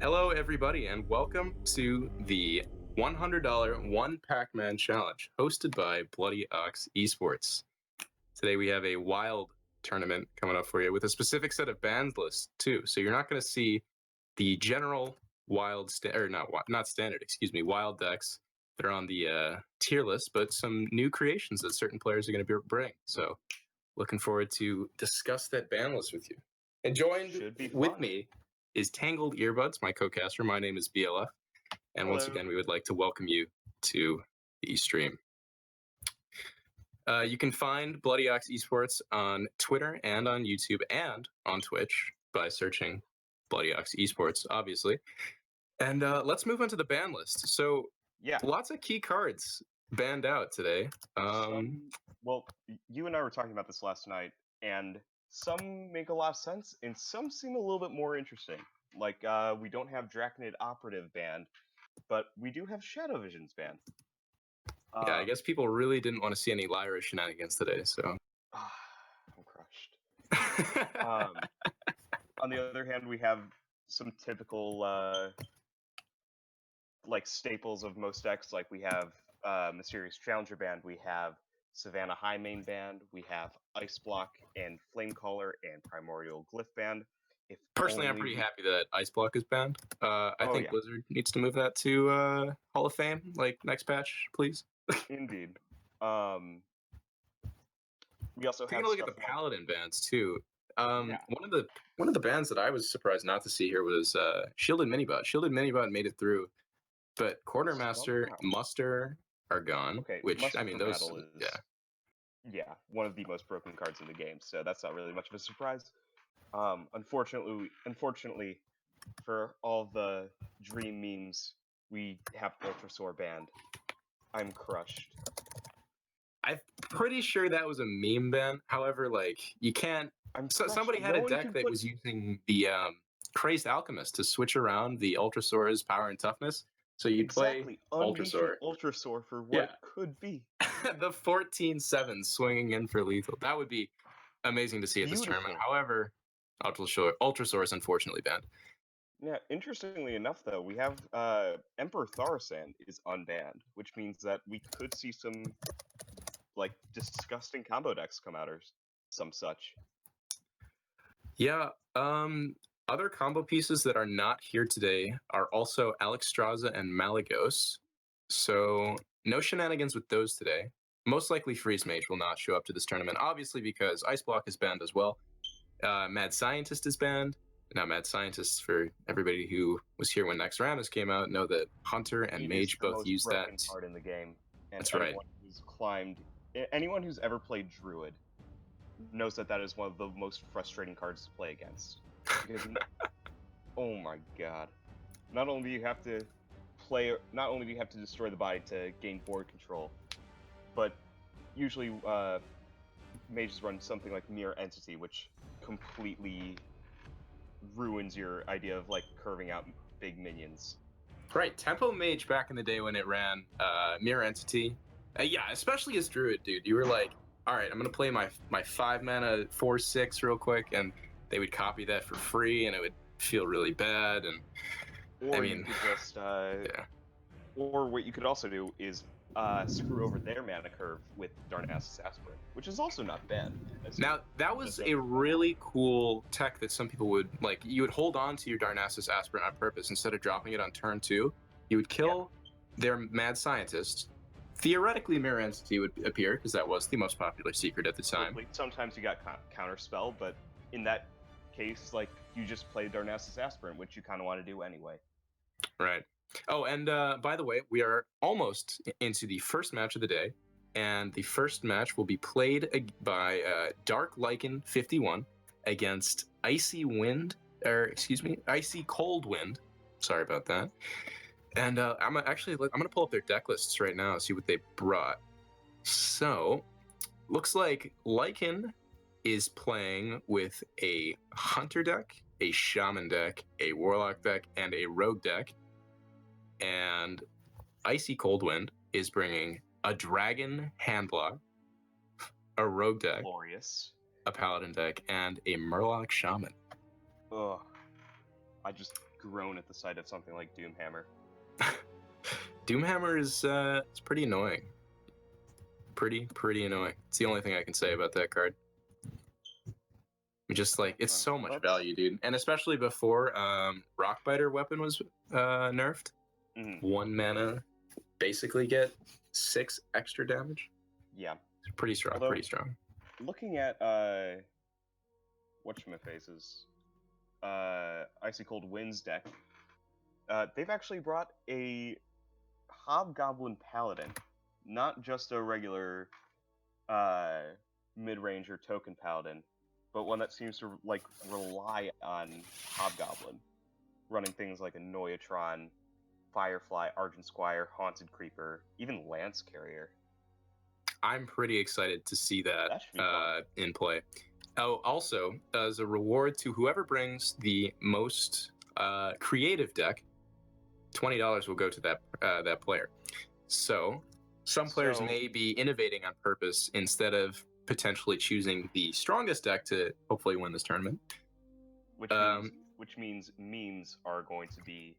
Hello, everybody, and welcome to the $100 One Pac-Man Challenge, hosted by Bloody Ox Esports. Today we have a wild tournament coming up for you with a specific set of bans lists too. So you're not going to see the general wild not standard, wild decks that are on the tier list, but some new creations that certain players are going to bring. So looking forward to discuss that ban list with you. And joined with me is Tangled Earbuds, my co-caster. My name is BLF. And Hello. Once again, we would like to welcome you to the stream. You can find Bloody Ox Esports on Twitter and on YouTube and on Twitch by searching Bloody Ox Esports, obviously. And let's move on to the ban list. So, lots of key cards banned out today. Well, you and I were talking about this last night, and some make a lot of sense, and some seem a little bit more interesting. Like, we don't have Draconid Operative banned, but we do have Shadow Visions banned. Yeah, I guess people really didn't want to see any Lyra shenanigans today, so. I'm crushed. On the other hand, we have some typical, like, staples of most decks. Like, we have Mysterious Challenger banned, we have Savannah Highmane banned, we have Ice Block and Flamecaller and Primordial Glyph banned. Personally, I'm pretty happy that Ice Block is banned. I think Blizzard needs to move that to Hall of Fame, like next patch, please. Indeed. We also taking a look at the Paladin bans too. One of the bans that I was surprised not to see here was Shielded Minibot. Shielded Minibot made it through, but Quartermaster, Muster are gone. Okay, which Muster I mean, for those Metal is one of the most broken cards in the game, so that's not really much of a surprise. Unfortunately, for all the Dream memes, we have Ultrasaur banned. I'm crushed. I'm pretty sure that was a meme ban. However, like, you can't. Somebody had a deck that was using the Crazed Alchemist to switch around the Ultrasaur's power and toughness. So you'd play Ultrasaur. Ultrasaur for what could be. The 14/7 swinging in for lethal. That would be amazing to see at this tournament. However, Ultrasaur is unfortunately banned. Yeah, interestingly enough, though, we have Emperor Thaurissan is unbanned, which means that we could see some, like, disgusting combo decks come out or some such. Yeah, other combo pieces that are not here today are also Alexstrasza and Malygos. So no shenanigans with those today. Most likely Freeze Mage will not show up to this tournament, obviously because Ice Block is banned as well. Mad Scientist is banned. Now, Mad Scientists, for everybody who was here when Naxxramas came out, know that Hunter and Mage both use that. It is the most broken card in the game. And that's right. Anyone who's ever played Druid knows that that is one of the most frustrating cards to play against. Because, oh my god. Not only do you have to destroy the body to gain board control, but usually mages run something like Mirror Entity, which completely ruins your idea of, like, curving out big minions. Right, Tempo Mage back in the day when it ran Mirror Entity, yeah, especially as Druid, dude, you were like, all right, I'm gonna play my 5-mana 4/6 real quick, and they would copy that for free, and it would feel really bad. And or you could just or what you could also do is screw over their mana curve with Darnassus Aspirant, which is also not bad. Now, that was a really cool tech that some people would, like, you would hold on to your Darnassus Aspirant on purpose instead of dropping it on turn 2. You would kill their Mad Scientist. Theoretically, Mirror Entity would appear, because that was the most popular secret at the time. Sometimes you got Counterspell, but in that case, like, you just play Darnassus Aspirant, which you kind of want to do anyway. Right. Oh, and by the way, we are almost into the first match of the day, and the first match will be played by Dark Lycan 51 against Icy Cold Wind. Sorry about that. And I'm gonna pull up their deck lists right now and see what they brought. So, looks like Lycan is playing with a Hunter deck, a Shaman deck, a Warlock deck, and a Rogue deck. And Icy Cold Wind is bringing a Dragon Handlock, a Rogue deck, glorious, a Paladin deck, and a Murloc Shaman. Ugh. groan at the sight of something like Doomhammer. Doomhammer is it's pretty annoying. Pretty annoying. It's the only thing I can say about that card. Just like it's so much value, dude, and especially before Rockbiter weapon was nerfed. 1 mana, basically get 6 extra damage. Yeah, it's pretty strong. Although, pretty strong. Looking at whatchamafaces, Icy Cold Winds deck, they've actually brought a Hobgoblin Paladin, not just a regular mid-range or token Paladin, but one that seems to like rely on Hobgoblin, running things like a Noyatron, Firefly, Argent Squire, Haunted Creeper, even Lance Carrier. I'm pretty excited to see that in play. Oh, also, as a reward to whoever brings the most creative deck, $20 will go to that player. So some players may be innovating on purpose instead of potentially choosing the strongest deck to hopefully win this tournament. Which means memes are going to be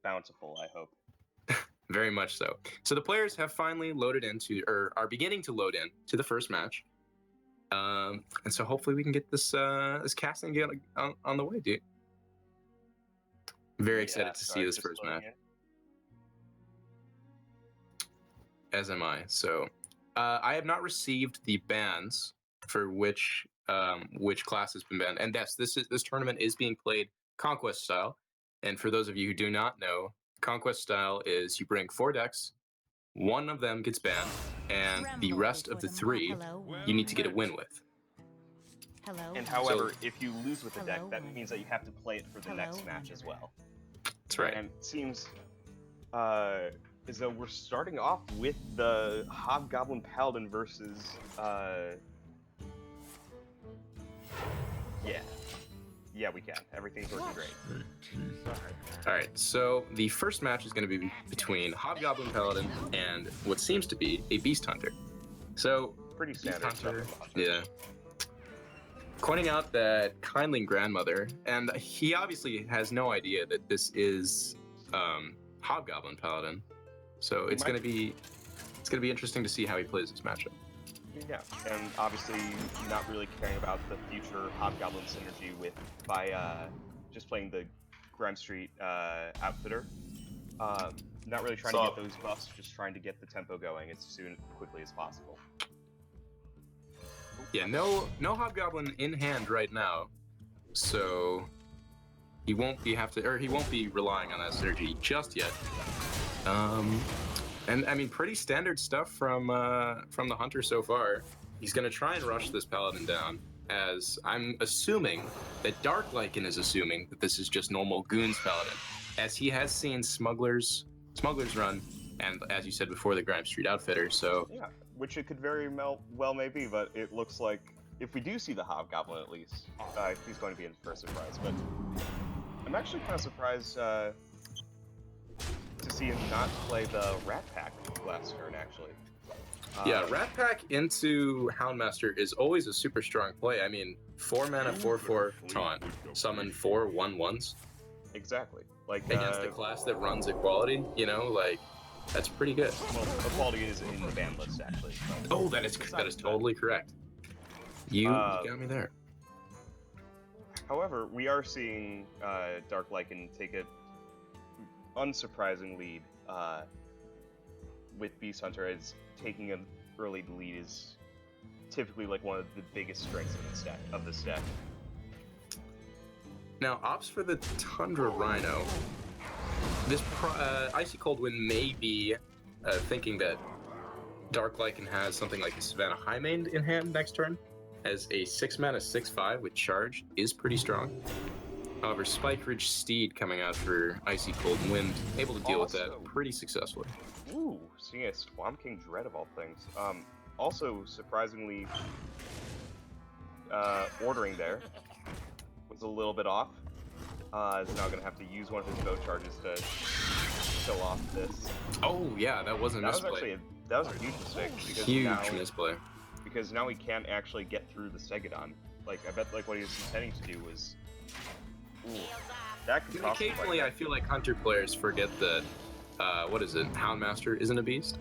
bountiful, I hope. Very much so. So the players have finally loaded into, or are beginning to load in to the first match. And so hopefully we can get this casting on the way, dude. Very excited to see this first match. As am I. So I have not received the bans for which class has been banned. And this tournament is being played Conquest style. And for those of you who do not know, Conquest style is you bring 4 decks, one of them gets banned, and the rest of the 3 you need to get a win with. And however, if you lose with the deck, that means that you have to play it for the next match as well. That's right. And it seems as though we're starting off with the Hobgoblin Paladin versus yeah, we can. Everything's working great. All right, so the first match is going to be between Hobgoblin Paladin and what seems to be a Beast Hunter. So pretty standard stuff. Yeah. Pointing out that Kindling Grandmother, and he obviously has no idea that this is Hobgoblin Paladin. So it's going to be interesting to see how he plays this matchup. Yeah, and obviously not really caring about the future Hobgoblin synergy by just playing the Grime Street Outfitter. Not really trying to get those buffs, just trying to get the tempo going as quickly as possible. Yeah, no Hobgoblin in hand right now, so he won't be relying on that synergy just yet. And I mean, pretty standard stuff from the Hunter so far. He's gonna try and rush this Paladin down, as I'm assuming that Dark Lycan is assuming that this is just normal Goons Paladin, as he has seen Smugglers run, and as you said before, the Grime Street Outfitter. So yeah, which it could very well may be, but it looks like if we do see the Hobgoblin at least, he's going to be in for a surprise. But I'm actually kind of surprised to see him not play the Rat Pack last turn, actually. Yeah, Rat Pack into Houndmaster is always a super strong play. I mean, 4 mana, 4/4 taunt, summon 4 1/1s. Exactly. Like against a class that runs equality, like that's pretty good. Well, equality is in the ban list, actually. Oh, that is totally correct. You got me there. However, we are seeing Dark Lycan take an unsurprising lead with Beast Hunter, as taking an early lead is typically like one of the biggest strengths of this deck. Now, ops for the Tundra Rhino. This Icy Cold Wind may be thinking that Dark Lycan has something like a Savannah Highmane in hand next turn, as a 6 mana 6/5 with charge is pretty strong. However, Spike Ridge Steed coming out for Icy Cold Wind, able to deal with that pretty successfully. Ooh, seeing a Swamp King Dread of all things. Also, surprisingly, ordering there was a little bit off. Is now going to have to use one of his boat charges to kill off this. Oh yeah, that wasn't a misplay. That was a huge mistake. Because huge misplay. Because now he can't actually get through the Stegodon. Like, I bet like what he was intending to do was... Ooh. That could And cost him quite a occasionally, bit. I feel like Hunter players forget that, what is it? Houndmaster isn't a beast.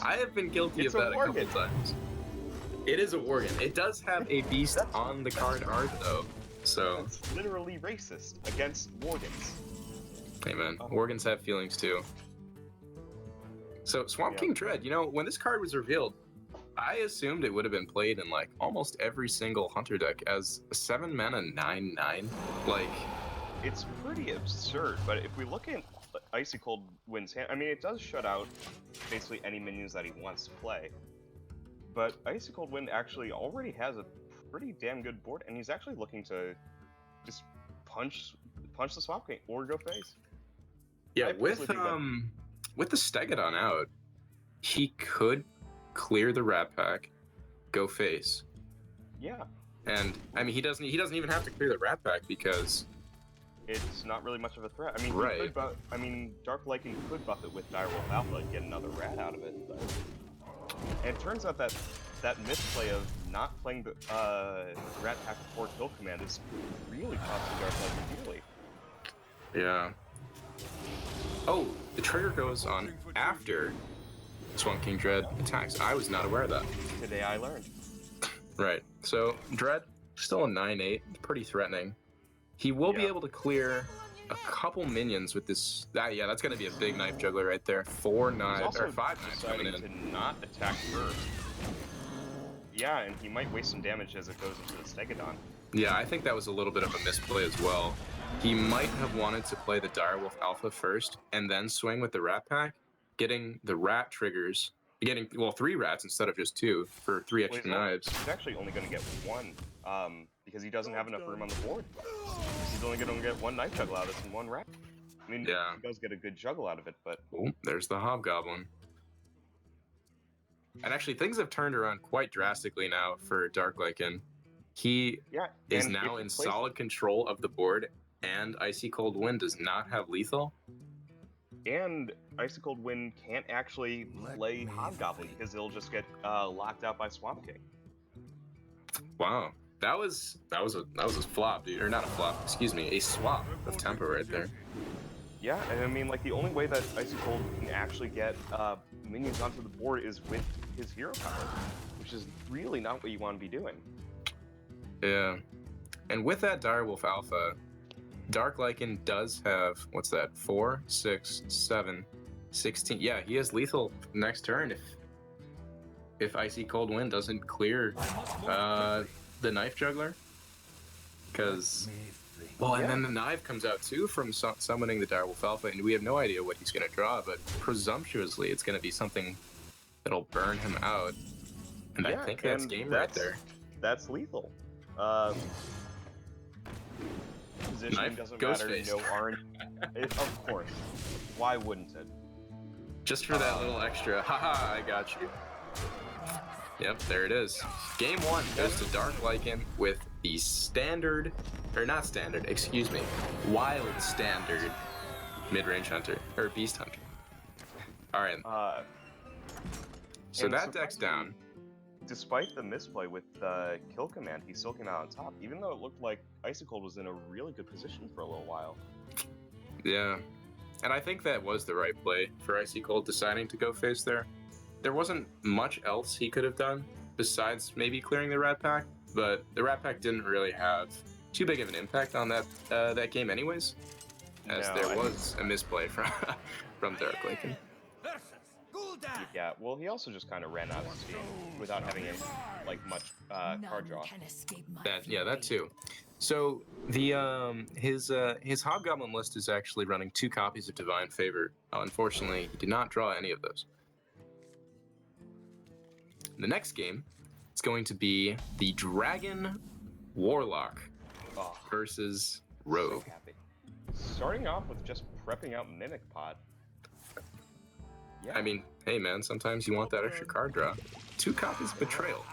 I have been guilty It's of a that a couple Worgen. times. It is a Worgen. It does have a beast That's- on the card art, though. So, That's literally racist against Worgens. hey man, Oh. Worgens have feelings too. So, Swamp Yeah. King Dread, you know, when this card was revealed, I assumed it would have been played in like almost every single Hunter deck as a 7 mana 9/9. Like, It's pretty absurd, but if we look at Icy Cold Wind's hand, I mean, it does shut out basically any minions that he wants to play. But Icy Cold Wind actually already has a pretty damn good board, and he's actually looking to just punch the Swamp King or go face. yeah, I personally think that- with the Stegodon out, he could clear the Rat Pack, go face. Yeah, And I mean, he doesn't even have to clear the Rat Pack because it's not really much of a threat. I mean, Right. he could Dark Lycan could buff it with Direwolf Alpha and get another rat out of it. But... And it turns out that misplay of not playing the Rat Pack before Kill Command is really costing Dark Lycan dearly. yeah. Oh, the trigger goes on after Swamp King Dread attacks. I was not aware of that. Today I learned. Right. So Dread still a 9/8, pretty threatening. He will be Yeah. able to clear a couple minions with this. Yeah, that's gonna be a big knife juggler right there. 4 He's knives also or 5 knives coming deciding in. to not attack first. Yeah, and he might waste some damage as it goes into the Stegodon. Yeah, I think that was a little bit of a misplay as well. He might have wanted to play the Direwolf Alpha first and then swing with the Rat Pack, getting the rat triggers, getting 3 rats instead of just 2 for 3 Well, extra knives. He's actually only going to get 1 because he doesn't have enough room on the board. He's only going to get 1 knife juggle out of this and 1 rat. I mean, Yeah. he does get a good juggle out of it, but Oh, there's the Hobgoblin. And actually, things have turned around quite drastically now for Dark Lycan. He yeah. is and now if he in plays- solid control of the board, and Icy Cold Wind does not have lethal. And Icy Cold Wind can't actually play Hobgoblin because it'll just get locked out by Swamp King. Wow, that was a flop, dude, or not a flop. Excuse me, a swap of tempo right there. Yeah, and I mean, like, the only way that Icy Cold can actually get minions onto the board is with his hero power, which is really not what you want to be doing. Yeah, and with that Direwolf Alpha, Dark Lycan does have, what's that, 4, 6, 7, 16. Yeah, he has lethal next turn if Icy Cold Wind doesn't clear the Knife Juggler. Because, well, and then the Knife comes out too from summoning the Direwolf Alpha, and we have no idea what he's going to draw, but presumptuously it's going to be something that'll burn him out. And I Yeah, think that's and game right there. That's lethal. Positioning Knife, doesn't ghost matter, face. no RNG. Of course. Why wouldn't it? Just for that little extra, haha, I got you. Yep, there it is. Game 1 goes to Dark Lycan with the standard, or not standard, excuse me, wild standard mid-range hunter, or beast hunter. Alright, so and that deck's down. Despite the misplay with Kill Command, he still came out on top, even though it looked like Icy Cold was in a really good position for a little while. Yeah, and I think that was the right play for Icy Cold deciding to go face there. There wasn't much else he could have done besides maybe clearing the Rat Pack, but the Rat Pack didn't really have too big of an impact on that game anyways, as No, there I- was a misplay from Dark Lycan. Yeah, well, he also just kind of ran out of steam without having much card draw. That too. So the his Hobgoblin list is actually running 2 copies of Divine Favor. Unfortunately, he did not draw any of those. The next game is going to be the Dragon Warlock Oh, versus Rogue. so happy. Starting off with just prepping out Mimic Pot. Yeah, I mean, hey man, sometimes you want that extra card draw. 2 copies of Betrayal.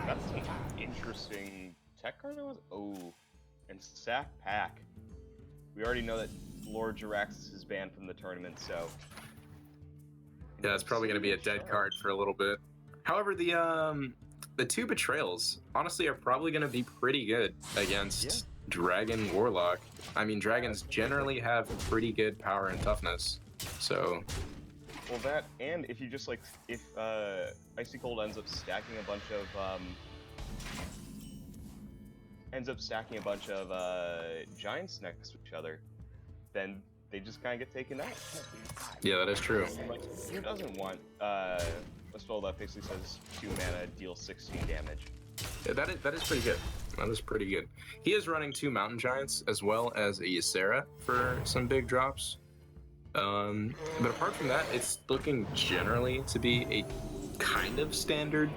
that's an interesting tech card. Oh, and Sack Pack. We already know that Lord Jiraxis is banned from the tournament, so Yeah, it's probably going to be a dead card for a little bit. However, the 2 Betrayals honestly are probably going to be pretty good against Dragon Warlock. I mean, dragons generally have pretty good power and toughness, so Well, that, and if you just, like, if Icy Cold ends up stacking a bunch of giants next to each other, then they just kind of get taken out. yeah, that is true. Like, who doesn't want a spell that basically says 2 mana, deal 16 damage? Yeah, that is pretty good. That is pretty good. He is running 2 Mountain Giants as well as a Ysera for some big drops. But apart from that, it's looking generally to be a kind of standard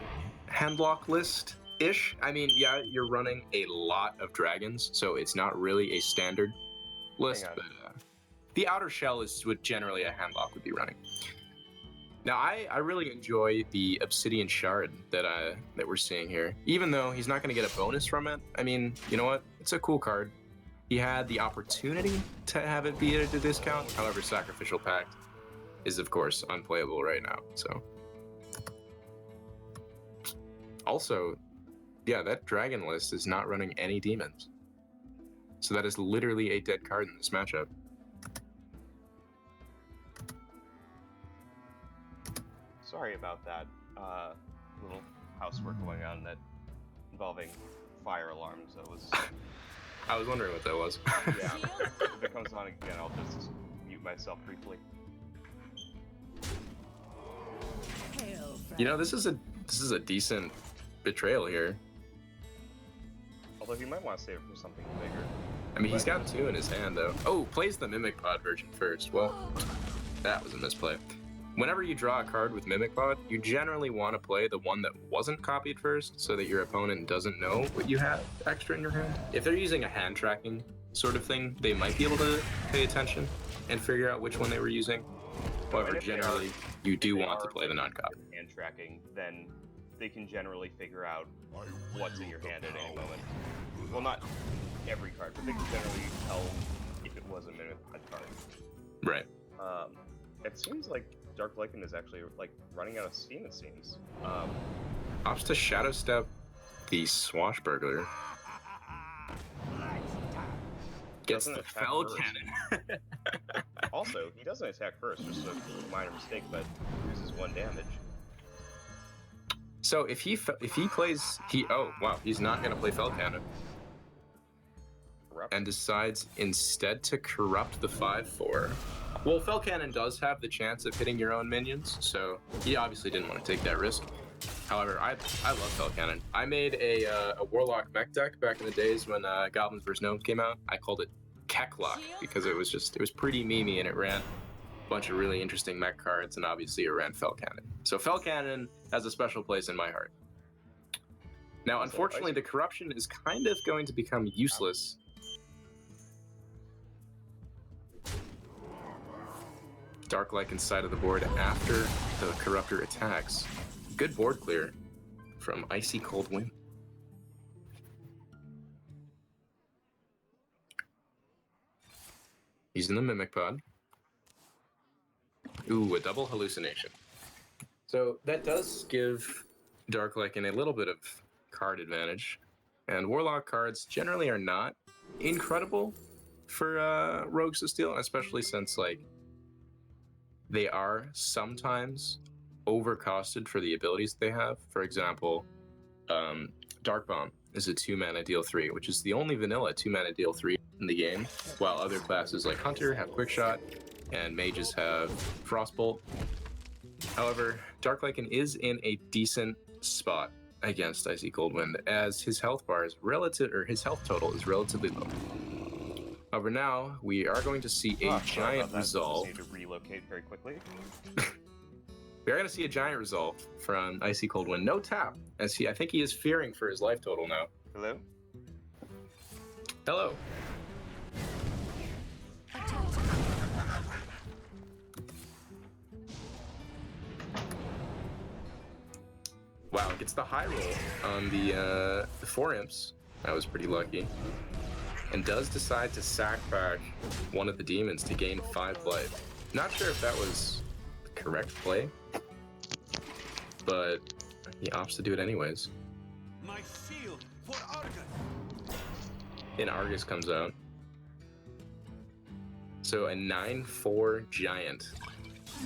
handlock list-ish. I mean, yeah, you're running a lot of dragons, so it's not really a standard list, Hang on. but the outer shell is what generally a handlock would be running. Now, I really enjoy the Obsidian Shard that we're seeing here. Even though he's not going to get a bonus from it, I mean, you know what? It's a cool card. He had the opportunity to have it be at a discount. However, Sacrificial Pact is, of course, unplayable right now. So, also, yeah, that dragon list is not running any demons. So that is literally a dead card in this matchup. Sorry about that. Little housework going on that involving fire alarms. That was. I was wondering what that was. Yeah. If it comes on again, I'll just mute myself briefly. You know, this is a decent betrayal here. Although he might want to save it for something bigger. I mean, he's got 2 in his hand, though. Oh, plays the Mimic Pod version first. Well, that was a misplay. Whenever you draw a card with Mimic Pod, you generally want to play the one that wasn't copied first so that your opponent doesn't know what you have extra in your hand. If they're using a hand tracking sort of thing, they might be able to pay attention and figure out which one they were using. However, generally, you do want to play the non-copy. Hand tracking, then they can generally figure out what's in your hand at any moment. Well, not every card, but they can generally tell if it was a Mimic Pod card. Right. It seems like Dark Lycan is actually like running out of steam. It seems. Opts to Shadow Step the Swashbuckler. Gets Doesn't the attack Fell first. Cannon. Also, he doesn't attack first, just a minor mistake, but loses 1 damage. So if he plays oh wow, he's not gonna play Fell Cannon Corrupt. and decides instead to corrupt the 5/4. Well, Fell Cannon does have the chance of hitting your own minions, so he obviously didn't want to take that risk. However, I love Fell Cannon. I made a Warlock mech deck back in the days when Goblins vs. Gnomes came out. I called it Keklock because it was pretty memey and it ran a bunch of really interesting mech cards, and obviously it ran Fell Cannon. So Fell Cannon has a special place in my heart. Now, unfortunately, the corruption is kind of going to become useless. Dark Lycan side of the board after the Corruptor attacks. Good board clear from Icy Cold Wind. Using the Mimic Pod. Ooh, a double hallucination. So that does give Dark Lycan a little bit of card advantage. And Warlock cards generally are not incredible for Rogues to steal, especially since, like, they are sometimes overcosted for the abilities they have. For example, Dark Bomb is a 2-mana deal 3, which is the only vanilla 2-mana deal 3 in the game, while other classes like Hunter have Quickshot and Mages have Frostbolt. However, Dark Lycan is in a decent spot against Icy Cold Wind, as his health bar is his health total is relatively low. However, now we are going to see a giant resolve. Just need to relocate very quickly. We are going to see a giant resolve from Icy Cold Wind. No tap, as I think he is fearing for his life total now. Hello? Hello. Wow, gets the high roll on the 4 imps. That was pretty lucky. And does decide to sack back one of the demons to gain 5 life. Not sure if that was the correct play, but he opts to do it anyways. My shield for Argus. in Argus comes out. So a 9/4 giant.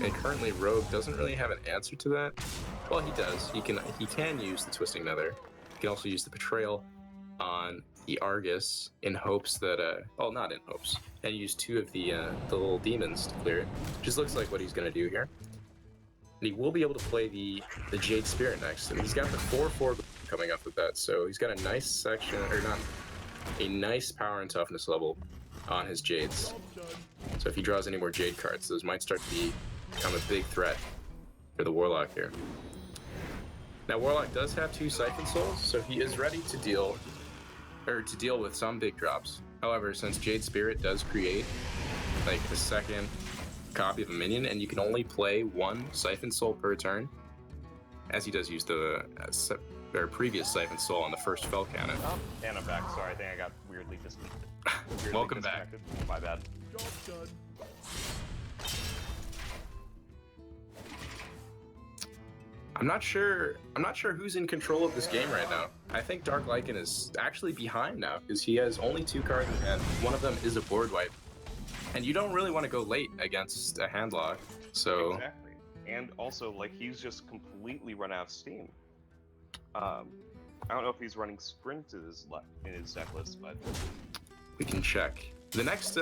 And currently Rogue doesn't really have an answer to that. Well, he does. He can use the Twisting Nether. He can also use the Betrayal on the Argus in hopes that well, not in hopes. And use 2 of the little demons to clear it. Just looks like what he's gonna do here. And he will be able to play the Jade Spirit next. And he's got the 4/4 coming up with that. So he's got a nice section, or not, a nice power and toughness level on his Jades. So if he draws any more Jade cards, those might start to become a big threat for the Warlock here. Now Warlock does have 2 Siphon Souls, so he is ready to deal with some big drops. However, since Jade Spirit does create like the second copy of a minion, and you can only play 1 Siphon Soul per turn, as he does use the previous Siphon Soul on the first Fel Cannon. Oh, and I'm back. Sorry, I think I got weirdly Welcome back. My bad. I'm not sure who's in control of this game right now. I think Dark Lycan is actually behind now because he has only 2 cards in hand. One of them is a board wipe. And you don't really want to go late against a handlock. So exactly. And also, like, he's just completely run out of steam. I don't know if he's running sprint in his deck list, but we can check. The next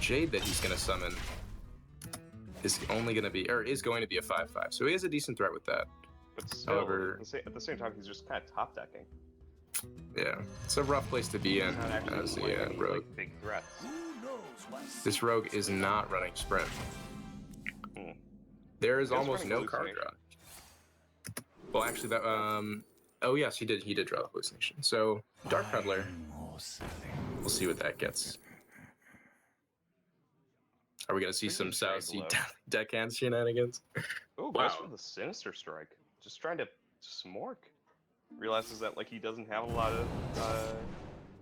Jade that he's gonna summon is going to be a 5/5. So he has a decent threat with that. But still, however, at the same time, he's just kind of top decking. Yeah, it's a rough place to be in as the Rogue. Like, big threats. This Rogue is not running sprint. There is almost no card draw. Well, actually, that oh yes, he did draw the hallucination. So Dark Peddler, we'll see what that gets. Are we gonna see some South Sea deckhand shenanigans? Oh, wow. Goes for the Sinister Strike. Just trying to smork. Realizes that like he doesn't have a lot of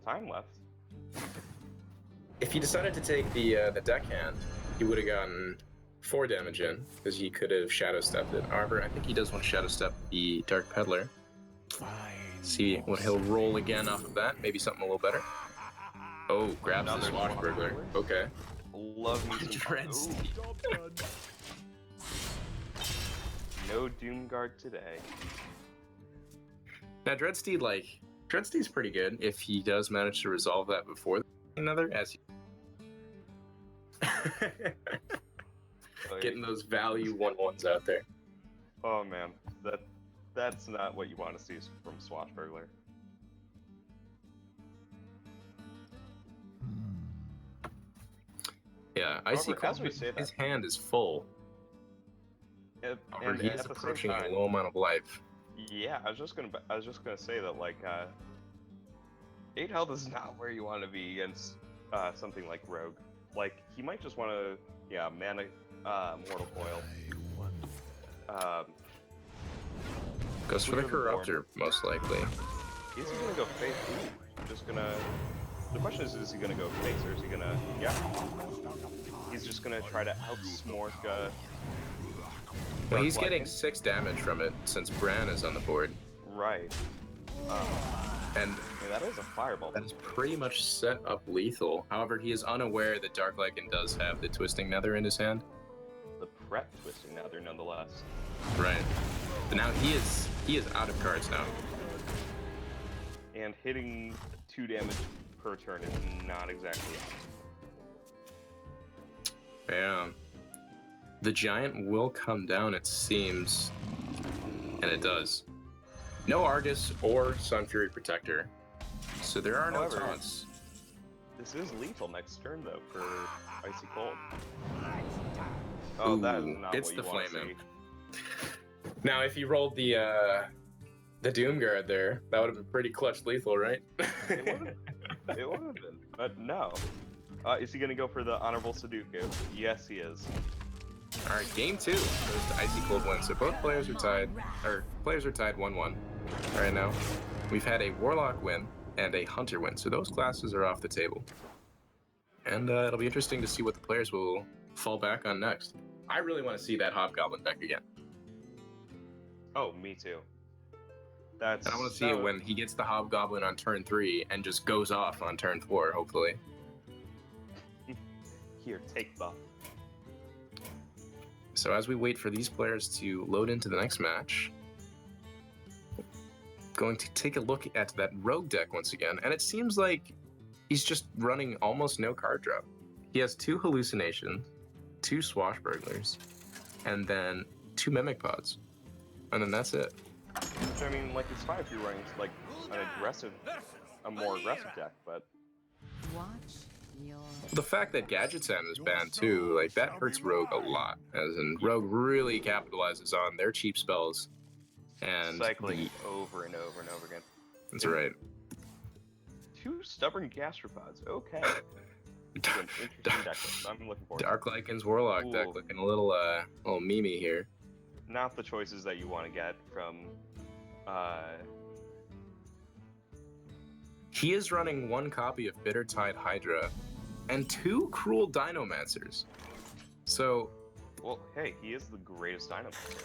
time left. If he decided to take the deckhand, he would have gotten 4 damage in because he could have Shadow Stepped it. However, I think he does want to Shadow Step the Dark Peddler. See what he'll roll again off of that. Maybe something a little better. Oh, grabs the Swashbuckler. Okay. Love me some Dreadsteed. No Doomguard today. Now Dreadsteed's pretty good if he does manage to resolve that before another, as he getting those value 1/1s out there. Oh man, that's not what you want to see from Swashbuckler. Yeah, Icy Cold, his hand is full. And he is approaching a low amount of life. Yeah, I was just gonna say that like 8 health is not where you want to be against something like Rogue. Like he might just want to mana Mortal Coil. Goes for the Corruptor most likely. Is he gonna go face? The question is he gonna go face or is he gonna He's just gonna try to outsmork. Well, he's getting 6 damage from it since Bran is on the board. Right. And that is a fireball. That is pretty much set up lethal. However, he is unaware that Dark Lycan does have the Twisting Nether in his hand. The prep Twisting Nether, nonetheless. Right. But now he is out of cards now. And hitting 2 damage per turn is not exactly up. Yeah. The giant will come down, it seems. And it does. No Argus or Sun Fury Protector. So there are no taunts. This is lethal next turn, though, for Icy Cold. Oh, ooh, that is not it's what you the want Flame to Imp. Now, if he rolled the Doomguard there, that would have been pretty clutch lethal, right? It would have been, but no. Is he going to go for the Honorable Sudoku? Yes, he is. All right, game 2 goes to Icy Cold win. So both players are tied 1-1 right now. We've had a Warlock win and a Hunter win, so those classes are off the table. And it'll be interesting to see what the players will fall back on next. I really want to see that Hobgoblin deck again. Oh, me too. That's And I want to see it when he gets the Hobgoblin on turn 3 and just goes off on turn 4, hopefully. Here, take buff. So as we wait for these players to load into the next match, going to take a look at that rogue deck once again, and it seems like he's just running almost no card drop. He has 2 hallucinations, 2 swashbucklers, and then 2 mimic pods, and then that's it. Which, I mean, like, it's fine if you're running like a more aggressive deck, but Watch your The fact that Gadget Sam is banned too, like that hurts Rogue a lot, as in Rogue really capitalizes on their cheap spells, and cycling over and over and over again. that's right. 2 stubborn gastropods. Okay. It's an interesting deck list. I'm looking forward to it. Dark Lycan's Warlock deck Ooh. looking a little Mimi here. Not the choices that you want to get from He is running 1 copy of Bittertide Hydra and 2 Cruel Dinomancers. So well, hey, he is the greatest Dinomaster.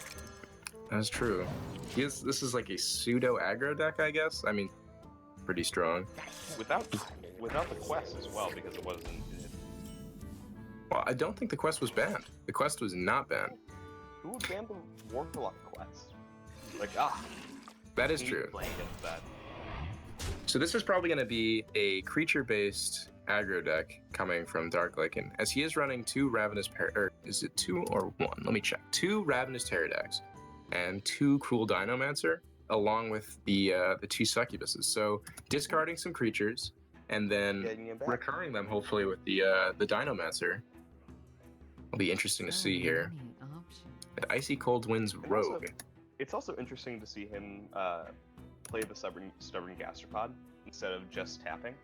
that's true. This is like a pseudo aggro deck, I guess. I mean, pretty strong. Without the quest as well, because it wasn't. Well, I don't think the quest was banned. The quest was not banned. Who would ban the Warlock quest? Like, That is hate true. playing against that. So this is probably going to be a creature-based aggro deck coming from Dark Lycan, as he is running 2 Ravenous is it 2 or 1? Let me check. 2 Ravenous Pterodax and 2 Cruel Dinomancer, along with the 2 Succubuses. So discarding some creatures and then Getting him back. recurring them hopefully with the Dinomancer. Will be interesting to see here. many options. And Icy Cold Winds And also- Rogue. It's also interesting to see him play the stubborn gastropod instead of just tapping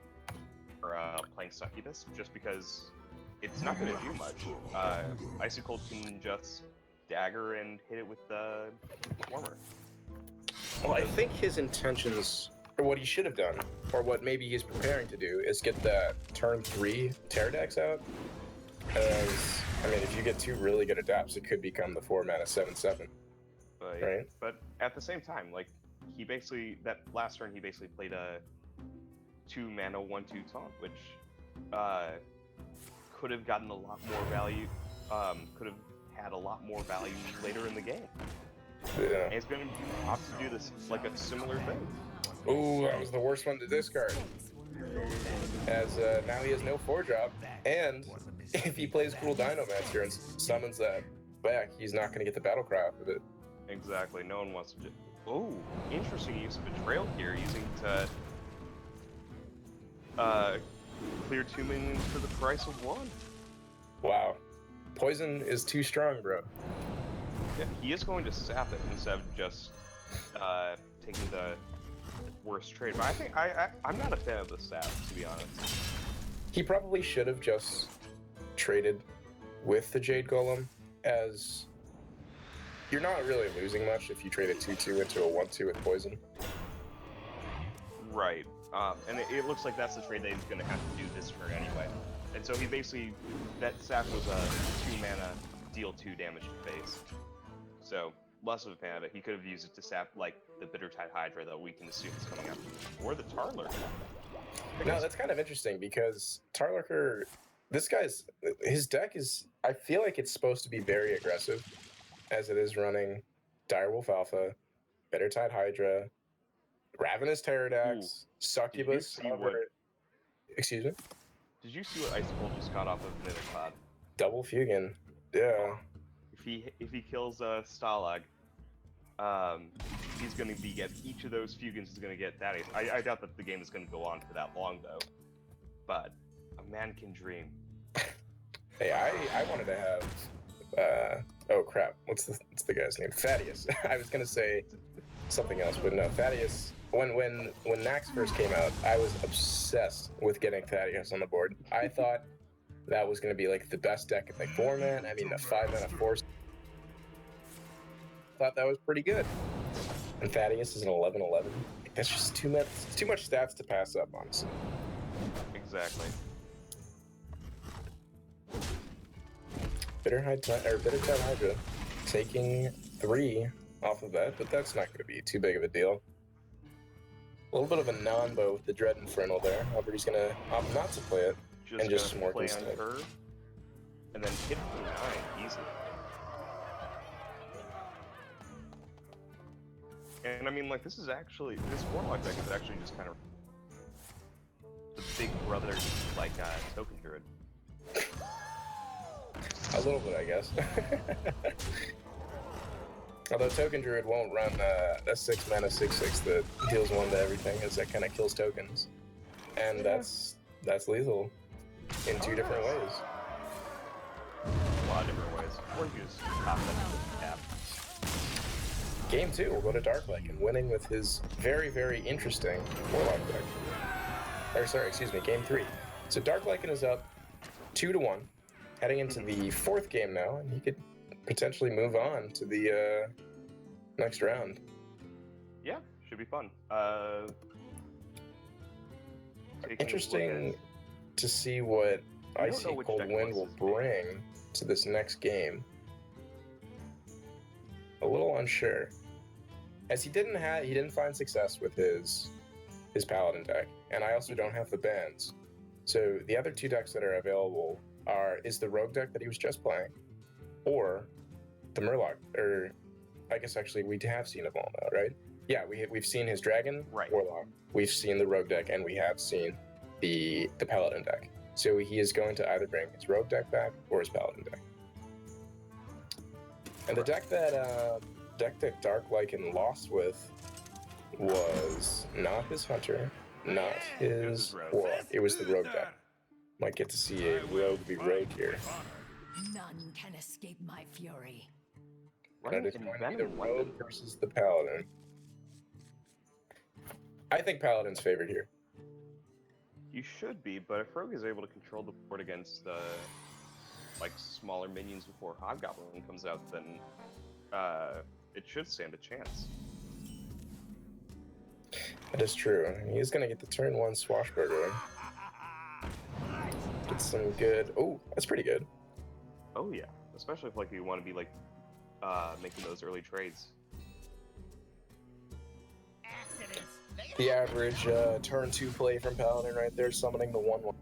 or playing Succubus, just because it's not going to do much. Icy Cold can just dagger and hit it with the Warmer. Well, I think his intentions, or what he should have done, or what maybe he's preparing to do, is get that turn 3 Pterodax out. As, I mean, if you get 2 really good adapts, it could become the 4 mana 7/7, But, right? but at the same time, like, he basically, that last turn, he basically played a 2 mana 1/2 taunt, which could have gotten a lot more value, could have had a lot more value later in the game. And Yeah. he's going to opt to do this, like, a similar thing. Ooh, that was the worst one to discard. As now he has no 4-drop, and if he plays Cruel Dinomancer and summons that back, he's not going to get the battle cry off of it. Exactly, no one wants to do. Oh, interesting use of Betrayal here, using to clear 2 minions for the price of 1. Wow. Poison is too strong, bro. Yeah, he is going to sap it instead of just taking the worst trade. But I think I'm not a fan of the sap, to be honest. He probably should have just traded with the Jade Golem, as you're not really losing much if you trade a 2/2 into a 1/2 with poison. Right. And it looks like that's the trade that he's going to have to do this turn anyway. And so he basically, that sap was a 2 mana, deal 2 damage to face. So, less of a fan of it. He could have used it to sap, like, the Bittertide Hydra that we can assume is coming up. Or the Tarlurk. No, that's kind of interesting, because Tarlurker, his deck is, I feel like it's supposed to be very aggressive, as it is running Direwolf Alpha, Bittertide Hydra, Ravenous Pterodax, Succubus. see what- Excuse me? Did you see what Icicle just got off of Mimikpod? Double Fugan. Yeah. If he kills Stalag, he's going to get each of those Fugans is going to get Thaddeus. I doubt that the game is going to go on for that long though. But a man can dream. Hey, I wanted to have oh crap, what's the guy's name? Thaddeus. I was gonna say something else, but no, Thaddeus. When Nax first came out, I was obsessed with getting Thaddeus on the board. I thought that was gonna be like the best deck in like 4-man. I mean, the 5-mana force. Thought that was pretty good. And Thaddeus is an 11/11. That's just too much stats to pass up, honestly. Exactly. Bittertide Hydra taking 3 off of that, but that's not going to be too big of a deal. A little bit of a non-bow with the Dread Infernal there. However, he's gonna opt not to play it. Just And just gonna smork play instead. on curve, and then hit for 9, easy. And I mean, like, this Warlock deck is actually just kind of the big brother, like, Token Druid. A little bit, I guess. Although Token Druid won't run a 6 mana 6/6 that deals 1 to everything, as that kind of kills tokens. And Yeah. that's lethal in 2 different ways. A lot of different ways. Or you just pop that into the cap. Game 2 will go to Dark Lycan, winning with his very, very interesting Warlock deck. Or sorry, excuse me, Game 3. So Dark Lycan is up 2-1, heading into the 4th game now, and he could potentially move on to the next round. Yeah, should be fun. Taking a look Interesting at- to see what don't Icy know which Cold deck Wind will lists this game. bring to this next game. A little unsure, as he didn't find success with his Paladin deck, and I also don't have the bands. So the other 2 decks that are available is the Rogue deck that he was just playing, or the Murloc. Or I guess actually we have seen them all now, right? Yeah, we've seen his Dragon Right. Warlock, we've seen the Rogue deck, and we have seen the Paladin deck. So he is going to either bring his Rogue deck back or his Paladin deck. And the deck that Dark Lycan lost with was not his Hunter, not his Rogue. Warlock. It was the Rogue deck. Might get to see a Rogue v Rogue here. None can escape my fury. And it is in going to be the Venom Weapon. Rogue versus the Paladin. I think Paladin's favored here. You should be, but if Rogue is able to control the board against like smaller minions before Hobgoblin comes out, then it should stand a chance. That is true. He's going to get the turn 1 Swashbuckler. Get some good... Oh, that's pretty good. Oh yeah, especially if like you want to be like making those early trades. The average turn 2 play from Paladin right there, summoning the 1/1.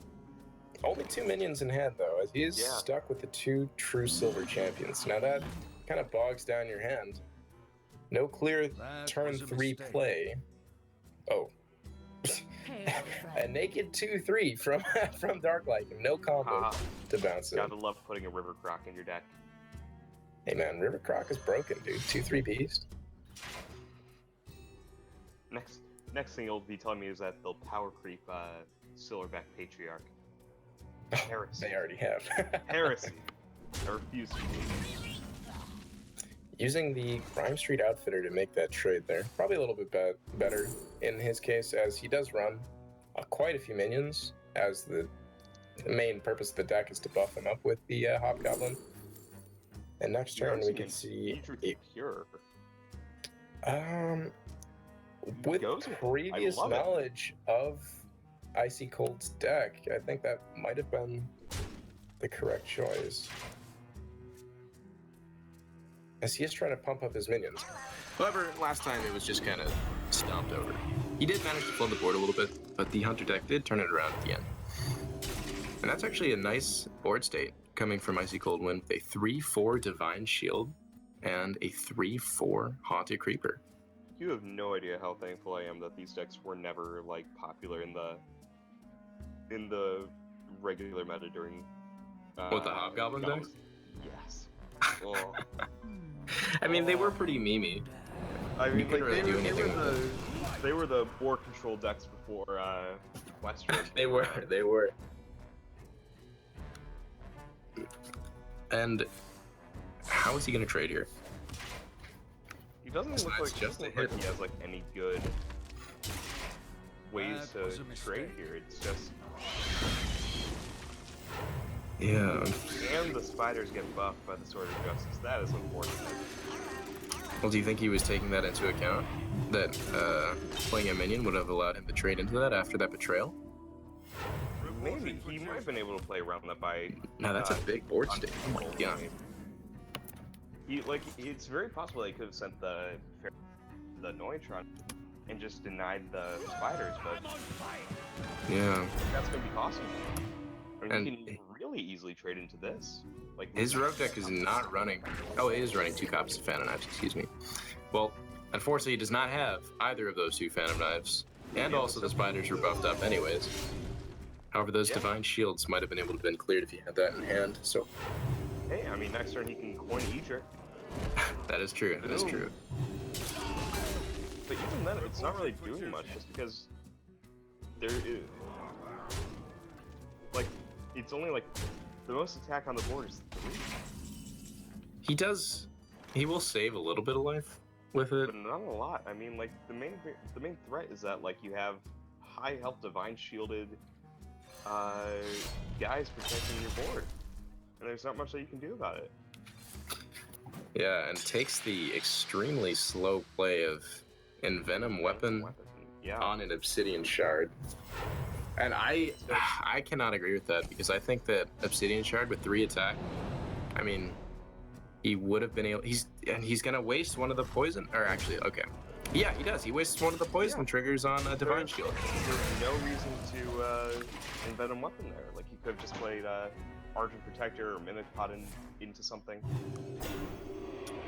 Only 2 minions in hand, though, as he is Yeah. stuck with the 2 true silver champions. Now that kind of bogs down your hand. No clear That turn was a 3 mistake. play. Oh. Hail, A friend. naked 2/3 from from Dark Lycan. No combo Haha, to bounce it. gotta love putting a River Croc in your deck. Hey man, River Croc is broken, dude. 2/3 beast. Next thing you'll be telling me is that they'll power creep Silverback Patriarch. Heresy. They already have. Heresy. I refuse to believe. Using the Crime Street Outfitter to make that trade there. Probably a little bit better in his case, as he does run quite a few minions, as the main purpose of the deck is to buff him up with the Hobgoblin. And next turn we can see... Idric Pure. With Goes with- previous I love it. knowledge of Icy Cold's deck, I think that might have been the correct choice. As he is trying to pump up his minions. However, last time it was just kind of stomped over. He did manage to flood the board a little bit, but the Hunter deck did turn it around at the end. And that's actually a nice board state coming from Icy Cold Wind with a 3/4 Divine Shield and a 3/4 Haunted Creeper. You have no idea how thankful I am that these decks were never like popular in the regular meta during. What, the Hobgoblin decks? Yes. Oh. I mean, they were pretty memey. I mean, couldn't really do anything they were the board control decks before Western. They were. And how is he going to trade here? He doesn't That's look nice, like just a he hit. has like any good ways That was a to mistake. trade here. It's just Yeah. and the spiders get buffed by the Sword of Justice. That is unfortunate. Well, do you think he was taking that into account? That playing a minion would have allowed him to trade into that after that betrayal? Maybe he might have been able to play around that by. Now that's a big board state. Oh my god. It's very possible they could have sent the Noitron and just denied the spiders, but Yeah. that's going to be awesome. I mean, And he can really easily trade into this. Like his rogue deck is not running. Oh, it is running 2 copies of Phantom Knives, excuse me. Well, unfortunately, he does not have either of those 2 Phantom Knives. And Yeah, also the so- spiders were buffed up anyways. However, those Yeah. Divine Shields might have been able to have been cleared if he had that in hand. So Hey, I mean, next turn he can coin Edric. that is true. That is Boom. true. But even then, it's not really doing much, just because there is, like, it's only like the most attack on the board is 3, He will save a little bit of life with it. but not a lot. I mean, like the main threat is that like you have high health divine shielded guys protecting your board, and there's not much that you can do about it. Yeah, and takes the extremely slow play of Envenom Weapon Yeah. on an Obsidian Shard. And I cannot agree with that, because I think that Obsidian Shard with 3 attack, I mean, he would have been able. He's gonna waste one of the poison. Or actually, okay, yeah, he does. He wastes one of the poison Yeah. triggers on a Divine There's- Shield. There's no reason to Envenom Weapon there. Like you could have just played Argent Protector or Mimic Pot into something.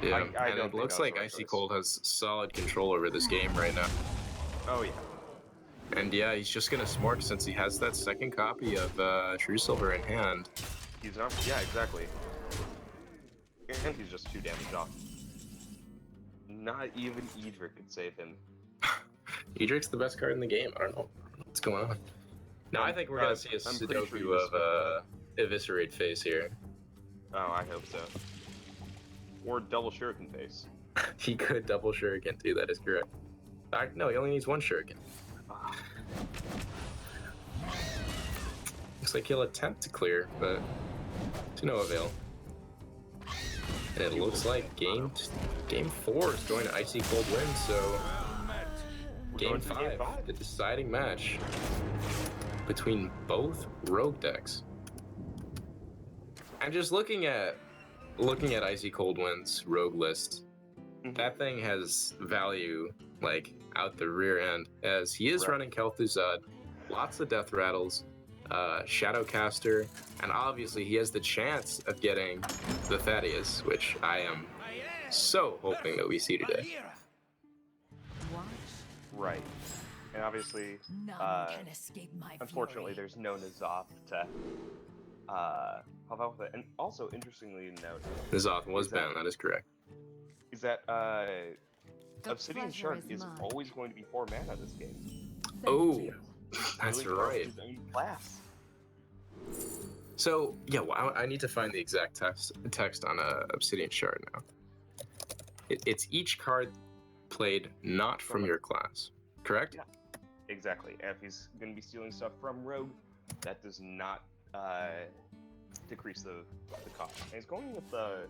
Yeah, I and don't it think looks that was like the right Icy choice. Cold has solid control over this game right now. Oh yeah. And yeah, he's just gonna smork since he has that second copy of True Silver in hand. He's not. Yeah, exactly. And he's just 2 damage off. Not even Edric could save him. Edric's the best card in the game. I don't know what's going on. No, I think we're gonna see a I'm pretty sure he Sudoku was- of Eviscerate face here. Oh, I hope so. Or double shuriken face. He could double Shuriken too, that is correct. In fact, no, he only needs 1 Shuriken. Ah, Looks like he'll attempt to clear, but to no avail. And it looks like game 4 is going to Icy Cold win, so we're game going to 5, the deciding match between both rogue decks. And just looking at Icy Cold Wind's rogue list, Mhm. that thing has value like out the rear end, as he is Right. running Kel'Thuzad, lots of Death Rattles, Shadowcaster, and obviously he has the chance of getting the Thaddeus, which I am so hoping that we see today. Watch. Right. And obviously, None can escape my unfortunately, fury. there's no N'Zoth to help out with it. And also, interestingly to note, N'Zoth was Is that- banned, that is correct. is that The Obsidian pleasure Shard is mine. always going to be 4 mana this game. Thank Oh. you. That's Really grows right. His own class. So, yeah, well, I need to find the exact text on Obsidian Shard now. It's each card played not from your class, correct? Yeah. Exactly. And if he's going to be stealing stuff from Rogue, that does not decrease the cost. And he's going with the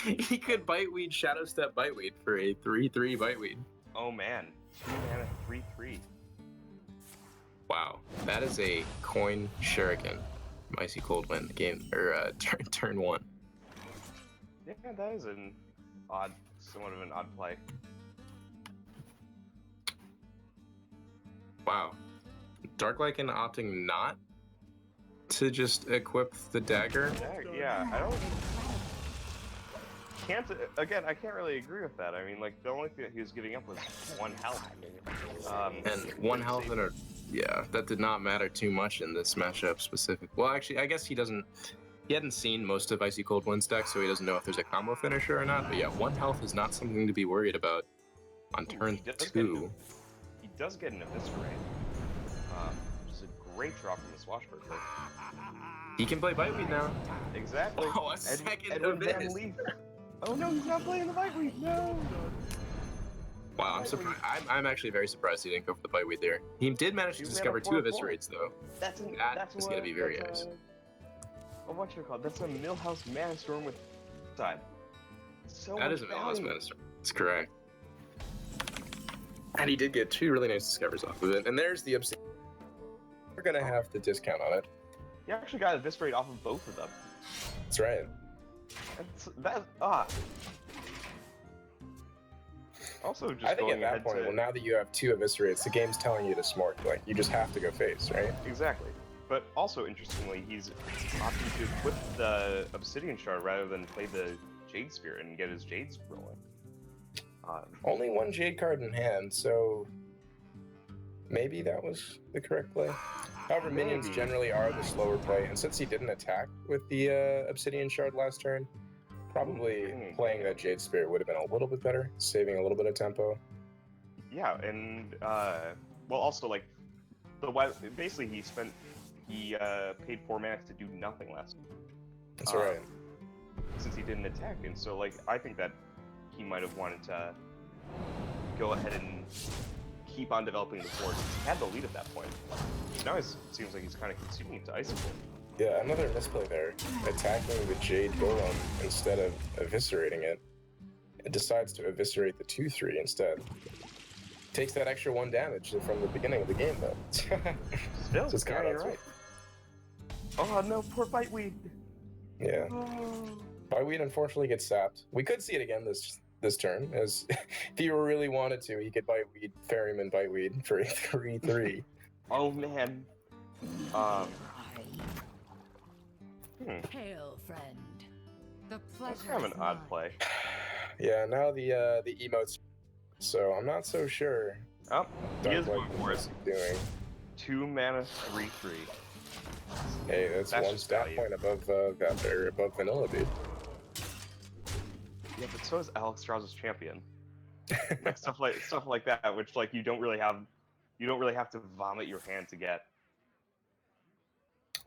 He could Biteweed, Shadow Step Biteweed for a 3/3 Biteweed. oh man, 2 mana 3/3. Wow, that is a coin shuriken. Icy Cold win game or turn 1. Yeah, that is somewhat of an odd play. Wow, Dark Lycan opting not to just equip the dagger. Yeah, I don't. I can't really agree with that. I mean, like the only thing that he was giving up was 1 health. And 1 health in a that did not matter too much in this matchup specific. Well, actually, I guess he hadn't seen most of Icy Cold Wind's deck, so he doesn't know if there's a combo finisher or not. But yeah, 1 health is not something to be worried about on turn He does get 2. He does get an Eviscerate, which is a great draw from the Swashbuckler. He can play Biteweed now. Exactly. Oh, a second Edward Van Abyss. Leaf. Oh no, he's not playing the Biteweed. No. Wow, I'm surprised. I'm actually very surprised he didn't go for the Biteweed there. He did manage to 2 discover mana 2 4/4. Eviscerates though. That's That is gonna be very nice. What's it called? That's a Millhouse Mana Storm with side. So That much is a Millhouse value. Minister. That's correct. And he did get 2 really nice discovers off of it. And there's the Obsidian. We're gonna have to discount on it. You actually got Eviscerate off of both of them. That's right. Also, just I think at going that ahead point, to well, now that you have 2 eviscerates, the game's telling you to smart. Like, you just have to go face, right? exactly. But also, interestingly, he's opting to equip the Obsidian Shard rather than play the Jade Spear and get his Jades rolling. Only 1 Jade card in hand, so maybe that was the correct play. However, minions Maybe. generally are the slower play, and since he didn't attack with the Obsidian Shard last turn, probably getting a playing game. that Jade Spirit would have been a little bit better, saving a little bit of tempo. Yeah, and well, also like basically he paid 4 mana to do nothing last. That's Um, right. Since he didn't attack, and so like I think that he might have wanted to go ahead and keep on developing the board. He had the lead at that point. Now it seems like he's kind of conceding it to Icicle. Yeah, another misplay there. Attacking the Jade Golem instead of eviscerating it. It decides to eviscerate the 2/3 instead. Takes that extra 1 damage from the beginning of the game, though. Still, Just yeah, caught you're up. right. Oh no, poor Biteweed. Yeah. Oh. Biteweed unfortunately gets sapped. We could see it again this turn, as if he really wanted to, he could Biteweed, Ferryman Biteweed for a 3/3. Oh man. Hail, friend. The That's pleasure kind of is an odd mine. play. Yeah, now the emotes. So I'm not so sure. Oh, he is Dark going Light for is it. doing. 2 mana, 3/3. Hey, that's one just stat value. point above that or above vanilla, dude. Yeah, but so is Alex Strauss's champion. Like stuff like that, which like you don't really have to vomit your hand to get.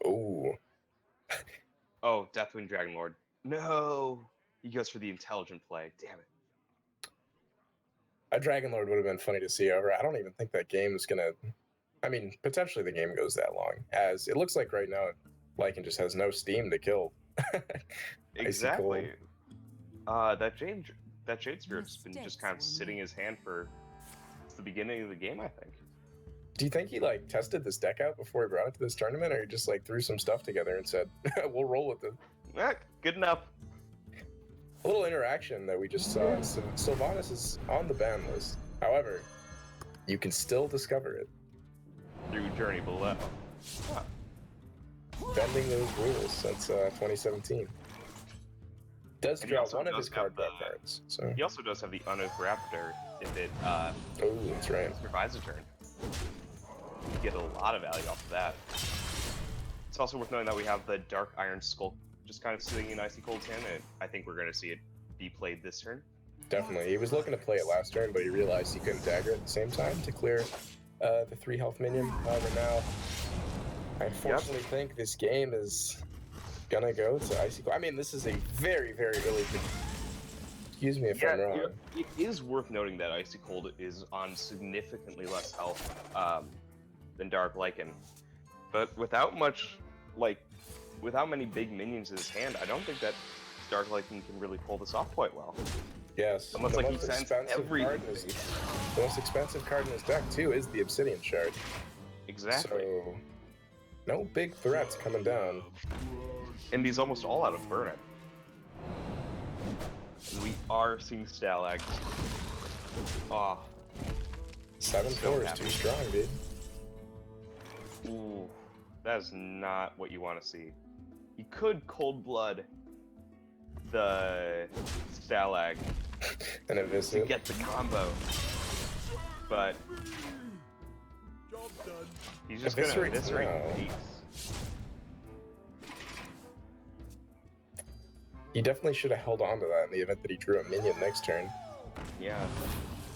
Ooh. Oh, Deathwing Dragon Lord. No, he goes for the intelligent play. Damn it. A Dragon Lord would have been funny to see over. I don't even think that game is gonna. I mean, potentially the game goes that long, as it looks like right now. Lycan just has no steam to kill. Exactly. That Jade Spirit's been just kind of sitting in his hand for since the beginning of the game, I think. Do you think he like tested this deck out before he brought it to this tournament, or he just like threw some stuff together and said, "We'll roll with it"? Good enough. A little interaction that we just saw. Sylvanas is on the ban list. However, you can still discover it. Through Journey Below. Huh. Bending those rules since 2017. Does And he draw also one of does his have card draw the- cards. So, He also does have the Unoak Raptor if it oh, that's right. survives a turn. You get a lot of value off of that. It's also worth noting that we have the Dark Iron Skull just kind of sitting in Icy Cold's hand, and I think we're going to see it be played this turn. Definitely. He was looking to play it last turn, but he realized he couldn't dagger at the same time to clear the 3 health minion. However, now I unfortunately think this game is gonna go to Icy Cold. I mean, this is a very, very early. Excuse me if I'm wrong. It is worth noting that Icy Cold is on significantly less health than Dark Lycan, but without many big minions in his hand, I don't think that Dark Lycan can really pull this off quite well. Yes. Unless the like he most sends expensive everything. card in his- The most expensive card in his deck too is the Obsidian Shard. Exactly. So no big threats coming down. And he's almost all out of burn. And we are seeing Stalag. Ah, 7/4 is happy. too strong, dude. ooh, that is not what you want to see. He could cold blood the Stalag And to Eviscid. get the combo, but he's just gonna Eviscerates eviscerate now. the base. He definitely should have held on to that in the event that he drew a minion next turn. Yeah,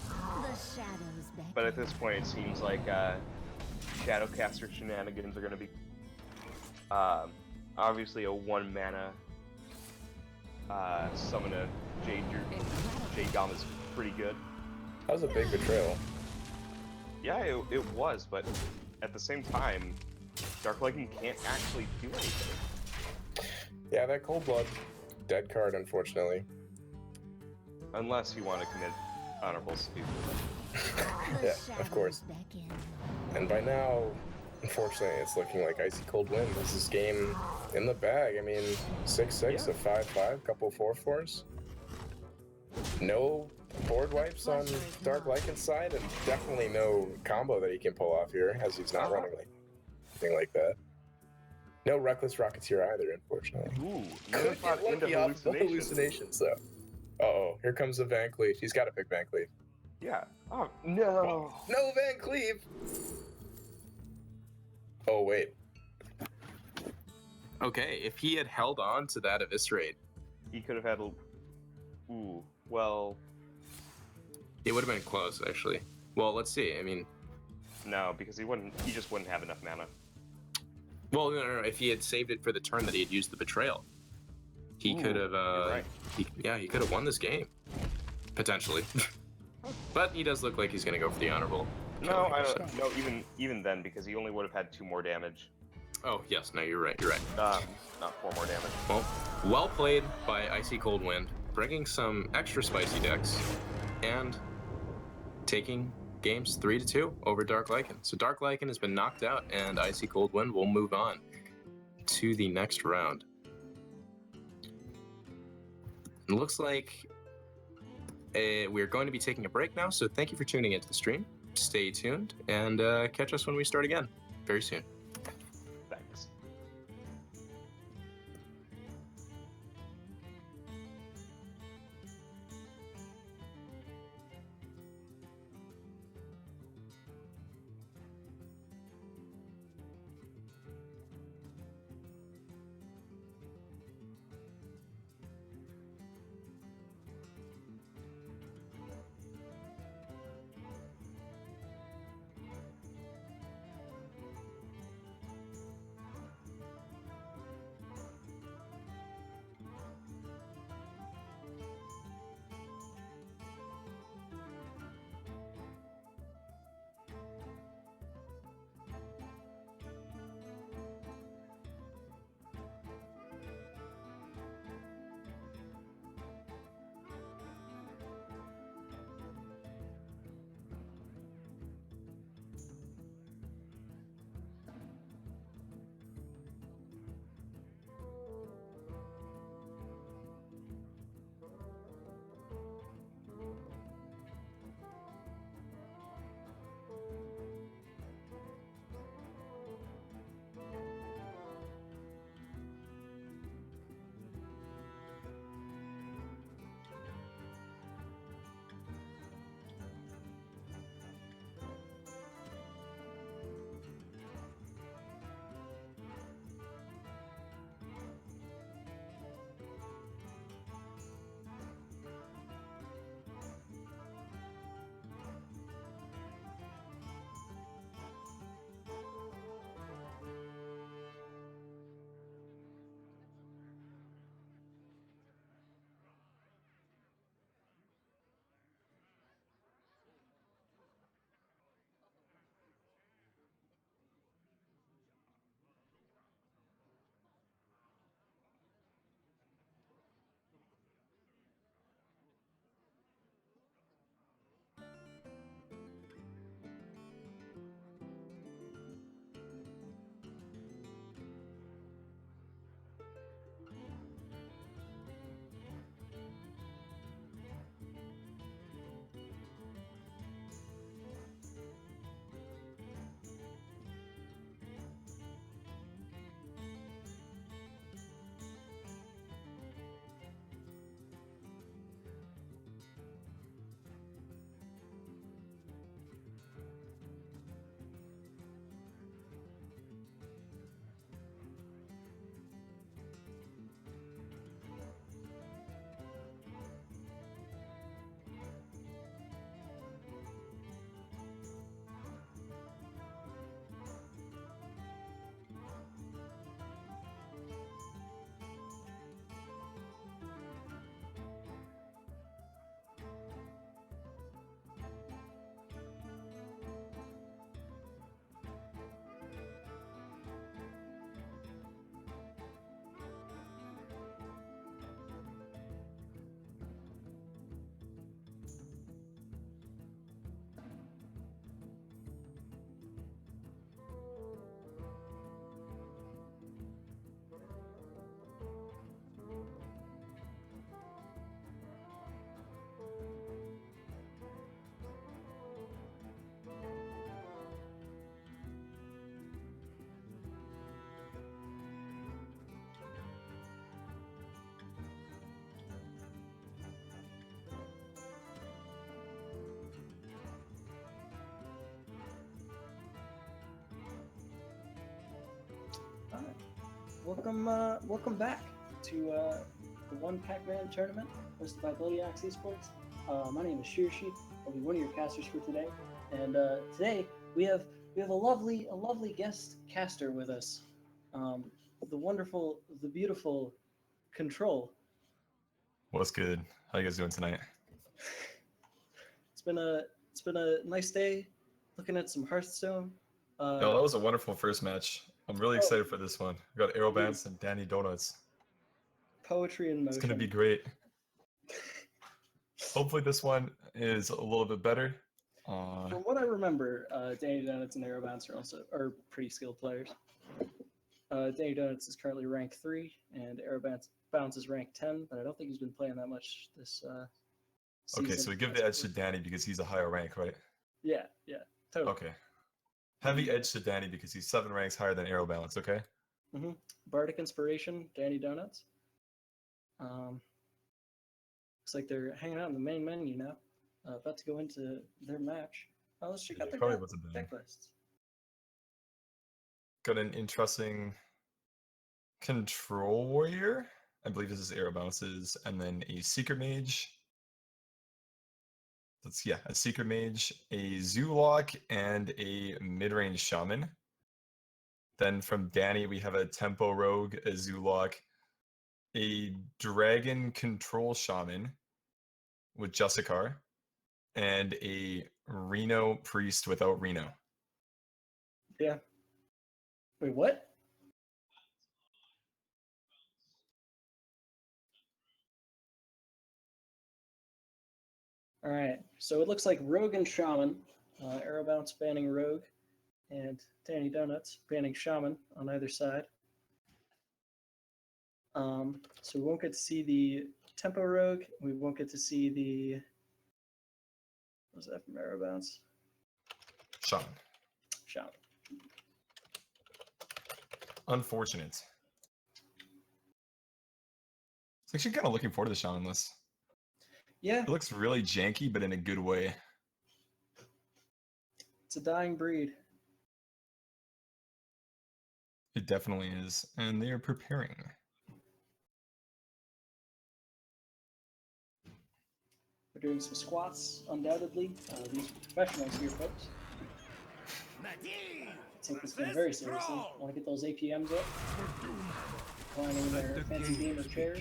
The shadows beckon. but at this point, it seems like Shadowcaster shenanigans are gonna be obviously a 1 mana summon a Jade Gom is pretty good. That was a big betrayal. Yeah, it was, but at the same time, Dark Lycan can't actually do anything. Yeah, that Cold Blood, dead card, unfortunately. Unless you want to commit honorable stupid. The Yeah, of course. shadows beckon. And by now, unfortunately, it's looking like Icy Cold wins. This is game in the bag. I mean, 6/6, Yeah. a 5/5, couple 4/4s. No board wipes on pleasure is Dark mine. Lycan's side, and definitely no combo that he can pull off here, as he's not running like anything like that. No Reckless Rocketeer either, unfortunately. Ooh, Could Minifod get into lucky off the hallucination. hallucinations, though. Uh-oh, here comes the Van Cleef. He's got to pick Van Cleef. Yeah. Oh no. No Van Cleef! Oh, wait. Okay, if he had held on to that Eviscerate, He could have had. Ooh. Well, it would have been close, actually. Well, let's see. I mean, no, because he wouldn't. He just wouldn't have enough mana. well, no. If he had saved it for the turn that he had used the Betrayal, he Ooh, could have. you're right. He could have won this game, potentially. But he does look like he's gonna go for the honorable. No, kill I here, don't. so- No, even then, because he only would have had 2 more damage. Oh yes, no, you're right. You're right. Not 4 more damage. Well played by Icy Cold Wind, bringing some extra spicy decks, and taking games 3-2 over Dark Lycan. So Dark Lycan has been knocked out, and Icy Cold Wind will move on to the next round. It looks like we're going to be taking a break now, so thank you for tuning into the stream. Stay tuned, and catch us when we start again very soon. Thanks. welcome back to the One Pac-Man tournament hosted by Bloody Ox Esports. My name is Shirshi. I'll be one of your casters for today, and today we have a lovely guest caster with us, the beautiful Control. What's good? How you guys doing tonight? It's been a nice day, looking at some Hearthstone. That was a wonderful first match. I'm really excited for this one. We got Arrowbans and Danny Donuts. Poetry in motion. It's gonna be great. Hopefully this one is a little bit better. From what I remember, Danny Donuts and Arrowbounce are pretty skilled players. Danny Donuts is currently ranked 3, and Arrowbounce is ranked 10, but I don't think he's been playing that much this season. Okay, so we give the edge to Danny because he's a higher rank, right? Yeah, totally. Okay. Heavy edge to Danny because he's 7 ranks higher than Arrowbounce, okay? Mm-hmm. Bardic Inspiration, Danny Donuts. Looks like they're hanging out in the main menu now. About to go into their match. Let's check out their probably wasn't bad. deck lists. Got an interesting Control Warrior. I believe this is Arrowbounce's, and then a Secret Mage. A Secret Mage, a Zoolock, and a mid-range Shaman. Then from Danny, we have a Tempo Rogue, a Zoolock, a Dragon Control Shaman with Justicar, and a Reno Priest without Reno. Yeah. Wait, what? All right, so it looks like Rogue and Shaman, Arrowbounce banning Rogue, and Danny Donuts banning Shaman on either side. So we won't get to see the Tempo Rogue. We won't get to see the. What was that from Arrowbounce? Shaman. Shaman. Unfortunate. It's actually kind of looking forward to the Shaman list. Yeah, It looks really janky, but in a good way. it's a dying breed. It definitely is. And they are preparing. We're doing some squats, undoubtedly. These are professionals here, folks. Take this game very seriously. Want to get those APMs up? Climbing their fancy gamer chairs.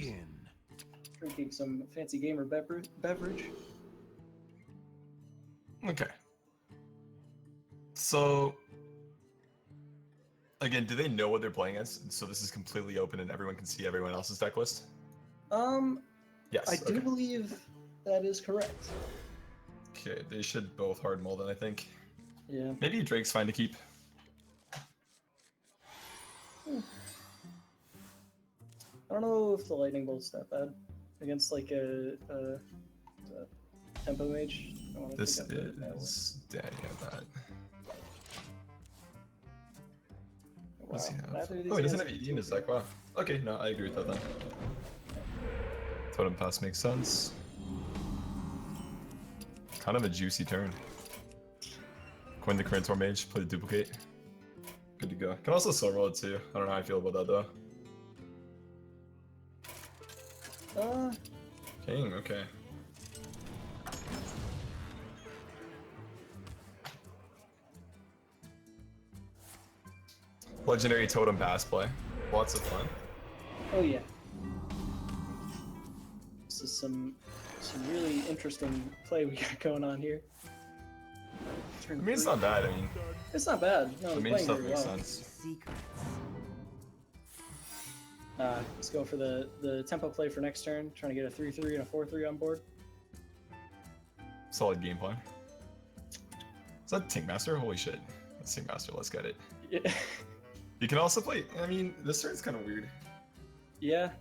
Drinking some fancy gamer beverage. Okay. So, again, do they know what they're playing as? So this is completely open and everyone can see everyone else's deck list? I Yes. do okay. believe that is correct. Okay, they should both hard mold it, I think. Yeah. Maybe Drake's fine to keep. I don't know if the lightning bolt's that bad against like a tempo mage. I wanna This pick up that is Danny at that. one. What does he Wow, have? neither of these Oh, he doesn't guys have are ED in his deck. Wow. Okay, no, I agree with that then. Totem Pass makes sense. Kind of a juicy turn. Coin the Krantor Mage, play the Duplicate. Good to go. Can also slow roll it too. I don't know how I feel about that though. King, okay. Legendary Totem Pass play. Lots of fun. Oh yeah. This is some really interesting play we got going on here. I mean, it's not bad. I mean, It's not bad. No, the he's main playing stuff very makes well. sense. Let's go for the tempo play for next turn. Trying to get a 3-3 and a 4-3 on board. Solid gameplay. Is that Tinkmaster? Holy shit. That's Tinkmaster. Let's get it. Yeah. You can also play. I mean, this turn's kind of weird. Yeah.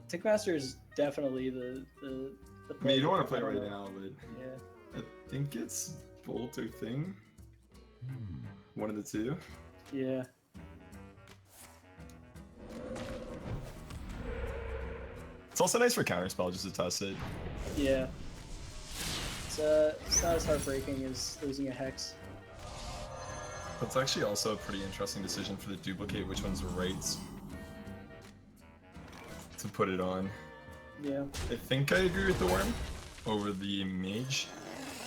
Tickmaster is definitely the I mean, you don't want to play right now, but Yeah. I think it's Bolt or Thing. One of the two. Yeah. It's also nice for counterspell just to test it. Yeah. It's not as heartbreaking as losing a hex. That's actually also a pretty interesting decision for the duplicate, which one's right. to put it on. Yeah. I think I agree with the worm over the mage.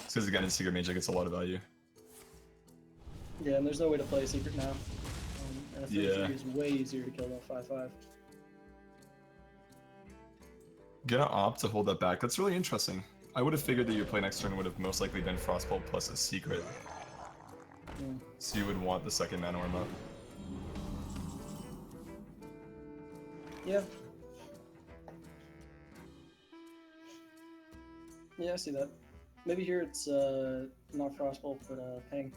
Because again, in secret mage, it gets a lot of value. Yeah, and there's no way to play a secret now. And a 3/3 Yeah. is way easier to kill than a 5/5. Gonna opt to hold that back. That's really interesting. I would have figured that your play next turn would have most likely been Frostbolt plus a secret. Yeah. So you would want the second mana worm up. Yeah. Yeah, I see that. Maybe here it's not Frostbolt, but Ping.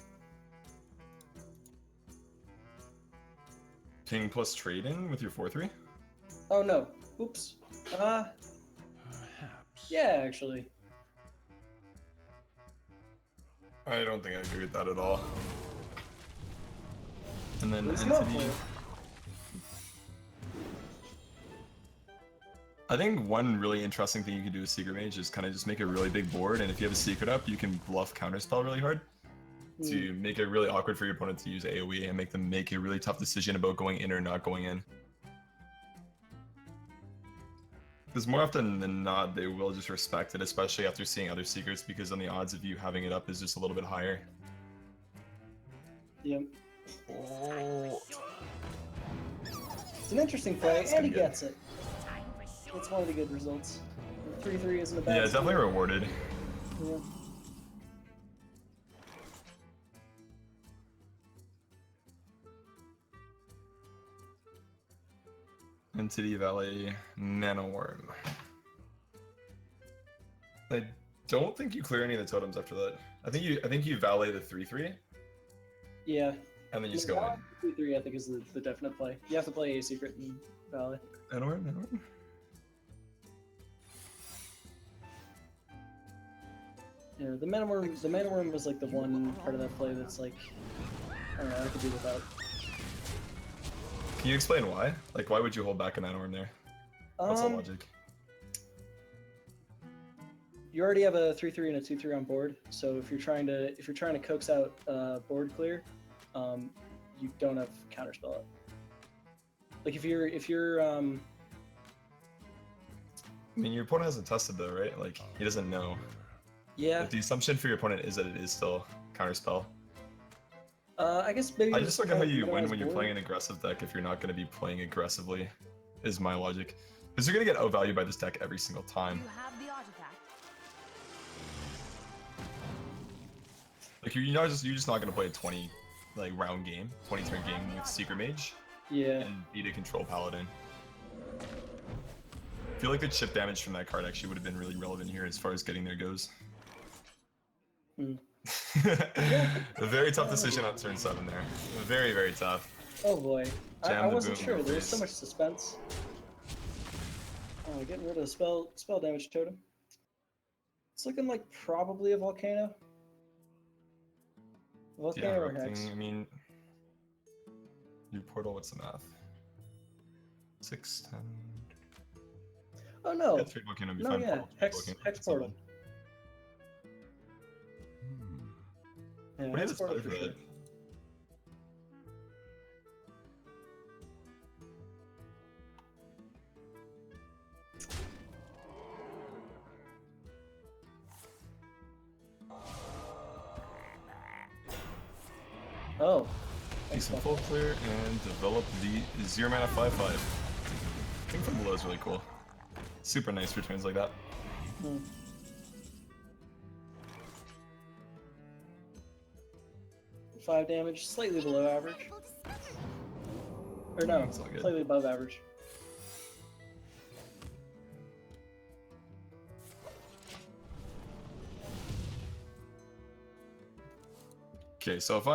Ping plus trade in with your 4/3? Oh no. Oops. Yeah, actually. I don't think I agree with that at all. And then Let's go entity. for it. I think one really interesting thing you can do with Secret Mage is kind of just make a really big board, and if you have a secret up, you can bluff counterspell really hard to make it really awkward for your opponent to use AoE and make them make a really tough decision about going in or not going in. Because more often than not, they will just respect it, especially after seeing other secrets, because then the odds of you having it up is just a little bit higher. Yeah. Oh. It's an interesting play, That's and he pretty good. gets it. It's one of the good results. 3/3 isn't a bad Yeah, it's definitely score. rewarded. Yeah. Entity Valley Nanoworm. I don't think you clear any of the totems after that. I think you valet the 3/3 Yeah. and then you just go in. 3/3 I think is the definite play. You have to play a secret in Valley. Nanoworm. Yeah, the mana worm was like the one part of that play that's like, I don't know, I could do without. Can you explain why? Like, why would you hold back a Nanoworm there? What's the logic? You already have a 3/3 and a 2/3 on board, so if you're trying to coax out board clear, you don't have counterspell up. Like if you're I mean, your opponent hasn't tested though, right? Like, he doesn't know. yeah, Like, the assumption for your opponent is that it is still counterspell. I guess maybe. I just look at how you win minimize when you're board. playing an aggressive deck if you're not going to be playing aggressively, is my logic. Because you're going to get outvalued by this deck every single time. You have the artifact. Like, you're just not going to play a 20 round game, 20 turn game with Secret Mage Yeah, and beat a control paladin. I feel like the chip damage from that card actually would have been really relevant here as far as getting there goes. Hmm. A very tough decision on turn 7 there. Very, very tough. Oh boy, Jam I the wasn't boom sure. in There was so face. much suspense. Oh, getting rid of the spell damage totem. It's looking like probably a volcano. Volcano Yeah, or Rogue Hex. Thing, I mean, your portal, what's the math? 6, 10. Oh no, Yeah, 3 volcano would be no, fine. yeah, Portal, Hex volcano, Hex it's not portal. bad. Yeah, What Hex is portal better for for sure. that? Oh, Decent full clear and develop the 0 mana 5/5. King from below is really cool. Super nice returns like that. Hmm. Five damage, slightly below average. Or no, It's all good. slightly above average. Okay, so if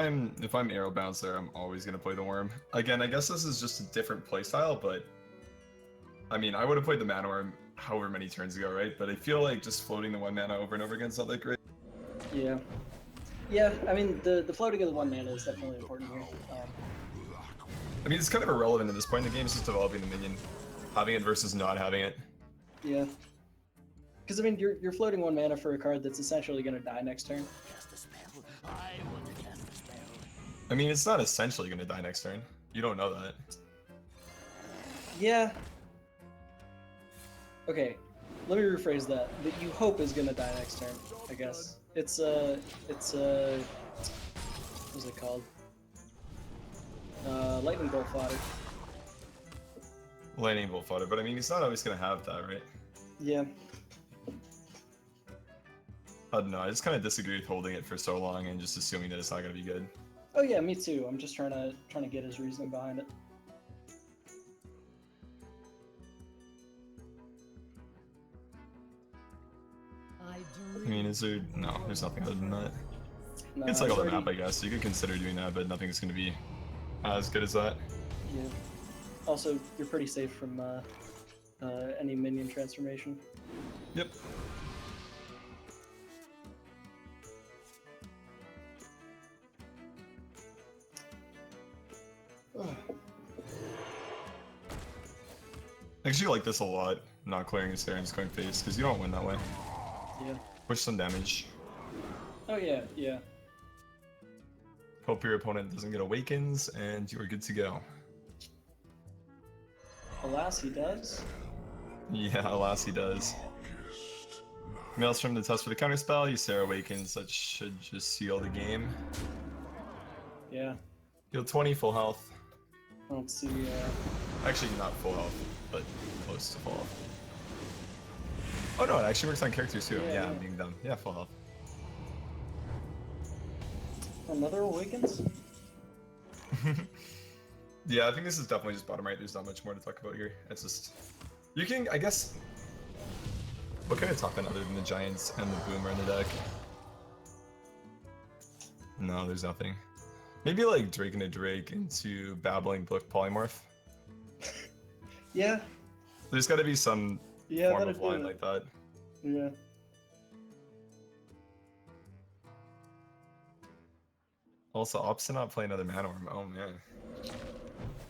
I'm arrow bounce there, I'm always gonna play the worm. Again, I guess this is just a different playstyle, but I mean, I would have played the mana worm however many turns ago, right? But I feel like just floating the 1 mana over and over again is not that great. Yeah. Yeah, I mean, the floating of the 1 mana is definitely important here. I mean, it's kind of irrelevant at this point in the game. It's just developing the minion, having it versus not having it. Yeah. Because, I mean, you're floating 1 mana for a card that's essentially going to die next turn. I mean, it's not essentially gonna die next turn. You don't know that. Yeah. Okay, let me rephrase that. That you hope is gonna die next turn, I guess. It's what's it called? Lightning Bolt Fodder. Lightning Bolt fodder, but I mean, he's not always gonna have that, right? Yeah. I don't know. I just kind of disagree with holding it for so long and just assuming that it's not gonna be good. Oh yeah, me too. I'm just trying to get his reasoning behind it. I mean, is there? No, there's nothing other than that. You No, can cycle the it's map, I already- guess. You could consider doing that, but nothing's gonna be as good as that. Yeah. Also, you're pretty safe from any minion transformation. Yep. I actually like this a lot, not clearing his hair and just going face, because you don't win that way. Yeah. Push some damage. Oh yeah, yeah. Hope your opponent doesn't get awakens, and you are good to go. Alas, he does. Yeah, alas he does. Maelstrom to test for the counterspell, Ysera awakens, that should just seal the game. Yeah. Heal 20, full health. Let's see. Actually, not full health, but close to full health. Oh no, it actually works on characters too. Yeah, Yeah, yeah. I'm being dumb. Yeah, full health. Another awakens. Yeah, I think this is definitely just bottom right. There's not much more to talk about here. It's just... You can, I guess... What can I talk about other than the Giants and the Boomer in the deck? No, there's nothing. Maybe like Drake and a Drake into Babbling Book Polymorph. Yeah. There's gotta be some Yeah. form That'd of do line it. like that. Yeah. Also, Ops not play another Manworm. Oh man.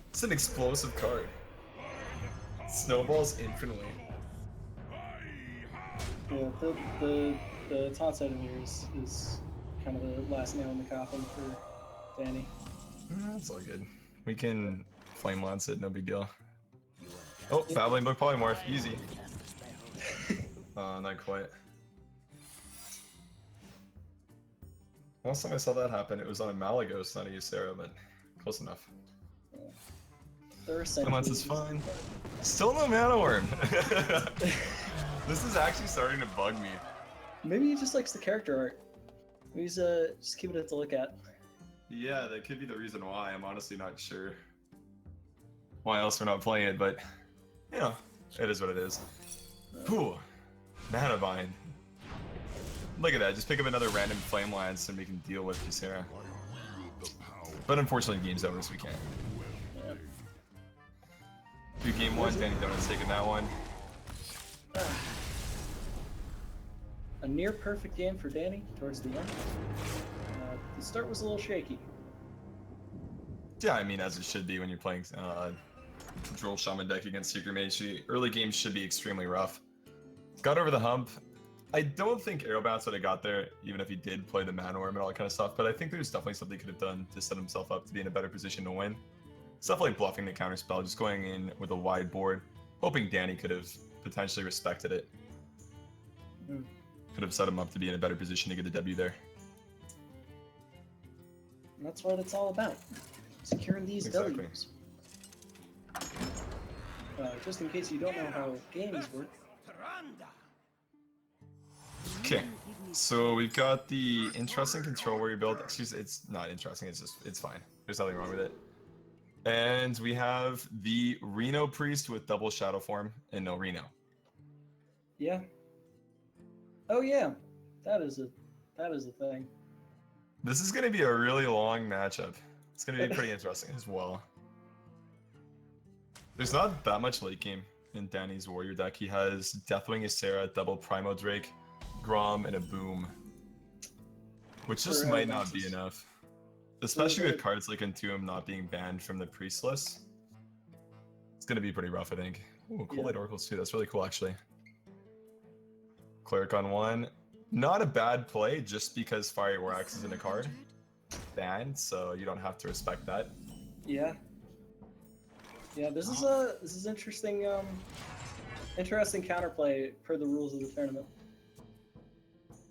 It's an explosive card. Snowballs infinitely. Yeah. The taunt item here is kind of the last nail in the coffin for Danny. That's all good. We can Flame Lance it, no big deal. Oh, Babbling Book Polymorph, easy. Not quite. Last time I saw that happen, it was on a Malagos, not a Ysera, but close enough. There are Flame Lance is essentially- fine. Still no Mana Worm! This is actually starting to bug me. Maybe he just likes the character art. Maybe he's just keeping it to look at. Yeah, that could be the reason why. I'm honestly not sure why else we're not playing it, but you know, it is what it is. Whew. Mana Bind. Look at that, just pick up another random Flame Lance and we can deal with Ysera. But unfortunately, game's over, so we can't. Yeah. Do game one, Danny Donuts taking that one. A near perfect game for Danny towards the end. The start was a little shaky. Yeah, I mean, as it should be when you're playing Droll Shaman deck against Secret Mage. The early games should be extremely rough. Got over the hump. I don't think Aerobounce would have got there, even if he did play the Manworm and all that kind of stuff, but I think there's definitely something he could have done to set himself up to be in a better position to win. Stuff like bluffing the counterspell, just going in with a wide board, hoping Danny could have potentially respected it. Mm. Could have set him up to be in a better position to get the W there. And that's what it's all about. Securing these Exactly. W's. Just in case you don't know how games work. Okay, so we've got the interesting control warrior build. Excuse me, it's not interesting, it's fine. There's nothing wrong with it. And we have the Reno Priest with double shadow form and no Reno. Yeah. Oh yeah. That is a thing. This is going to be a really long matchup. It's going to be pretty interesting as well. There's not that much late game in Danny's warrior deck. He has Deathwing Ysera, double Primo Drake, Grom, and a Boom. Which just For might not be Aerobounces. enough. Especially with good. cards like Entomb not being banned from the priest list. It's going to be pretty rough, I think. Ooh, cool Yeah. Light Oracles too. That's really cool, actually. Cleric on one. Not a bad play, just because Fiery War Axe is in a card. Banned, so you don't have to respect that. Yeah. Yeah, this is interesting Interesting counterplay per the rules of the tournament.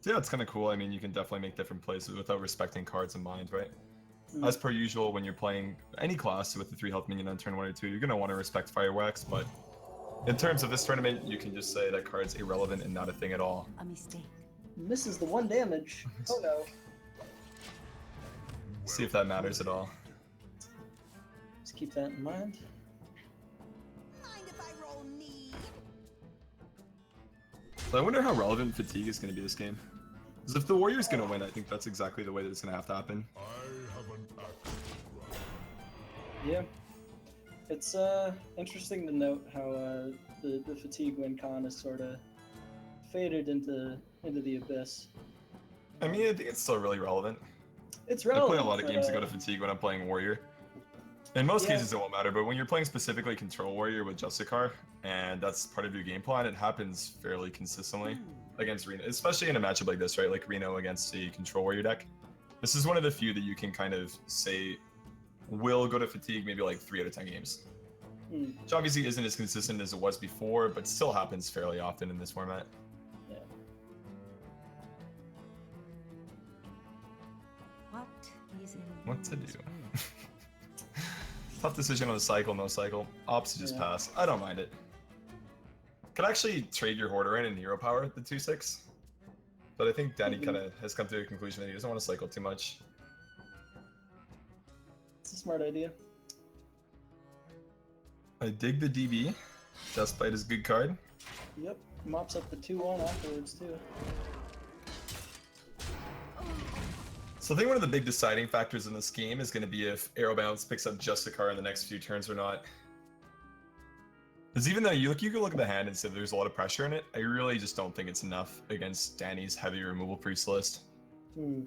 Yeah, it's kind of cool. I mean, you can definitely make different plays without respecting cards in mind, right? Mm. As per usual, when you're playing any class with the 3 health minion on turn 1 or 2, you're going to want to respect Firewax, but in terms of this tournament, you can just say that card's irrelevant and not a thing at all. A mistake. Misses the 1 damage. Oh no. See if that matters at all. Just keep that in mind. Mind if I roll knee? So I wonder how relevant fatigue is going to be this game. Because if the Warrior's going to win, I think that's exactly the way that it's going to have to happen. Yeah. It's interesting to note how the fatigue win con is sort of faded into the abyss. I mean, I think it's still really relevant. It's I play relevant. a lot of but, games that go to fatigue when I'm playing Warrior. In most Yeah. cases, it won't matter, but when you're playing specifically Control Warrior with Justicar, and that's part of your game plan, it happens fairly consistently against Reno, especially in a matchup like this, right? Like Reno against the Control Warrior deck. This is one of the few that you can kind of say will go to fatigue maybe like 3 out of 10 games. Hmm. Which obviously isn't as consistent as it was before, but still happens fairly often in this format. Yeah. What is in What to one's do? way? Tough decision on the cycle, no cycle. Ops just Yeah. pass. I don't mind it. Could actually trade your Hoarder in and Hero Power the 2/6. But I think Danny Mhm. kind of has come to a conclusion that he doesn't want to cycle too much. It's a smart idea. I dig the DB. Dustbite is a good card. Yep. Mops up the 2-1 afterwards too. So I think one of the big deciding factors in this game is going to be if Arrow Bounce picks up Justicar in the next few turns or not. Because even though you can look at the hand and say there's a lot of pressure in it, I really just don't think it's enough against Danny's heavy removal priest list. Hmm.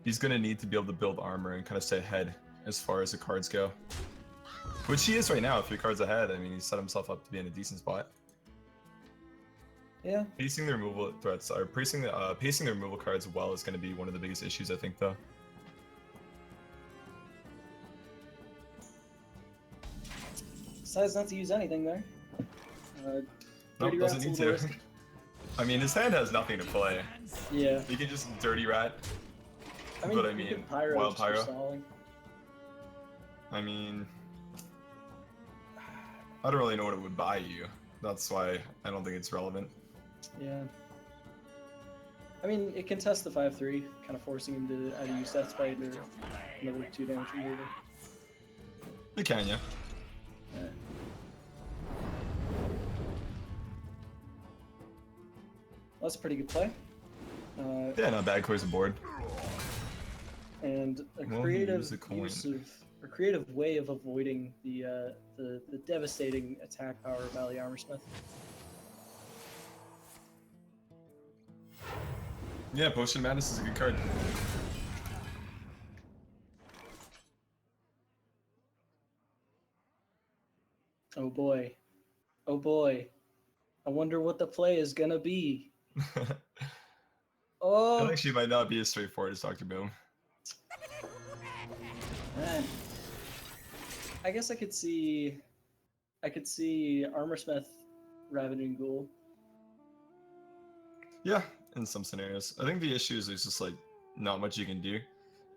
He's going to need to be able to build armor and kind of stay ahead as far as the cards go. Which he is right now, 3 cards ahead. I mean, he's set himself up to be in a decent spot. Yeah. Pacing the removal threats, or pacing the removal cards well is going to be one of the biggest issues, I think, though. Decides not to use anything there. Nope, 30 doesn't rats need a to. little risky. I mean, his hand has nothing to play. Yeah. He can just dirty rat. I mean, But I you mean, could pyro wild just for pyro. stalling. I mean, I don't really know what it would buy you. That's why I don't think it's relevant. Yeah. I mean, it can test the 5-3, kind of forcing him to either use Death Bite or another 2 damage removal. It can, yeah. Alright. Well, that's a pretty good play. Yeah, not bad. Clears the board. And a Well, he creative used a coin. use of, a creative way of avoiding the devastating attack power of Valley Armorsmith. Yeah, Potion Madness is a good card. Oh boy. Oh boy. I wonder what the play is gonna be. Oh! It actually might not be as straightforward as Dr. Boom. Eh. I guess I could see Armorsmith Ravaging Ghoul. Yeah, in some scenarios. I think the issue is there's just like not much you can do.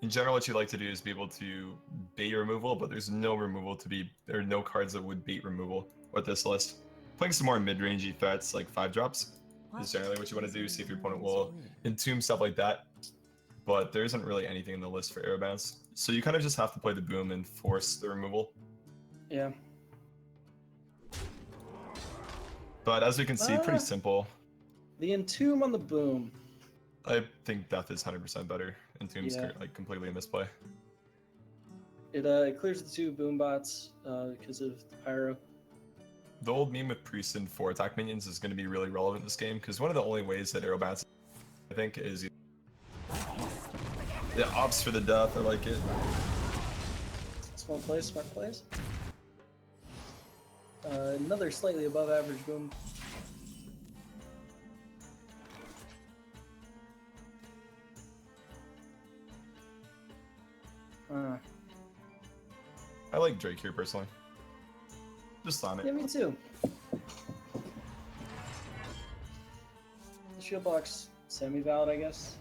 In general, what you like to do is be able to bait removal, but there's no removal to be. There are no cards that would bait removal with this list. Playing some more mid-rangey threats like 5-drops is generally what you want to do. See if your opponent will entomb stuff like that. But there isn't really anything in the list for Arrow Bounce, so you kind of just have to play the boom and force the removal. Yeah. But as we can see, pretty Ah. simple. The Entomb on the Boom. I think Death is 100% better. Entomb's Yeah. like completely a misplay. It clears the 2 Boom bots because of the Pyro. The old meme with Priest and 4 attack minions is going to be really relevant in this game, because one of the only ways that Arrow Bounce, I think, is... Yeah, ops for the death, I like it. Small plays, smart plays. Another slightly above average Boom. I like Drake here, personally. Just on Yeah, it. me too. shield block's semi-valid, I guess.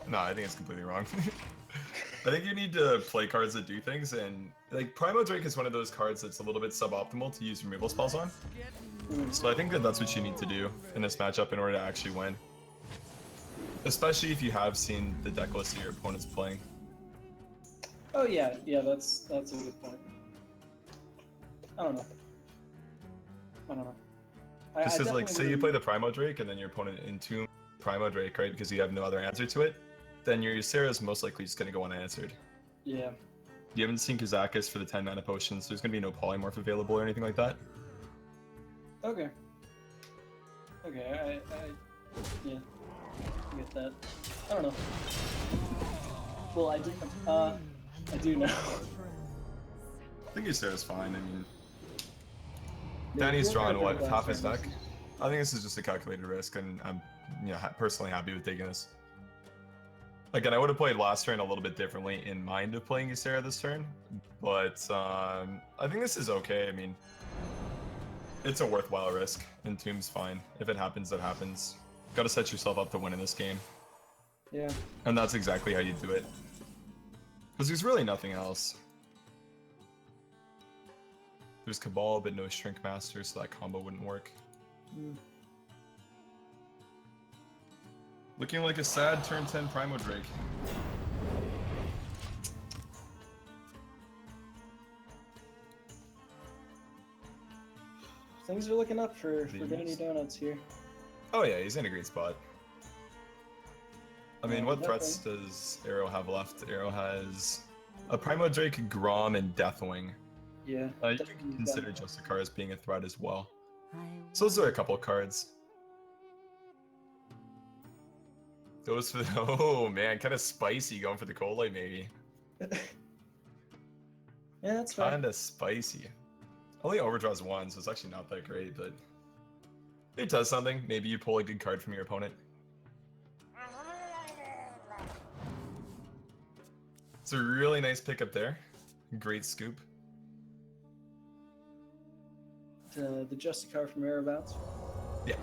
No, I think it's completely wrong. I think you need to play cards that do things, and like Primo Drake is one of those cards that's a little bit suboptimal to use removal spells on. So I think that that's what you need to do in this matchup in order to actually win. Especially if you have seen the deck list that your opponent's playing. Oh yeah, that's a good point. I don't know. Just because, like, definitely say you wouldn't- play the Primo Drake and then your opponent entomb Primo Drake, right? Because you have no other answer to it, then your Ysera is most likely just going to go unanswered. Yeah. You haven't seen Kazakus for the 10 mana potions. There's going to be no polymorph available or anything like that. Okay. Okay, yeah. I get that. I don't know. Well, I do know. I think Ysera's fine. I mean, Yeah, Danny's we're drawn gonna what, draw half his last deck? turn. I think this is just a calculated risk, and I'm personally happy with taking this. Again, I would have played last turn a little bit differently in mind of playing Ysera this turn, but I think this is okay. I mean, it's a worthwhile risk. Entomb's fine. If it happens, that happens. Got to set yourself up to win in this game, Yeah. and that's exactly how you do it. Because there's really nothing else. There's Cabal, but no Shrink Master, so that combo wouldn't work. Mm. Looking like a sad turn 10 Primo Drake. Things are looking up for Please. Danny Donuts here. Oh yeah, he's in a great spot. I mean, Yeah, what threats does Arrow have left? Arrow has a Primo Drake, Grom, and Deathwing. Yeah. You definitely can got- consider Justicar as being a threat as well. So those are a couple cards. Goes for the, oh man, kind of spicy going for the Cold Light maybe. Yeah, that's fine. Kind of spicy. Only overdraws one, so it's actually not that great, but it does something. Maybe you pull a good card from your opponent. It's a really nice pickup there. Great scoop. The Justicar from Aerobounce. Yeah.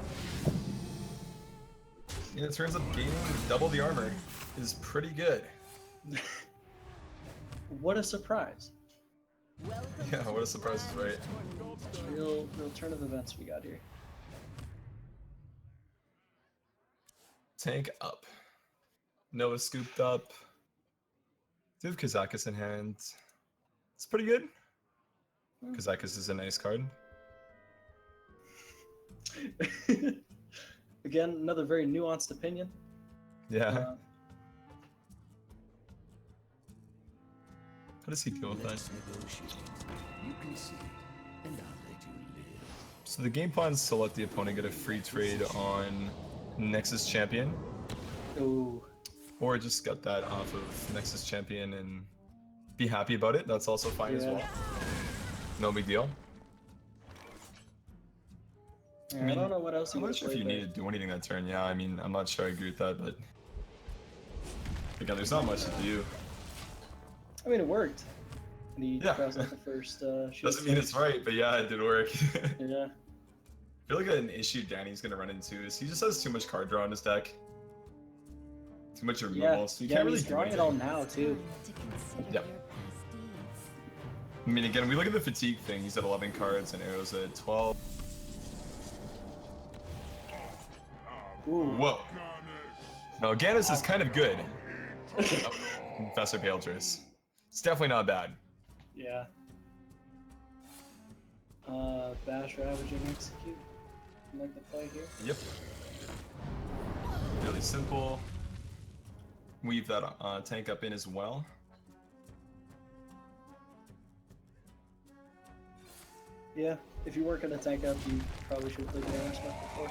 And it turns out gaining double the armor is pretty good. What a surprise. Yeah, what a surprise is right. Real turn of events we got here. Tank up. Noah scooped up. Do have Kazakus in hand. It's pretty good. Kazakus is a nice card. Again, another very nuanced opinion. Yeah. Uh, How does he deal with that? So the game plan is to let the opponent get a free trade on Nexus Champion, oh, or just get that off of Nexus Champion and be happy about it. That's also fine as Yeah. well. No big deal. yeah, I mean, I don't know what else. he I'm not would've sure if you played need to do anything that turn. Yeah, I mean, I'm not sure I agree with that, but again, there's not much to do. there. I mean, it worked. And he Yeah. draws out the first. Shield Doesn't mean it's right, but yeah, it did work. Yeah. I feel like an issue Danny's gonna run into is he just has too much card draw in his deck. Too much removal, Yeah. so you Yeah. can't really He's do drawing it anything. all now too. Yep. I mean, again, we look at the fatigue thing. He's at 11 cards and Arrow's at 12. Ooh. Whoa. No, Ganis is kind of good. Professor Paledris. It's definitely not bad. Yeah. Bash, Ravaging, Execute. I like the play here. Yep. Really simple. Weave that tank up in as well. Yeah. If you work in a tank up, you probably should play the Armor Smith before.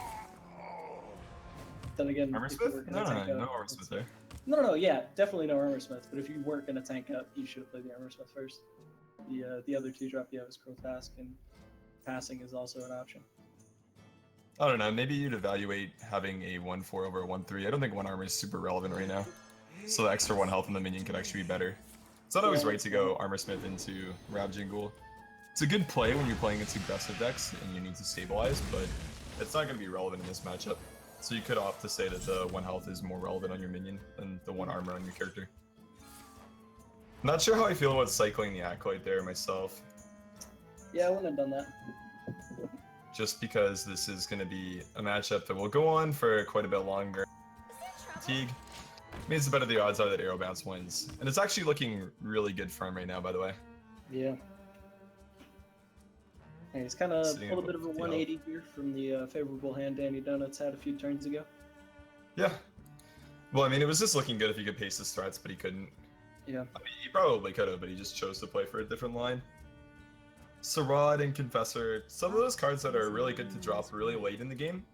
Then again, Armor if you Smith? work in No, a tank no up, Armor Smith there. No, yeah, definitely no Armor Smith. But if you work in a tank up, you should play the Armor Smith first. The other two drop you have is Crotask, and passing is also an option. I don't know, maybe you'd evaluate having a 1-4 over a 1-3. I don't think 1 armor is super relevant right now. So the extra 1 health on the minion could actually be better. It's not always Yeah. right to go Armor Smith into Ravaging Ghoul. It's a good play when you're playing against aggressive decks and you need to stabilize, but it's not going to be relevant in this matchup. So you could opt to say that the 1 health is more relevant on your minion than the 1 armor on your character. Not sure how I feel about cycling the Acolyte there myself, Yeah, I wouldn't have done that. just because this is going to be a matchup that will go on for quite a bit longer. Fatigue means the better the odds are that Arrow Bounce wins. And it's actually looking really good for him right now, by the way. Yeah. And he's kind of Sitting pulled a at bit of a 50 180 here from the favorable hand Danny Donuts had a few turns ago. Yeah. Well, I mean, it was just looking good if he could pace his threats, but he couldn't. Yeah. I mean, he probably could have, but he just chose to play for a different line. Sarad and Confessor, some of those cards that are really good to drop really late in the game.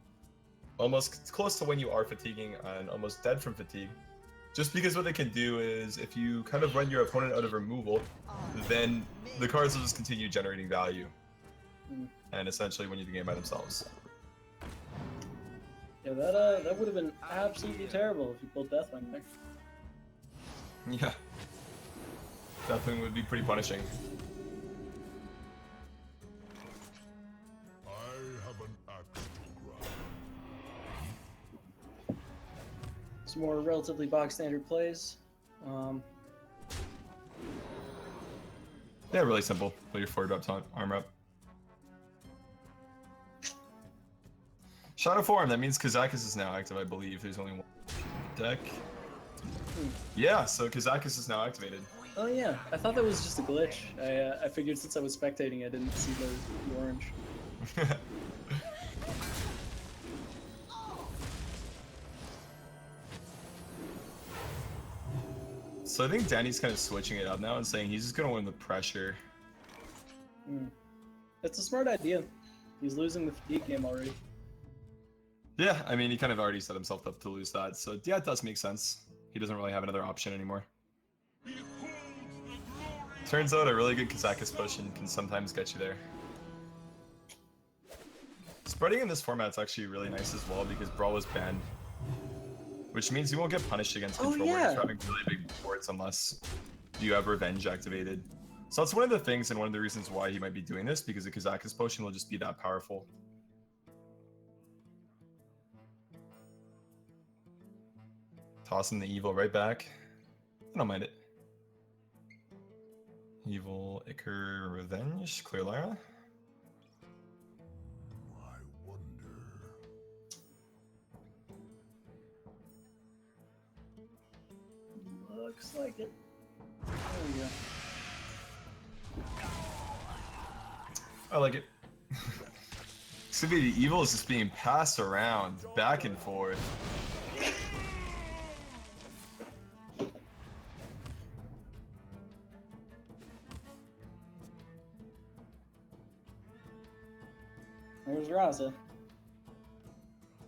Almost close to when you are fatiguing and almost dead from fatigue. Just because what they can do is, if you kind of run your opponent out of removal, then the cards will just continue generating value. And essentially win you the game by themselves. Yeah, that would have been absolutely terrible if you pulled Deathwing there. Yeah. Deathwing would be pretty punishing. Some more relatively box standard plays. Yeah, really simple. Put your 4-drop armor up. Shadow Form, that means Kazakis is now active, I believe. There's only one deck. Yeah, so Kazakis is now activated. Oh yeah, I thought that was just a glitch. I figured since I was spectating, I didn't see the orange. So I think Danny's kind of switching it up now and saying he's just going to win the pressure. It's a smart idea. He's losing the fatigue game already. Yeah, I mean, he kind of already set himself up to lose that, so yeah, it does make sense. He doesn't really have another option anymore. Turns out a really good Kazakis potion can sometimes get you there. Spreading in this format's actually really nice as well because Brawl is banned. Which means you won't get punished against control where yeah. you're having really big boards unless you have Revenge activated. So that's one of the things and one of the reasons why he might be doing this, because the Kazakis potion will just be that powerful. Tossing the evil right back. I don't mind it. Evil, Icar, Revenge, Clear Lyra. Looks like it. There we go. I like it. So the evil is just being passed around back and forth. There's Raza.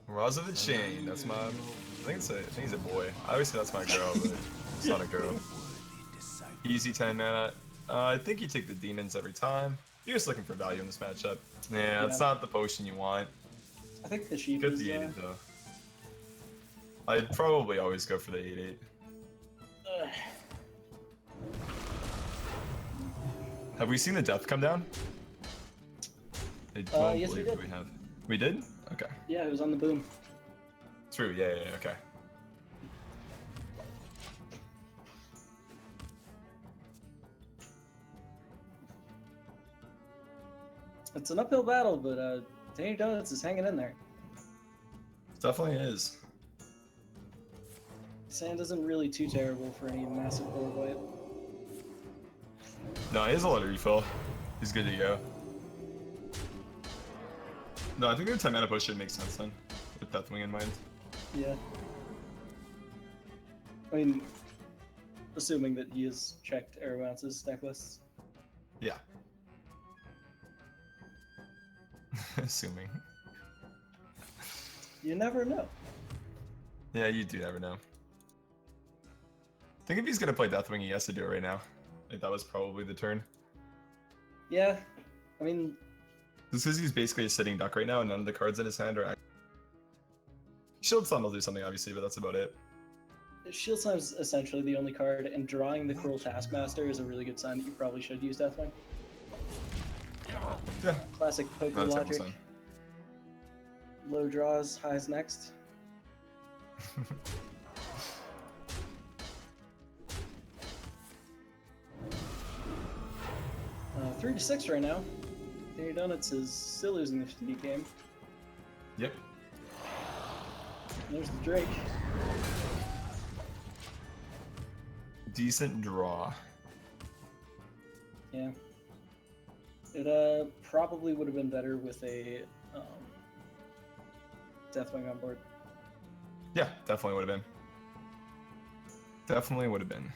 Raza the Chain, that's my... I think he's a boy. I always say that's my girl, but it's not a girl. Easy 10 mana. I think you take the demons every time. You're just looking for value in this matchup. Yeah, that's not the potion you want. I think the sheep Good is. the 8 though. I'd probably always go for the 8-8. Have we seen the death come down? I don't yes, we believe did. we have. We did? Okay. Yeah, it was on the boom. True, yeah, okay. It's an uphill battle, but Danny Donuts is hanging in there. Definitely is. Sand isn't really too terrible for any massive board wipe. No, he has a lot of refill. He's good to go. No, I think the 10 mana potion makes sense then, with Deathwing in mind. Yeah. I mean, assuming that he has checked Arrow Bounce's deck lists. Yeah. Assuming. You never know. Yeah, you do never know. I think if he's gonna play Deathwing, he has to do it right now. Like, that was probably the turn. Yeah, I mean, Just because he's basically a sitting duck right now, and none of the cards in his hand are. Shield Sun will do something, obviously, but that's about it. Shield Slam's essentially the only card, and drawing the Cruel Taskmaster is a really good sign that you probably should use Deathwing. Yeah. Classic poker Not a terrible logic. sign. Low draws, highs next. Uh, 3-6 right now. Danny Donuts is still losing the fatigue game. Yep. There's the Drake. Decent draw. Yeah. It probably would have been better with a Deathwing on board. Yeah, definitely would have been. Definitely would have been.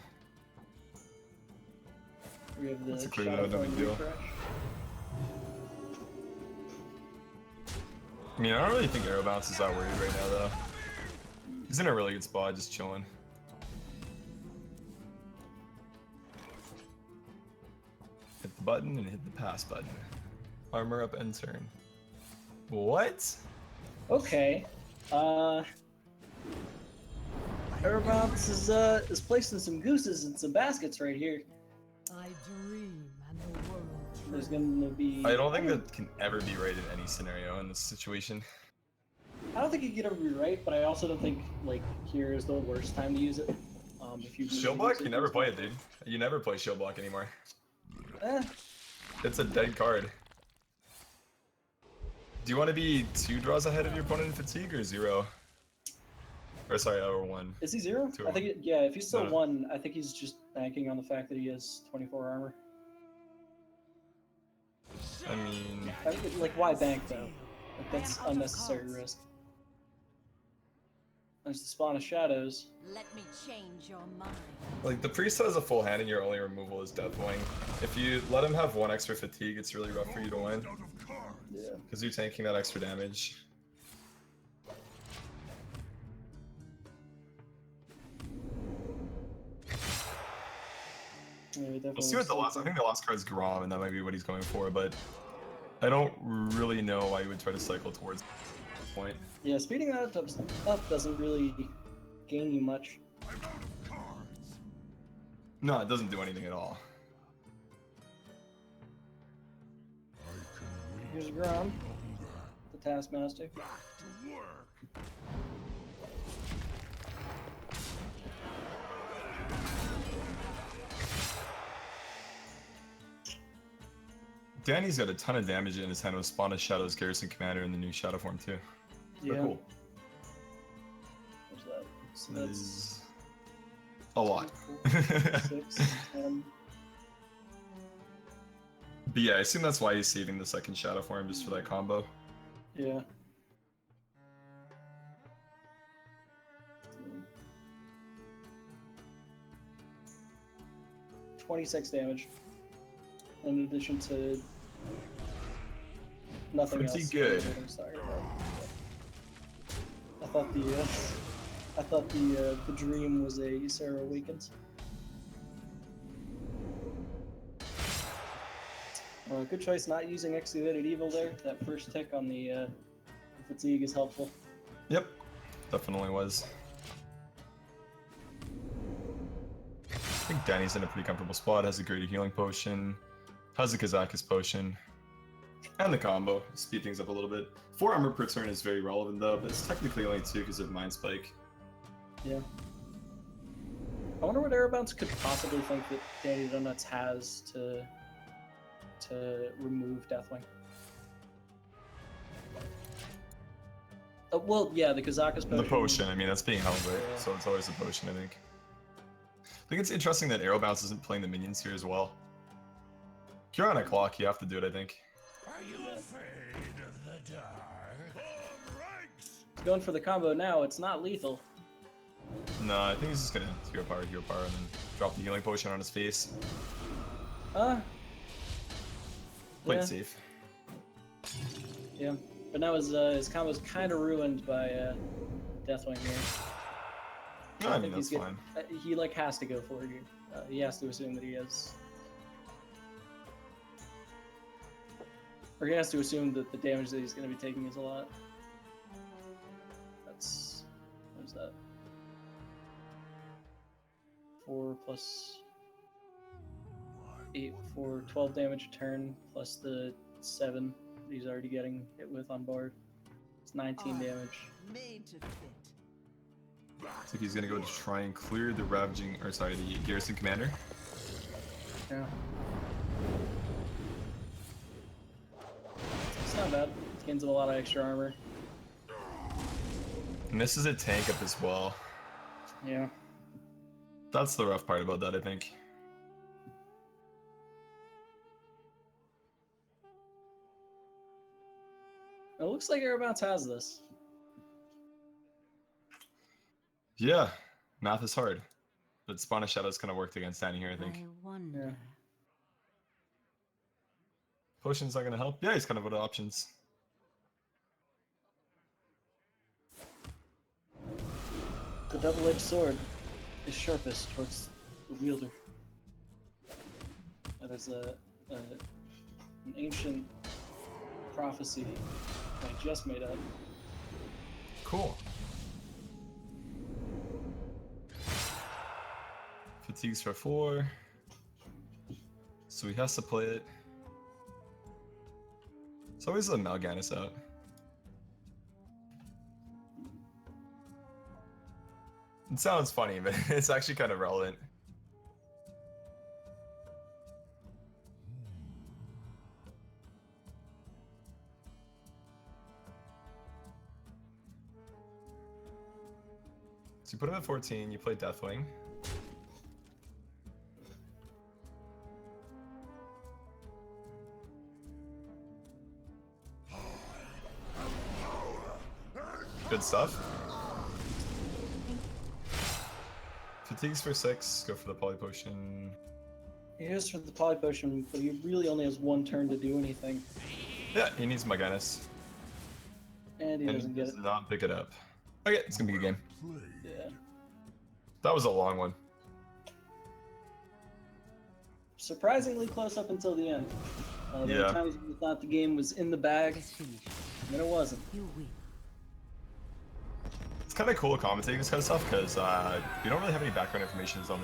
We have the That's a clear Shadow no big Flame deal. refresh. I mean, I don't really think Arrow Bounce is that worried right now, though. He's in a really good spot, just chilling. Hit the button and hit the pass button. Armor up end turn. What? Okay. Aerobounce is placing some gooses in some baskets right here. I dream and the world There's gonna be. I don't think that can ever be right in any scenario in this situation. I don't think it could ever be right, but I also don't think like here is the worst time to use it. If you Shield block? You never play it, dude. You never play shield block anymore. Eh, It's a dead card. Do you want to be 2 draws ahead of your opponent in fatigue or 0? Or sorry, or 1. is he 0? Two or I think yeah. If he's still No. 1, I think he's just banking on the fact that he has 24 armor. I mean, Like why bank though? Like that's unnecessary risk. There's the spawn of shadows. Let me change your mind. like the priest has a full hand and your only removal is Deathwing. If you let him have 1 extra fatigue, it's really rough for you to win. Yeah. Because you're tanking that extra damage. We'll see what the last. I think the last card's Grom, and that might be what he's going for, but I don't really know why he would try to cycle towards that point. Yeah, speeding that up doesn't really gain you much. No, it doesn't do anything at all. Here's Grom, the Taskmaster. Danny's got a ton of damage in his hand with Spawn of Shadows, Garrison Commander, and the new Shadow form too. They're Yeah. cool. What's that? So That that's is a lot. 6, 10. But yeah, I assume that's why he's saving the second Shadow form just for that combo. Yeah. $26 damage. In addition to nothing Pretty else. good. I'm sorry about. I thought the dream was a Sarah Awakens. Good choice not using Excavated Evil there. That first tick on the fatigue is helpful. Yep, definitely was. I think Danny's in a pretty comfortable spot, has a great healing potion, has a Kazakus potion, and the combo. Speed things up a little bit. 4 armor per turn is very relevant though, but it's technically only 2 because of Mind Spike. Yeah. I wonder what Aerobounce could possibly think that Danny Donuts has to remove Deathwing. Well, yeah, the Kazakus potion. The potion, I mean, that's being held right, Yeah. so it's always a potion, I think. I think it's interesting that Arrow Bounce isn't playing the minions here as well. If you're on a clock, you have to do it, I think. Are you afraid of the dark? He's going for the combo now. It's not lethal. No, I think he's just gonna hero power, and then drop the healing potion on his face. Play Yeah. it safe. Yeah, but now his combo's kind of ruined by Deathwing here. No, I mean, think that's he's fine. He like has to go for it here. He has to assume that he has, or he has to assume that the damage that he's going to be taking is a lot. That's what is that? 4 plus 8 for 12 damage a turn, plus the 7 that he's already getting hit with on board. It's 19 damage. Made to fit. Looks like he's gonna go to try and clear the the Garrison Commander. Yeah. It's not bad. Gains a lot of extra armor. And this is a tank up as well. Yeah. That's the rough part about that, I think. It looks like Aerobounce has this. Yeah, math is hard. But Spawn of Shadows kind of worked against Danny here, I think. I wonder. Yeah. Potion's not gonna help. Yeah, he's kind of out of options. The double-edged sword is sharpest towards the wielder. That is an ancient prophecy that I just made up. Cool. Fatigues for 4. So he has to play it. It's always a Mal'Ganis out. It sounds funny, but it's actually kind of relevant. So you put him at 14, you play Deathwing. Good stuff. Fatigues for 6, go for the Poly Potion. He goes for the Poly Potion, but he really only has one turn to do anything. Yeah, he needs Mal'Ganis. And he And doesn't he get does it. not pick it up. Okay, it's gonna be a good game. Yeah. That was a long one. Surprisingly close up until the end. There Yeah. were times we thought the game was in the bag, It's finished. and then it wasn't. You win. It's kind of cool commentating this kind of stuff because we don't really have any background information on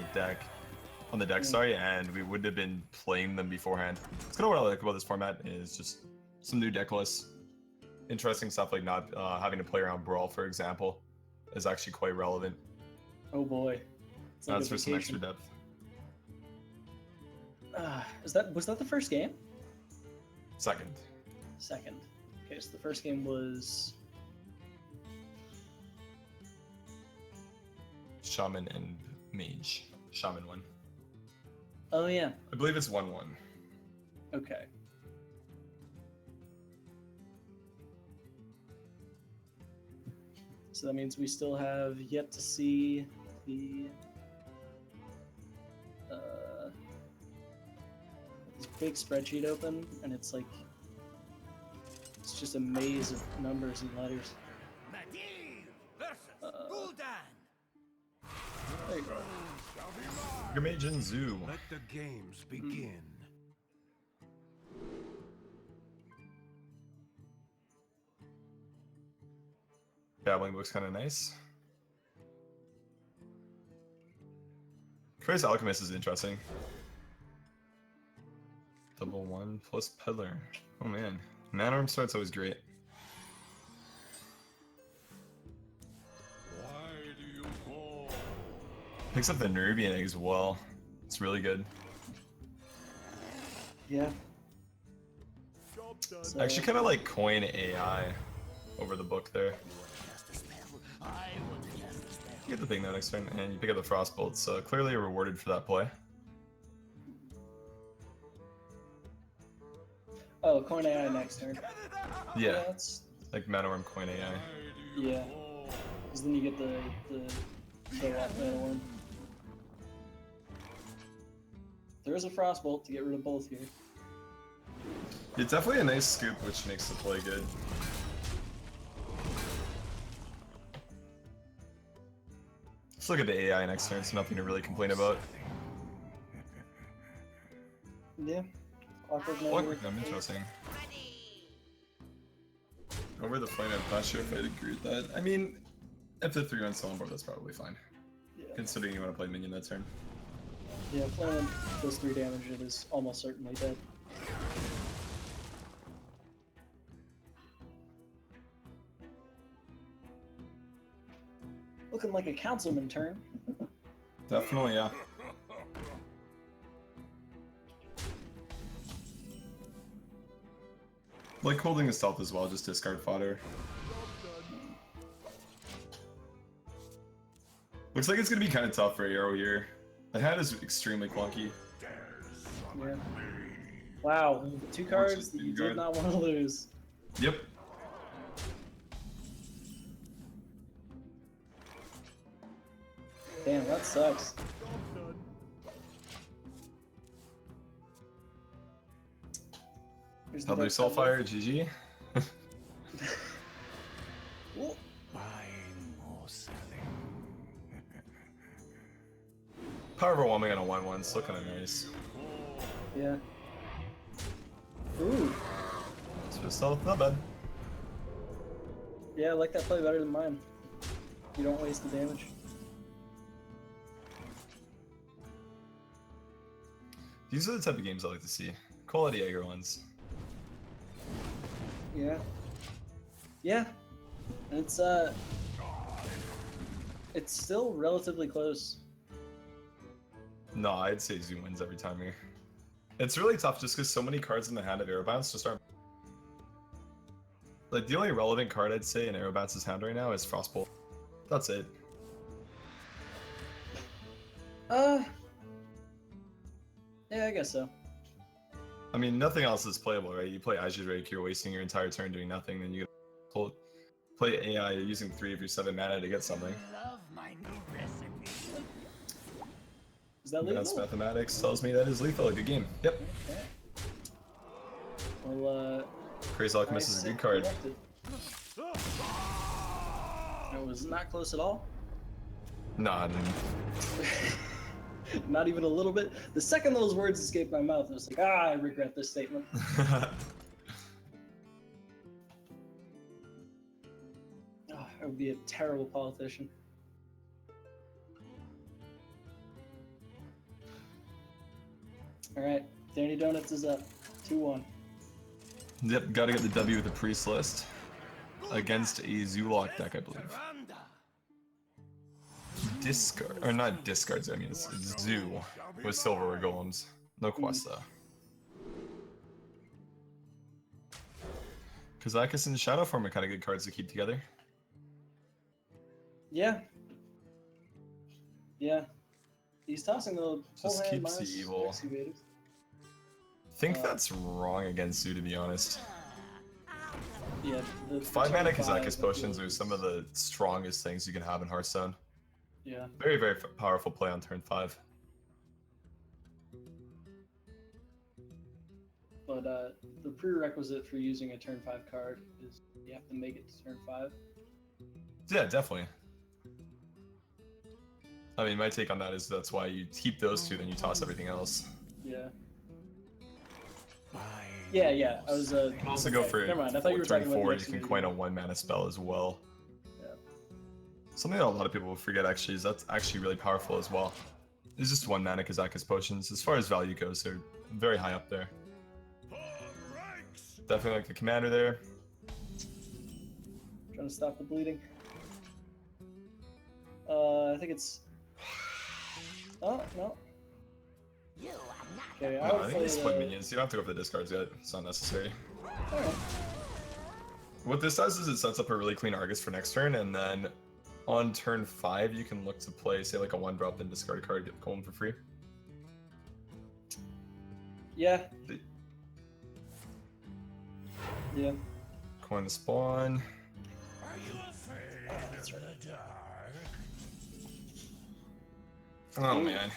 the deck, sorry, and we wouldn't have been playing them beforehand. It's kind of what I like about this format is just some new deck lists. Interesting stuff like not having to play around Brawl, for example, is actually quite relevant. Oh boy. It's like That's a for some extra vacation. depth. Was that the first game? Second. Second. Okay, so the first game was Shaman and Mage. Shaman one. oh yeah. I believe it's 1-1. Okay. So that means we still have yet to see the this big spreadsheet open, and it's like it's just a maze of numbers and letters. Medivh versus Uh, Gul'dan. There you go. Your Mage and Zoo. Let the games begin. Babbling looks kind of nice. Crazy Alchemist is interesting. Double 1 plus Peddler. Oh man. Man-Arm start's always great. Why do you call? Picks up the Nerubian egg as well. It's really good. Yeah. Job done. So, I actually kind of like coin AI over the book there. You get the thing though next turn, and you pick up the Frostbolt, so clearly you're rewarded for that play. oh, coin AI next turn. Yeah, That's like Man-Arm coin AI. yeah. Because then you get the kill off mana one. There is a Frostbolt to get rid of both here. It's definitely a nice scoop, which makes the play good. Let's look at the AI next turn, so nothing to really complain about. Yeah. Clockwork Clockwork Knight. Gnome, interesting. Over the flame, I'm not sure if I'd agree with that. I mean, if the 3 runs still on board, that's probably fine. Yeah. Considering you want to play minion that turn. Yeah, Flame does 3 damage, it is almost certainly dead. Looking like a councilman turn. Definitely, yeah. Like holding the stealth as well, just discard fodder. Looks like it's gonna be kind of tough for Arrow here. The hand is extremely clunky. Yeah. Wow, two cards that you Good. did not want to lose. Yep. Damn, that sucks. Here's the Public dark side. Soulfire, GG. Ooh, Buying or selling. Power overwhelming on a 1/1, still kind of nice. yeah. Ooh, So stealth, not bad. yeah, I like that play better than mine. You don't waste the damage. These are the type of games I like to see. Quality aggro ones. Yeah. Yeah. And it's still relatively close. No, I'd say Zoo wins every time here. It's really tough just because so many cards in the hand of Aerobounce just aren't. Like, the only relevant card I'd say in Aerobounce's hand right now is Frostbolt. That's it. Yeah, I guess so. I mean, nothing else is playable, right? You play Ajidrake, you're wasting your entire turn doing nothing, then you play AI, you're using 3 of your 7 mana to get something. Love my new recipe. Is that legal? Advanced Mathematics tells me that is lethal. A good game. Yep. Okay. Well, Crazy Alchemist is a good card. corrected. It was not close at all. Nah, dude. Not even a little bit. The second those words escaped my mouth, I was like, I regret this statement. Oh, I would be a terrible politician. All right, Danny Donuts is up, 2-1. Yep, gotta get the W with the Priest list. Against a Zulok deck, I believe. Discard, or not discards, I mean it's Zoo with Silver Golems. No quest though. Kazakus and Shadowform are kind of good cards to keep together. Yeah. Yeah. He's tossing the whole Just hand keeps the minus evil. Excavator. Think that's wrong against Zoo, to be honest. Yeah. The 5 mana turn Kazakus five, potions are some of the strongest things you can have in Hearthstone. Yeah. Very, very powerful play on turn 5. But the prerequisite for using a turn 5 card is you have to make it to turn 5. Yeah, definitely. I mean, my take on that is that's why you keep those two, then you toss everything else. Yeah. Buying Yeah, yeah. I was You can also go okay, for never mind. I thought you were turn talking about 4, the you can Excavator. coin a 1 mana spell as well. Yeah. Something that a lot of people will forget actually is that's actually really powerful as well. It's just 1 mana Kazakus potions. As far as value goes, they're very high up there. Definitely like the commander there. Trying to stop the bleeding. I think it's. Oh no. Okay, I No, would I think play you split the. minions. You don't have to go for the discards yet. It's not necessary. Alright. What this does is it sets up a really clean Argus for next turn, and then on turn 5 you can look to play, say, like a 1-drop, then discard a card, get the Golem for free. Yeah. The- Yeah. Coin the spawn. Are you afraid of the dark? Oh man.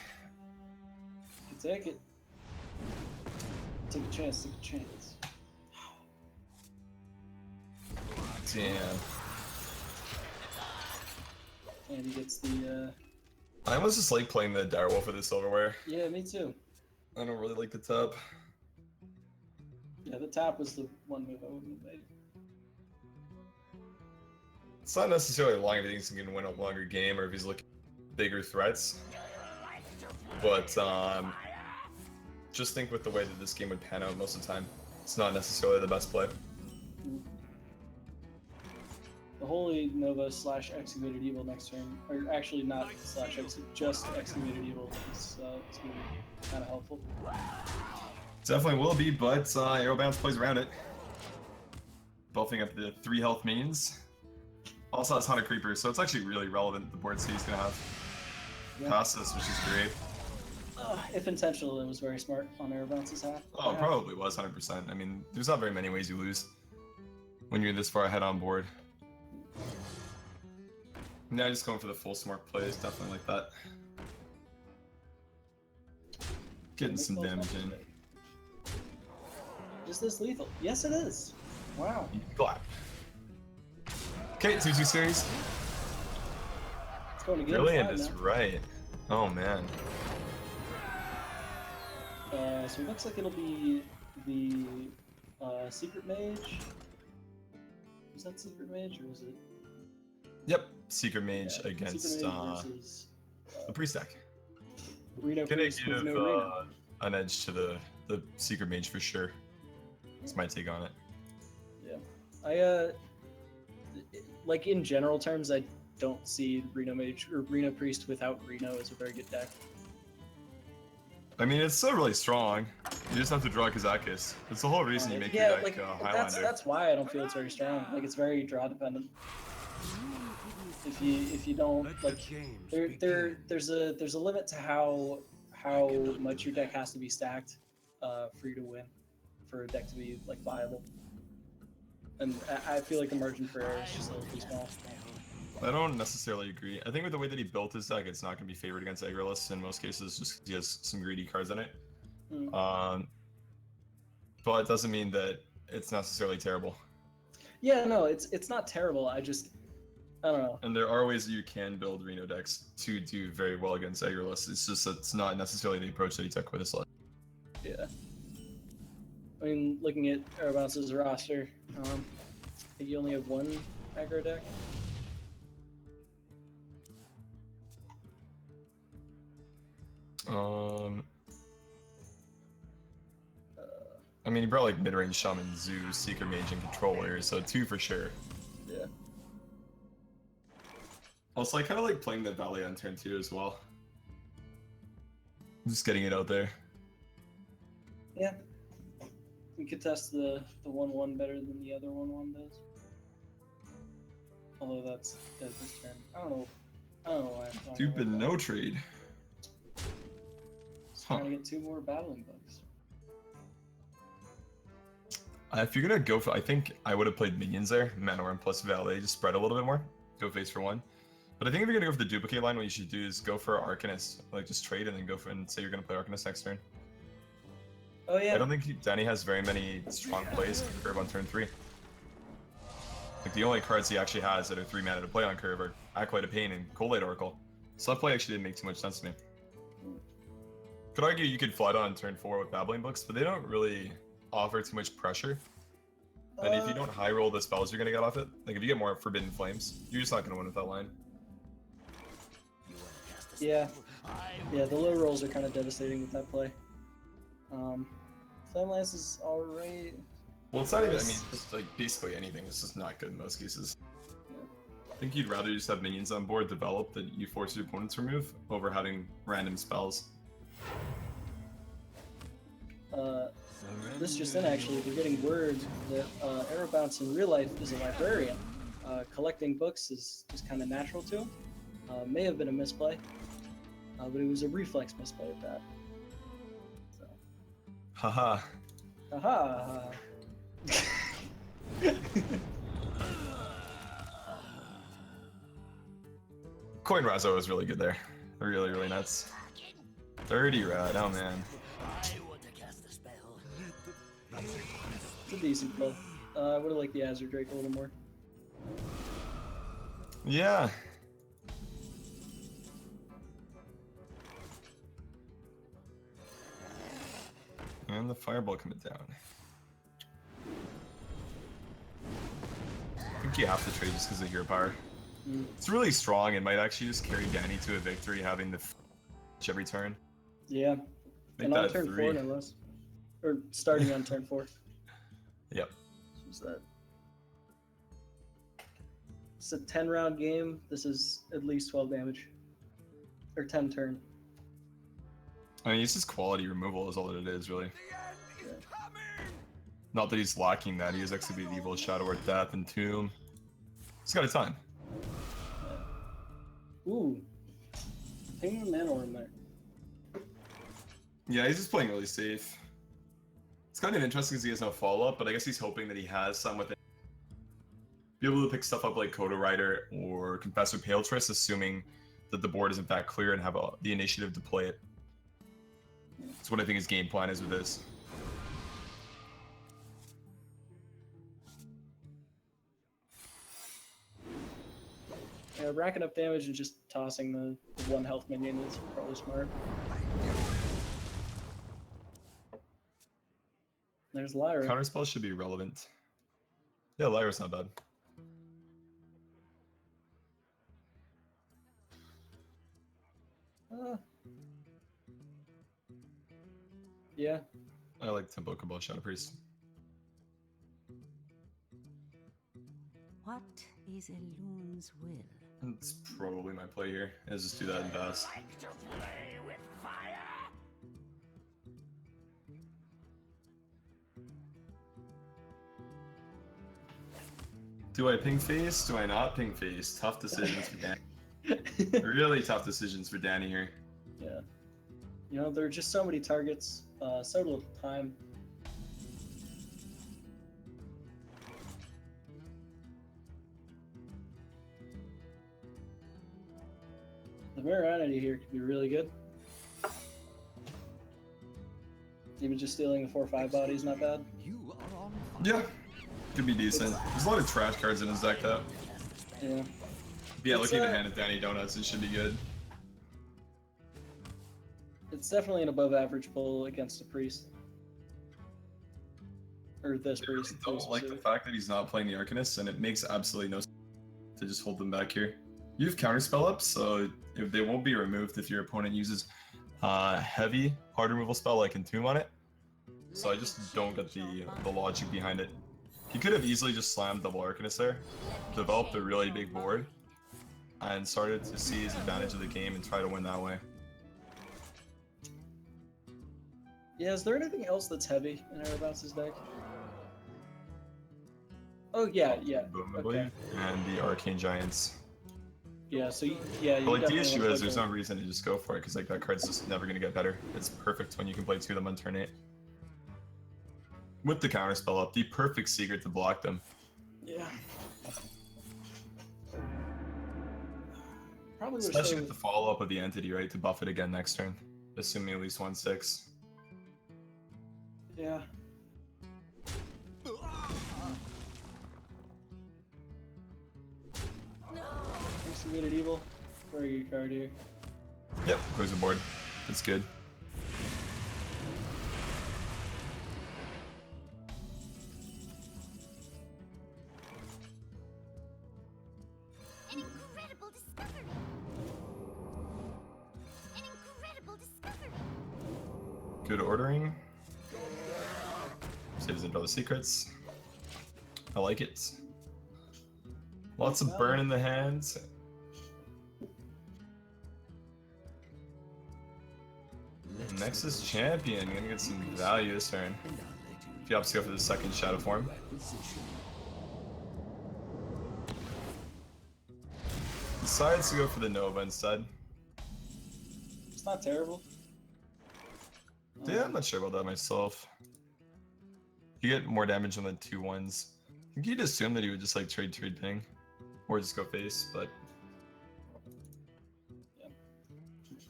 You can take it. Take a chance. Take a chance. Damn. And he gets the. I almost just like playing the Direwolf with the Silverware. Yeah, me too. I don't really like the top. Yeah, the tap was the one move I wouldn't have made. It's not necessarily long if he thinks he can win a longer game or if he's looking at bigger threats. But just think with the way that this game would pan out most of the time, it's not necessarily the best play. the Holy Nova / Executed Evil next turn, or actually not / just Executed Evil. It's gonna be kind of helpful. Definitely will be, but Arrow Bounce plays around it. Buffing up the 3 health minions. Also has Haunted Creeper, so it's actually really relevant the board state's gonna have. Yeah. Past this, which is great. If intentional, it was very smart on Arrow Bounce's half. Oh, it probably was 100%. I mean, there's not very many ways you lose when you're this far ahead on board. Now just going for the full smart plays, definitely like that. Getting some damage in. Is this lethal? Yes, it is. Wow. Glad. Okay, 2-2 series. It's going to game Brilliant 5 is now. right. Oh man. So it looks like it'll be the Secret Mage. Was that Secret Mage or was it? Yep, Secret Mage Yeah, against Secret Mage versus the Priest deck. Reno Gonna Priest with give no Reno. an edge to the Secret Mage for sure. That's my take on it. Yeah, like in general terms, I don't see Reno Mage or Reno Priest without Reno as a very good deck. I mean, it's still really strong. You just have to draw Kazakis. That's the whole reason you make yeah, your deck like Highlander. that's why I don't feel it's very strong. Like it's very draw dependent. If you don't Let like, the games there's a limit to how much your deck has to be stacked for you to win, for a deck to be like viable. And I feel like the margin for error is just a little too small. I don't necessarily agree. I think with the way that he built his deck, it's not going to be favored against Agrilists in most cases, just 'cause he has some greedy cards in it. Mm. But it doesn't mean that it's necessarily terrible. Yeah, no, it's not terrible. I don't know. And there are ways that you can build Reno decks to do very well against Agrilists. It's just that it's not necessarily the approach that he took with his list. Yeah. I mean, looking at Arabounce's roster, I think you only have one aggro deck. I mean, he brought like mid-range Shaman, Zoo, Seeker Mage, and Control Warrior, so 2 for sure. Yeah. Also, I kind of like playing the Valley on turn 2 as well. Just getting it out there. Yeah. We could test the 1/1 better than the other 1/1 does. Although that's this turn. I don't know why I'm talking Stupid about no trade. that. Just trying to get 2 more battling bugs. If you're gonna go for, I think I would have played minions there, Manoran plus Valet, just spread a little bit more. Go face for 1. But I think if you're gonna go for the duplicate line, what you should do is go for Arcanist. Like just trade and then go for and say you're gonna play Arcanist next turn. Oh yeah. I don't think Danny has very many strong plays on curve on turn 3. Like the only cards he actually has that are 3 mana to play on curve are Acolyte of Pain and Collate Oracle. So that play actually didn't make too much sense to me. Could argue you could flood on turn 4 with Babbling Books, but they don't really offer too much pressure. And if you don't high roll the spells you're gonna get off it, like if you get more Forbidden Flames, you're just not gonna win with that line. Yeah. Yeah, the low rolls are kind of devastating with that play. Flame Lance is alright. Well, it's not even, I mean, just like basically anything is just not good in most cases. I think you'd rather just have minions on board develop that you force your opponents to remove over having random spells. This just in, actually, we're getting word that Arrow Bounce in real life is a librarian. Collecting books is kind of natural to him. May have been a misplay, but it was a reflex misplay at that. So. Haha. Haha. Coin Razo was really good there. Really, really nuts. 30 rad, oh man. It's a decent play. I would have liked the Azure Drake a little more. Yeah. And the fireball coming down. I think you have to trade just because of hero power. Mm. It's really strong and might actually just carry Danny to a victory having the every turn. Yeah. Make And on that turn 3. 4, no less. Or starting on turn 4. Yep. Who's that? It's a 10-round game. This is at least 12 damage. Or 10 turn. I mean, it's just quality removal is all that it is, really. The end is coming! Not that he's lacking that. He has Exhibit Evil, Shadow Word Death, and Tomb. He's got a ton. Ooh. Penguin Manor there. Yeah, he's just playing really safe. It's kind of interesting because he has no follow-up, but I guess he's hoping that he has some with it. Be able to pick stuff up like Coda Rider or Confessor Paletress, assuming that the board is in fact clear and have the initiative to play it. That's what I think his game plan is with this. Yeah, racking up damage and just tossing the 1 health minion is probably smart. There's Lyra. Counterspell should be relevant. Yeah, Lyra's not bad. Yeah. I like Tempo Cabal Shadow Priest. What is Elun's will? That's probably my play here, is just do that and pass. Like to play with fire? Do I ping face? Do I not ping face? Tough decisions for Danny. Really tough decisions for Danny here. Yeah. You know, there are just so many targets, so little time. The Mirror Entity here could be really good. Even just stealing the 4/5 body is not bad. You are on Yeah, could be decent. There's a lot of trash cards in his deck though. Yeah. Yeah, It's, looking at the uh, hand of Danny Donuts, it should be good. It's definitely an above average pull against a priest. Or this I really priest. don't like the fact that he's not playing the Arcanist, and it makes absolutely no sense to just hold them back here. You have counterspell up, so if they won't be removed if your opponent uses heavy hard removal spell like Entomb on it. So I just don't get the logic behind it. He could have easily just slammed double Arcanist there, developed a really big board, and started to see his advantage of the game and try to win that way. Yeah, is there anything else that's heavy in Arabout's deck? Oh yeah, yeah. Boomably, Okay. and the Arcane Giants. Yeah, so yeah, you But like the definitely issue wanna is, play there's the- no reason to just go for it because like that card's just never gonna get better. It's perfect when you can play 2 of them on turn 8. With the counterspell up, the perfect secret to block them. Yeah. Probably wish Especially they with the follow up of the entity, right? To buff it again next turn. Assuming at least 1/6. Yeah. Executed Evil. Where are your card here? Yep, close the board. That's good. An incredible discovery! An incredible discovery! Good ordering. Saves into all the secrets. I like it. Lots of burn in the hands. Nexus Champion, gonna get some value this turn. If he opts to go for the second Shadow Form. Decides to go for the Nova instead. It's not terrible. Yeah, I'm not sure about that myself. You get more damage on the 2/1s. I think you'd assume that he would just like trade ping. Or just go face, but Yeah.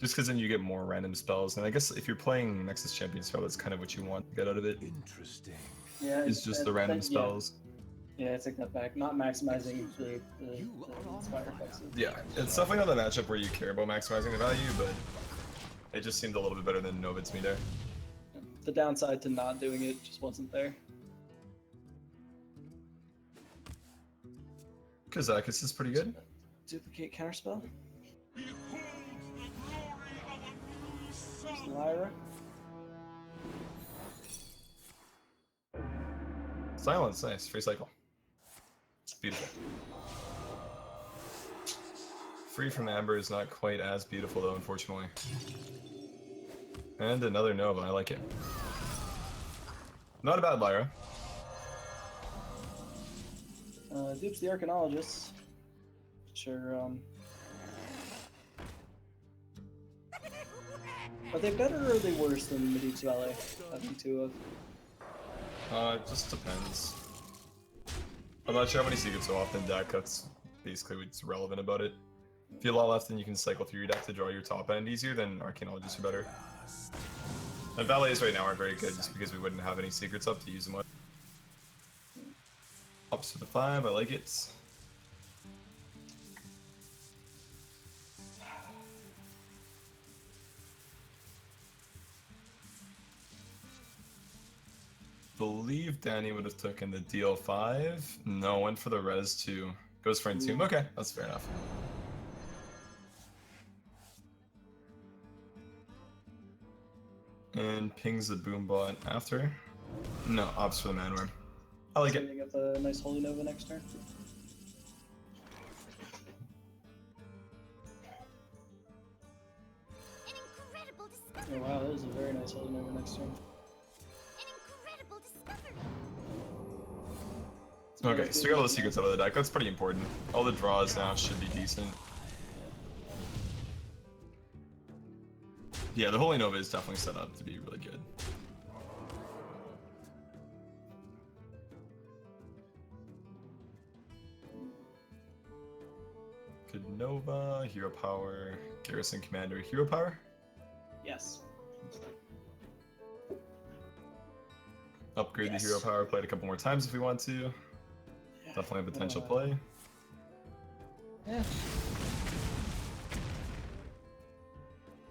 just because then you get more random spells. And I guess if you're playing Nexus Champion spell, that's kind of what you want to get out of it. Interesting. Yeah, Is just the random spells. Yeah, I take that back. Not maximizing the You are on Inspire fire. effects. Yeah, it's definitely not the matchup where you care about maximizing the value, but it just seemed a little bit better than Nova to me there. The downside to not doing it just wasn't there. Kazakis is pretty good. Duplicate counterspell. There's Lyra. Silence, nice. Free cycle. Beautiful. Free from Amber is not quite as beautiful though, unfortunately. And another Nova, I like it. Not a bad Lyra. Dupes the Archaeologist. Sure, Are they better or are they worse than Medupe's Valet? Having two of. It just depends. I'm not sure how many secrets so often deck, that's basically what's relevant about it. If you have a lot left and you can cycle through your deck to draw your top end easier, then Archaeologists are better. And Valets right now aren't very good just because we wouldn't have any secrets up to use them with. Ups to the 5, I like it. Believe Danny would have taken the DL5. No, went for the Res 2. Goes for Entomb. Okay, that's fair enough. And pings the Boombot after. No, opts for the Manworm. I like So it. you get the nice Holy Nova next turn. An incredible discovery. Oh wow, that was a very nice Holy Nova next turn. An incredible discovery. Okay, so we got all the secrets out of the deck. That's pretty important. All the draws now should be decent. Yeah, the Holy Nova is definitely set up to be really good. Good Nova, Hero Power, Garrison Commander, Hero Power. Yes. Upgrade Yes. the Hero Power, play it a couple more times if we want to. Definitely a potential play. Yeah.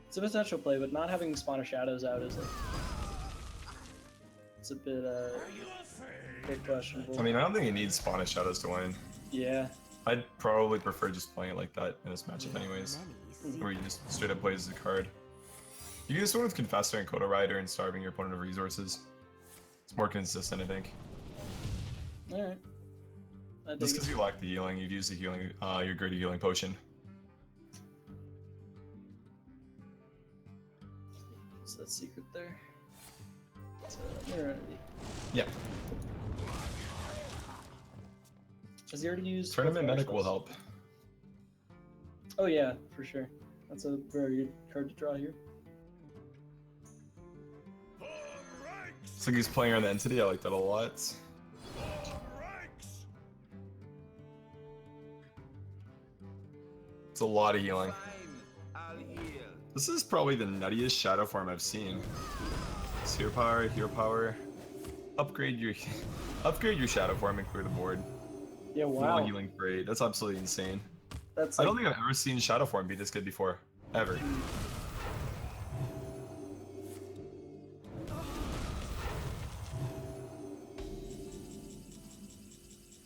It's a potential play, but not having Spawn of Shadows out is it's a bit bit questionable. I mean, I don't think you need Spawn of Shadows to win. Yeah. I'd probably prefer just playing it like that in this matchup anyways. Where you just straight up play as a card. You can just win with Confessor and Kodo Rider and starving your opponent of resources. It's more consistent, I think. Alright. Just because you lack the healing, you'd use the healing, your Gritty Healing Potion. What's that secret there? It's a Mirror Entity. Yeah. Has he already used Tournament both Medic will spells? help. Oh yeah, for sure. That's a very good card to draw here. It's like he's playing around the Entity, I like that a lot. It's a lot of healing. This is probably the nuttiest Shadow form I've seen. It's Hero Power. Upgrade your Shadow form and clear the board. Yeah, Full wow. healing for 8. That's absolutely insane. That's I like, don't think I've ever seen Shadow form be this good before. Ever.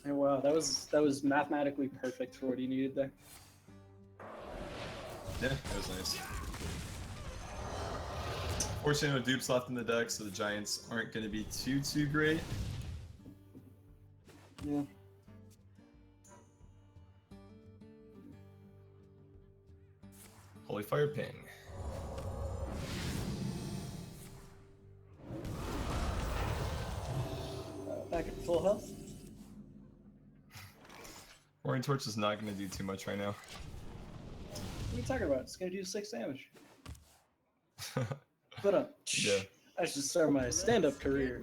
oh, wow, that was mathematically perfect for what he needed there. Yeah, that was nice. Fortunately, no dupes left in the deck, so the Giants aren't going to be too great. Yeah. Holy Fire Ping. Back at full health. Roaring Torch is not going to do too much right now. What are you talking about? It's gonna do 6 damage. But Yeah. I should start my stand-up career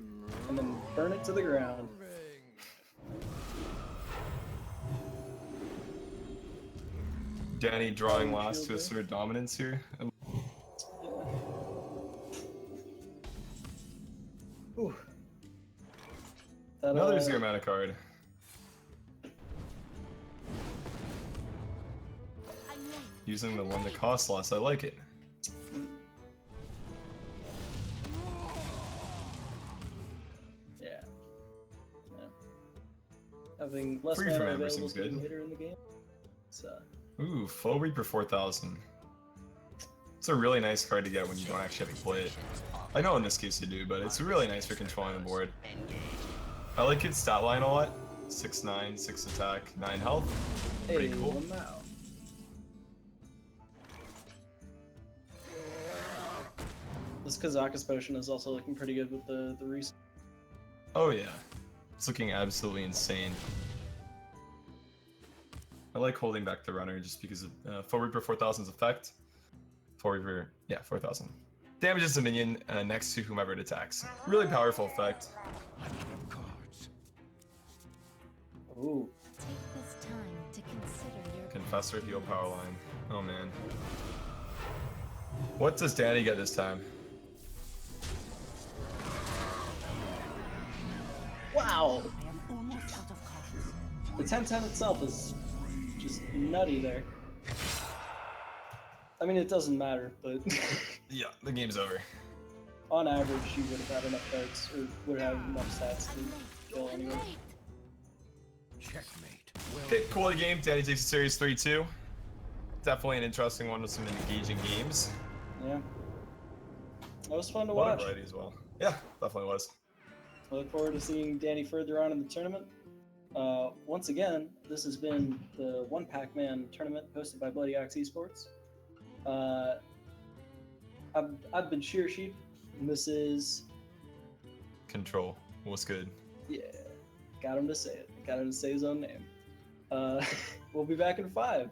and then burn it to the ground. Danny drawing last to assert dominance here. Ooh. That, Another zero mana card. Using the one that costs less, I like it. Yeah. Having less Free mana from Amber available seems to the good. hitter in the game. It's, Ooh, Foe Reaper 4000. It's a really nice card to get when you don't actually have to play it. I know in this case you do, but it's really nice for controlling the board. I like its stat line a lot. 6'9", 6 attack, 9 health. Pretty hey, cool. Lamau. This Kazakus potion is also looking pretty good with the reset. Oh yeah, it's looking absolutely insane. I like holding back the runner just because of Full Reaper 4000's effect. Full Reaper, yeah, 4000. Damages the minion next to whomever it attacks. Really powerful effect. Cards. Ooh. Take this time to consider your Confessor heal power line. Oh man. What does Danny get this time? Wow! I am almost out of cards. The 1010 itself is just nutty there. I mean, it doesn't matter, but Yeah, the game's over. on average, you would have had enough cards, or would have enough stats to kill anyone. Checkmate. Well Okay, quality game. Danny takes a series 3-2. Definitely an interesting one with some engaging games. Yeah. That was fun to A lot of watch. variety as well. Yeah, definitely was. I look forward to seeing Danny further on in the tournament. Once again, this has been the One Pac-Man tournament hosted by Bloody Ox Esports. I've been Sheer Sheep, and this is, Control. What's good? yeah, got him to say it. Got him to say his own name. We'll be back in 5.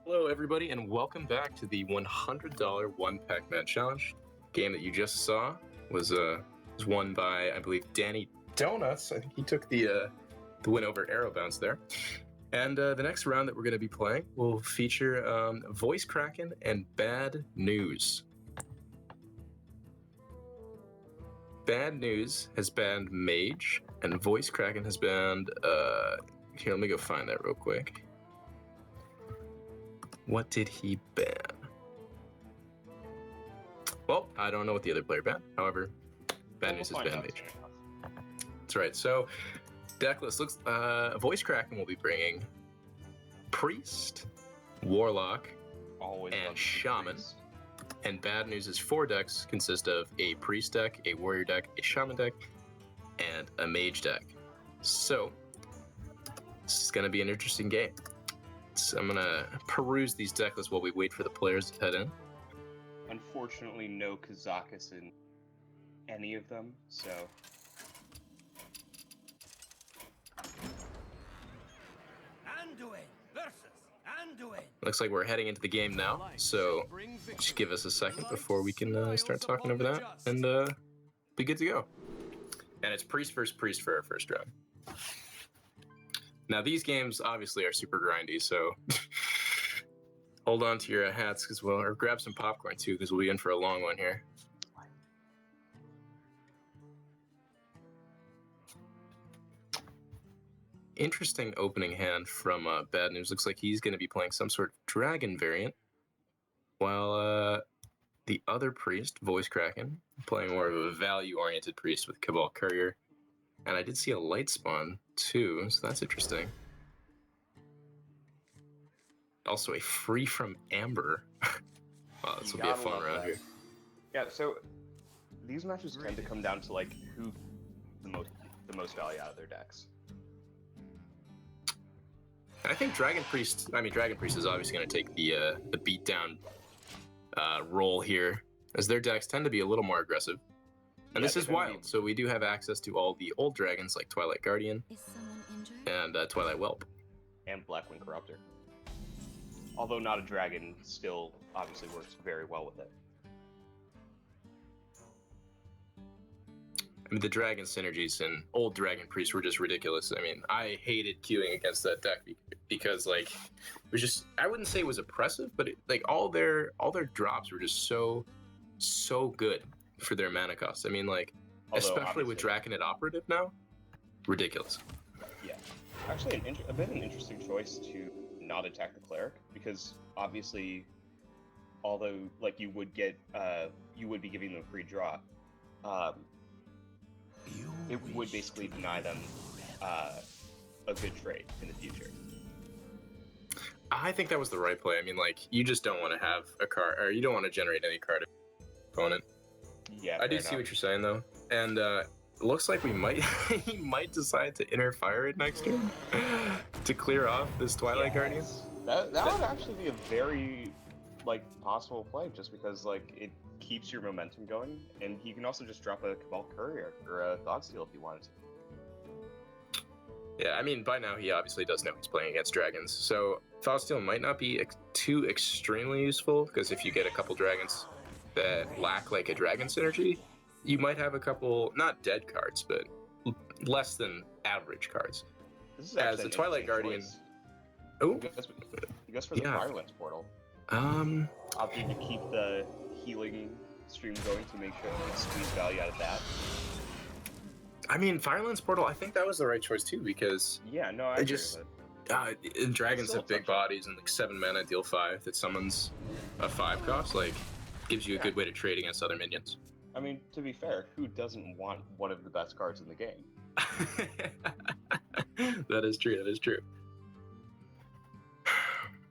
Hello, everybody, and welcome back to the $100 One Pac-Man Challenge. Game that you just saw was won by, I believe, Danny Donuts. I think he took the win over Arrow Bounce there. And the next round that we're going to be playing will feature Voice Kraken and Bad News. Bad News has banned Mage, and Voice Kraken has banned. Here, let me go find that real quick. What did he ban? Well, I don't know what the other player banned. However, bad news is find banned out mage. soon enough. That's right. So, decklist looks. Voice Kraken will be bringing Priest, Warlock, Always And love to see Shaman. Priest. and bad news is 4 decks consist of a Priest deck, a Warrior deck, a Shaman deck, and a Mage deck. So, this is going to be an interesting game. So I'm going to peruse these deck lists while we wait for the players to head in. Unfortunately, no Kazakus in any of them, so Anduin versus Anduin. Looks like we're heading into the game now, so just give us a second before we can start talking over that and be good to go. And it's Priest versus Priest for our first round. Now these games obviously are super grindy, so hold on to your hats as well, or grab some popcorn too, because we'll be in for a long one here. Interesting opening hand from Bad News. Looks like he's going to be playing some sort of dragon variant, while the other priest, Voice Kraken, playing more of a value-oriented priest with Cabal Courier. And I did see a light spawn too, so that's interesting. Also a free from Amber. Wow, this You will be a gotta fun love round that. here. yeah. So these matches tend to come down to like who the most value out of their decks. I think Dragon Priest is obviously going to take the beatdown role here, as their decks tend to be a little more aggressive. And Yeah, this they is tend to be- wild, so we do have access to all the old dragons like Twilight Guardian Is someone injured? and Twilight Whelp. And Blackwing Corruptor. Although not a dragon, still obviously works very well with it. I mean, the dragon synergies in old Dragon Priest were just ridiculous. I mean, I hated queuing against that deck because, like, it was just, I wouldn't say it was oppressive, but like all their drops were just so good for their mana cost. I mean, like, Although, especially with obviously- Draconid Operative now, ridiculous. Yeah, actually, a bit of an interesting choice to not attack the cleric, because obviously, although like you would be giving them a free draw, it would basically deny them a good trade in the future. I think that was the right play. I mean, like, you just don't want to have a card, or you don't want to generate any card opponent. Yeah, I do fair see what enough. you're saying though, and looks like he might decide to inner fire it next turn to clear off this Twilight Guardian. That would actually be a very possible play, just because it keeps your momentum going, and you can also just drop a Cabal Courier or a Thoughtsteel if you wanted to. Yeah, I mean, by now he obviously does know he's playing against dragons, so Thoughtsteel might not be too extremely useful, because if you get a couple dragons that lack like a dragon synergy, you might have a couple, not dead cards, but less than average cards. This is As actually the an Twilight interesting Guardian. choice. Oh, You guys for the Yeah. Firelance portal. Opting to keep the healing stream going to make sure you can squeeze value out of that. I mean, Firelance Portal, I think that was the right choice too, because Yeah, no, I I agree just- with it. dragons Still have big touch it. bodies, and like 7 mana deal 5 that summons a 5 cost, like, gives you a good way to trade against other minions. I mean, to be fair, who doesn't want one of the best cards in the game? That is true.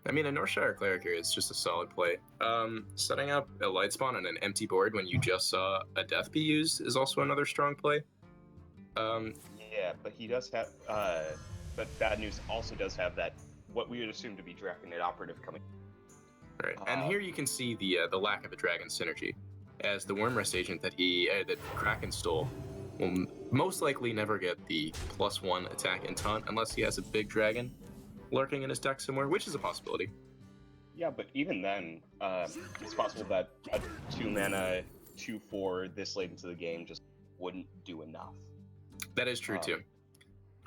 I mean, a Northshire Cleric here is just a solid play. Setting up a light spawn on an empty board when you just saw a death be used is also another strong play. Yeah, but he does have. But Bad News also does have that, what we would assume to be Draconid Operative coming. Right, and here you can see the lack of a dragon synergy, as the Wormrest agent that Kraken stole will most likely never get the +1 attack and taunt unless he has a big dragon lurking in his deck somewhere, which is a possibility. Yeah, but even then, it's possible that a 2-mana 2/4 this late into the game just wouldn't do enough. That is true too.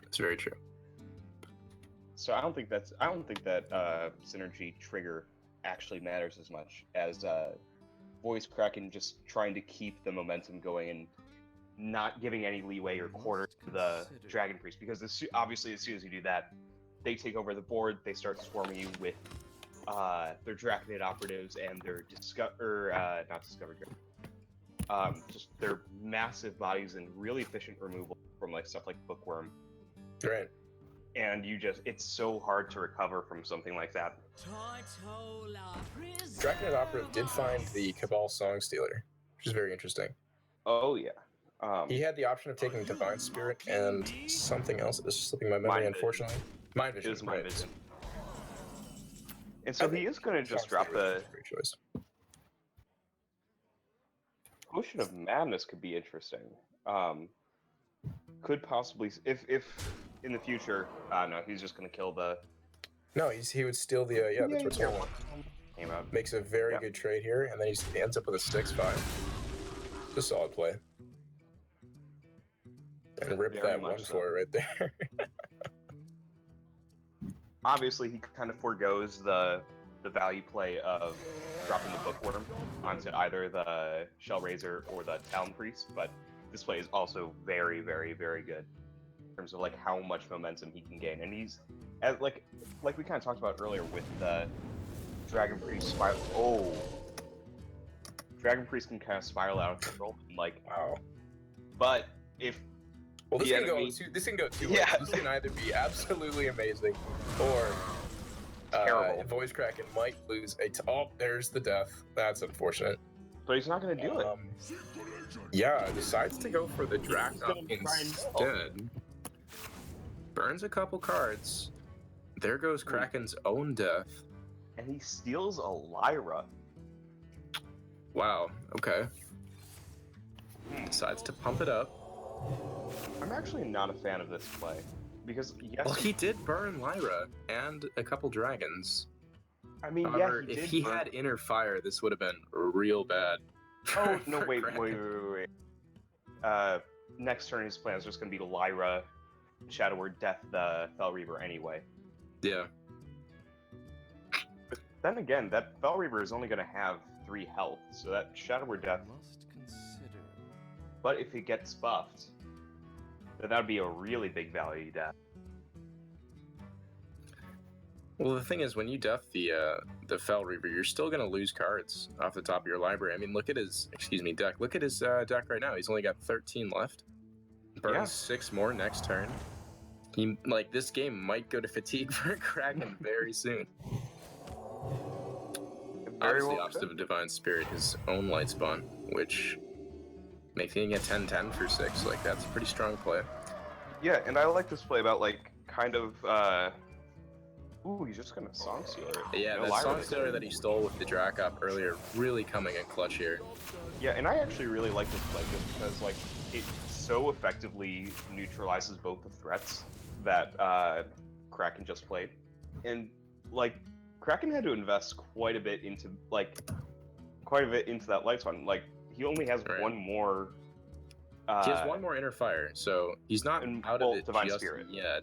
It's very true. So I don't think that synergy trigger actually matters as much as Voice Kraken just trying to keep the momentum going and not giving any leeway or quarter to the Dragon Priest, because obviously as soon as you do that, they take over the board, they start swarming you with their Draconid operatives and their not discovered, just their massive bodies and really efficient removal from like stuff like Bookworm. Right. And it's so hard to recover from something like that. Draconid Operative did find the Cabal Song Stealer, which is very interesting. Oh yeah. He had the option of taking Divine Spirit and something else that is slipping my memory, Mind Vision. unfortunately. Mind It Vision. was Mind right. Vision. And so he is going to just Song drop Stealer the is a great choice. Potion of Madness could be interesting. Could possibly, if in the future, no, he's just going to kill the. No, he would steal the the Tortola. Came out. Makes a very Yeah. good trade here, and then he ends up with a 6/5. It's a solid play. And rip Very that much 1/4 right there. Obviously, he kind of forgoes the value play of dropping the Bookworm onto either the Shell Razor or the Talon Priest, but this play is also very, very, very good in terms of like how much momentum he can gain, and he's as like we kind of talked about earlier with the Dragon Priest spiral. Oh, Dragon Priest can kind of spiral out of control, like Wow. but if Well, this the can go enemy- two Yeah. ways. This can either be absolutely amazing, or Terrible. Voice Kraken might lose oh, there's the death. That's unfortunate. but he's not going to do it. Yeah, decides to go for the Drac up gonna try and- instead. Burns a couple cards. There goes Kraken's own death. And he steals a Lyra. Wow, okay. Decides to pump it up. I'm actually not a fan of this play because yes, Well, he did burn Lyra and a couple dragons. I mean, However, yeah, he if did he burn- had Inner Fire, this would have been real bad. Oh no! for Wait. Kraken. Next turn, his plan is just going to be Lyra, Shadow Word, Death, the Fel Reaver anyway. Yeah. But then again, that Fel Reaver is only going to have 3 health, so that Shadow Word Death. But if it gets buffed, then that would be a really big value death. Well, the thing is, when you death the Fel Reaver, you're still gonna lose cards off the top of your library. I mean, look at his deck. Look at his deck right now. He's only got 13 left. Burns Yeah. 6 more next turn. This game might go to fatigue for Kraken very soon. Very Obviously, well opposite could. of Divine Spirit, his own Light Spawn, which making a 10/10 for 6, that's a pretty strong play. Yeah, and I like this play about ooh, he's just gonna Song Stealer it. Yeah, No that Lyra Song this Stealer turn. that he stole with the Drac Op earlier really coming in clutch here. Yeah, and I actually really like this play just because it so effectively neutralizes both the threats that Kraken just played, and Kraken had to invest quite a bit into that Light Spawn. He only has Right. one more. He has one more Inner Fire, so he's not and, out well, of it Divine just Spirit. yet.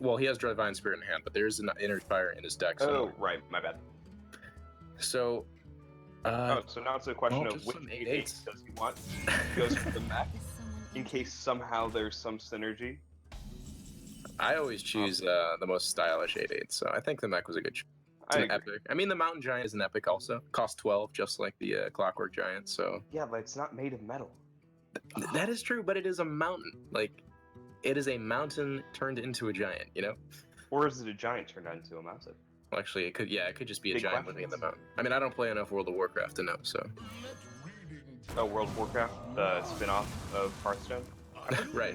Well, he has Divine Spirit in hand, but there's an Inner Fire in his deck. Oh, somewhere. right, my bad. So, So now it's a question well, of just which some 8/8 8/8s. does he want? He goes for the mech Is someone in case somehow there's some synergy. I always choose the most stylish 8/8, so I think the mech was a good choice. It's I an agree. epic. I mean, the Mountain Giant is an epic also. Cost 12, just like the Clockwork Giant, so... Yeah, but it's not made of metal. That is true, but it is a mountain. It is a mountain turned into a giant, you know? Or is it a giant turned into a mountain? Well, actually, it could just be a Big giant questions. living in the mountain. I mean, I don't play enough World of Warcraft to know, so... Oh, World of Warcraft, the spin-off of Hearthstone. right.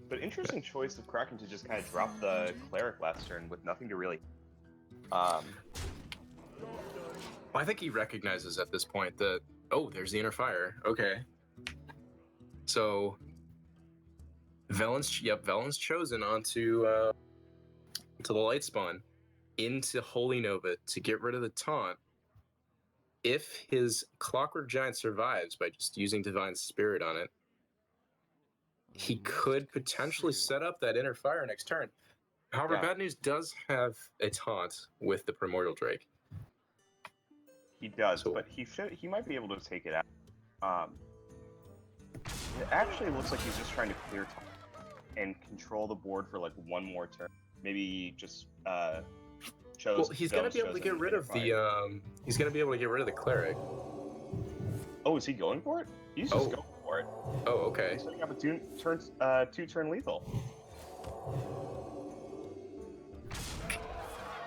But interesting choice of Kraken to just kind of drop the Cleric last turn with nothing to really. Well, I think he recognizes at this point that, oh, there's the Inner Fire. Okay. So, Velen's chosen onto to the Light Spawn into Holy Nova to get rid of the taunt. If his Clockwork Giant survives by just using Divine Spirit on it, he could potentially set up that Inner Fire next turn. However, Yeah. Bad News does have a taunt with the Primordial Drake. He does, So- but he might be able to take it out. It actually looks like he's just trying to clear time. and control the board for like one more turn. Maybe just chose. Well, he's gonna be able to get rid of the he's gonna be able to get rid of the cleric. Oh, is he going for it? He's just going for it. Oh, okay. He's setting up a two-turn lethal.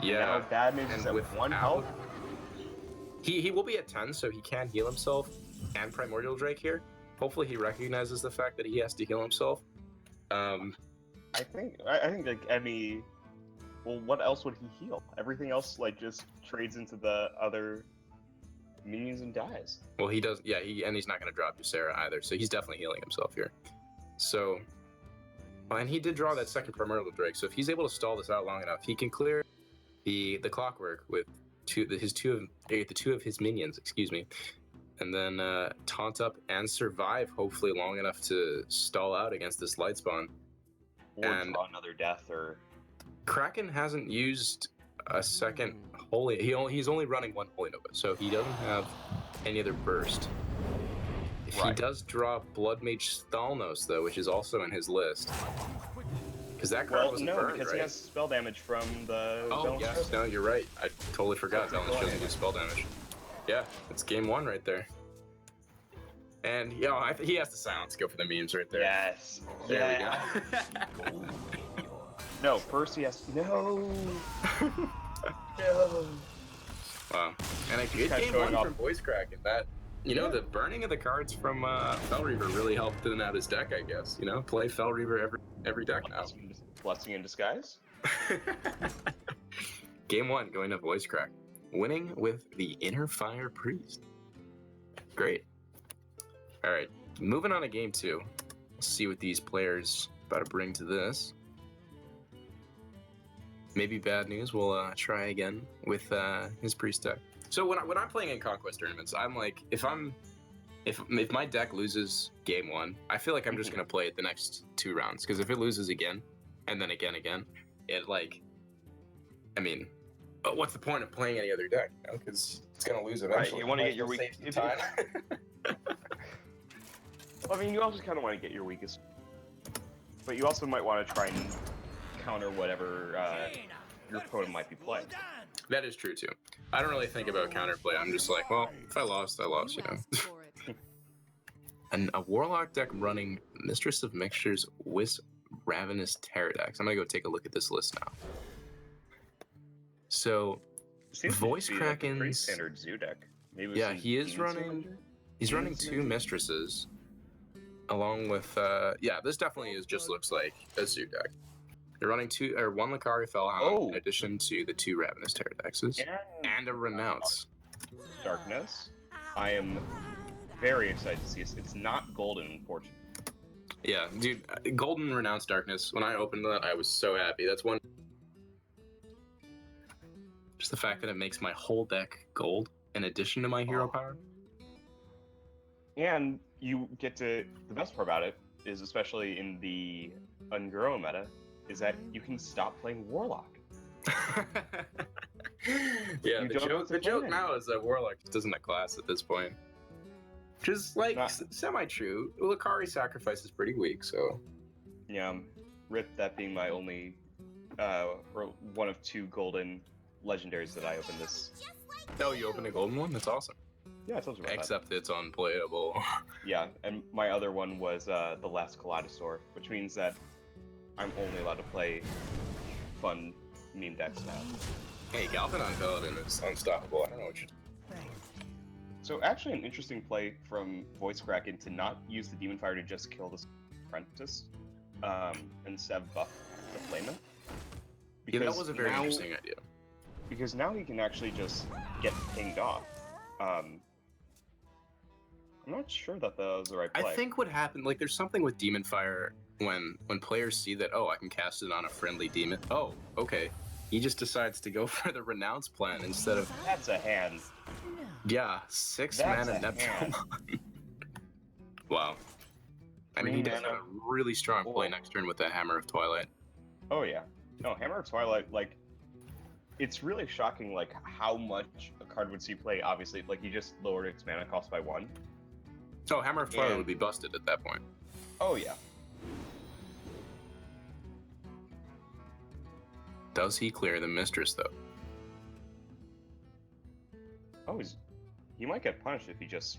Yeah. Now Bad Mage is and at with 1 health. He will be at 10, so he can heal himself and Primordial Drake here. Hopefully he recognizes the fact that he has to heal himself. I think like any. Well, what else would he heal? Everything else like just trades into the other minions and dies. Well, he does. Yeah, and he's not going to drop Ysera either, so he's definitely healing himself here. So, and he did draw that second Primordial Drake, so if he's able to stall this out long enough, he can clear the clockwork with the two of his minions, excuse me, and then taunt up and survive hopefully long enough to stall out against this light spawn. Or draw another death or. Kraken hasn't used a second holy. He's only running one Holy Nova, so he doesn't have any other burst. If he does draw Blood Mage Thalnos though, which is also in his list, because that card wasn't burned, because right? he has spell damage from the. Oh yes, no, you're right. I totally forgot. Thalnos doesn't do spell damage. Yeah, it's game one right there. And he has to silence. Go for the memes right there. Yes. There we go. No, first he has no. No. Wow. And a good game one from Voice Kraken. That the burning of the cards from Fel Reaver really helped thin out his deck, I guess. Play Fel Reaver every deck now. Blessing in disguise. Game one going to Voice Crack, winning with the Inner Fire Priest. Great. All right, moving on to game two. Let's see what these players about to bring to this. Maybe bad news. We'll try again with his priest deck. So when I'm playing in conquest tournaments, I'm like, if my deck loses game one, I feel like I'm just gonna play it the next 2 rounds. Because if it loses again, and then again, it like, I mean, what's the point of playing any other deck? Because it's gonna lose eventually. Right, you want to get your weak time. Well, I mean, you also kind of want to get your weakest, but you also might want to try and counter whatever your opponent might be playing. That is true too. I don't really think about counterplay. I'm just like, well, if I lost, I lost, And a Warlock deck running Mistress of Mixtures with Ravenous Pterodax. I'm gonna go take a look at this list now. So, Voice Kraken's pretty standard Zoo deck. Maybe he is running. He's running 2 Mistresses, along with this definitely just looks like a Zoo deck. You're running 1 Lakari Fellhound in addition to the 2 Ravenous Pterodaxes and a Renounce. Darkness. I am very excited to see this. It's not golden, unfortunately. Yeah, dude, Golden Renounce Darkness. When I opened that, I was so happy. That's one. Just the fact that it makes my whole deck gold in addition to my hero power. And you get to the best part about it is, especially in the Ungoro meta, is that you can stop playing Warlock. Yeah, the joke now is that Warlock just isn't a class at this point. Which is like semi-true. Lakari Sacrifice is pretty weak, so. Yeah, Rip, that being my only, or one of 2 golden legendaries that I opened this. Oh, you opened a golden one? That's awesome. Yeah, I told you about Except it's unplayable. Yeah, and my other one was the Last Kaleidosaur, which means that I'm only allowed to play fun meme decks now. Hey, Galvanon Paladin is unstoppable. I don't know what you're. So actually an interesting play from Voice Kraken to not use the Demon Fire to just kill this apprentice, instead of buff the Flamen. Yeah, that was a very interesting idea. Because now he can actually just get pinged off. I'm not sure that was the right play. I think what happened, like, there's something with Demon Fire when players see that, I can cast it on a friendly demon. Oh, okay. He just decides to go for the Renounce plan instead of... That's a hand. Yeah, 6 mana Neptune. Wow. I mean, he does have a really strong play next turn with that Hammer of Twilight. Oh, yeah. No, Hammer of Twilight, like, it's really shocking, like, how much a card would see play. Obviously, like, he just lowered its mana cost by 1. Oh, Hammer of Twilight would be busted at that point. Oh, yeah. Does he clear the Mistress, though? Oh, he might get punished if he just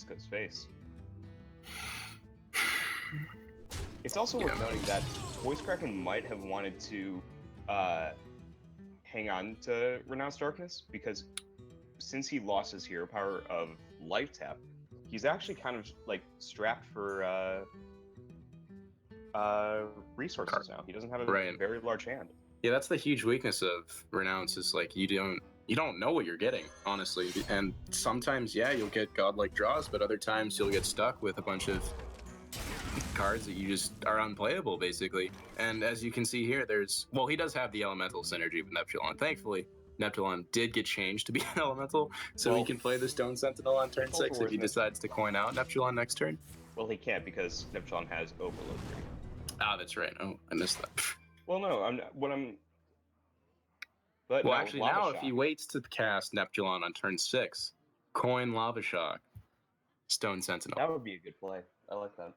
goes face. It's also worth noting that Voice Kraken might have wanted to hang on to Renounced Darkness, because since he lost his hero power of Life Tap, he's actually kind of like strapped for resources now. He doesn't have a very large hand. Yeah, that's the huge weakness of Renounce, is like you don't know what you're getting, honestly. And sometimes, yeah, you'll get godlike draws, but other times you'll get stuck with a bunch of cards that you just are unplayable, basically. And as you can see here, he does have the elemental synergy with Neptulon. Thankfully, Neptulon did get changed to be an elemental, so he can play the Stone Sentinel on turn 6 if he decides to coin out Neptulon next turn. Well, he can't, because Neptulon has Overload 3. Ah, that's right. Oh, I missed that. Well, no, But well, no, actually, Lava now Shock. if he waits to cast Neptulon on turn 6, coin Lava Shock, Stone Sentinel. That would be a good play. I like that.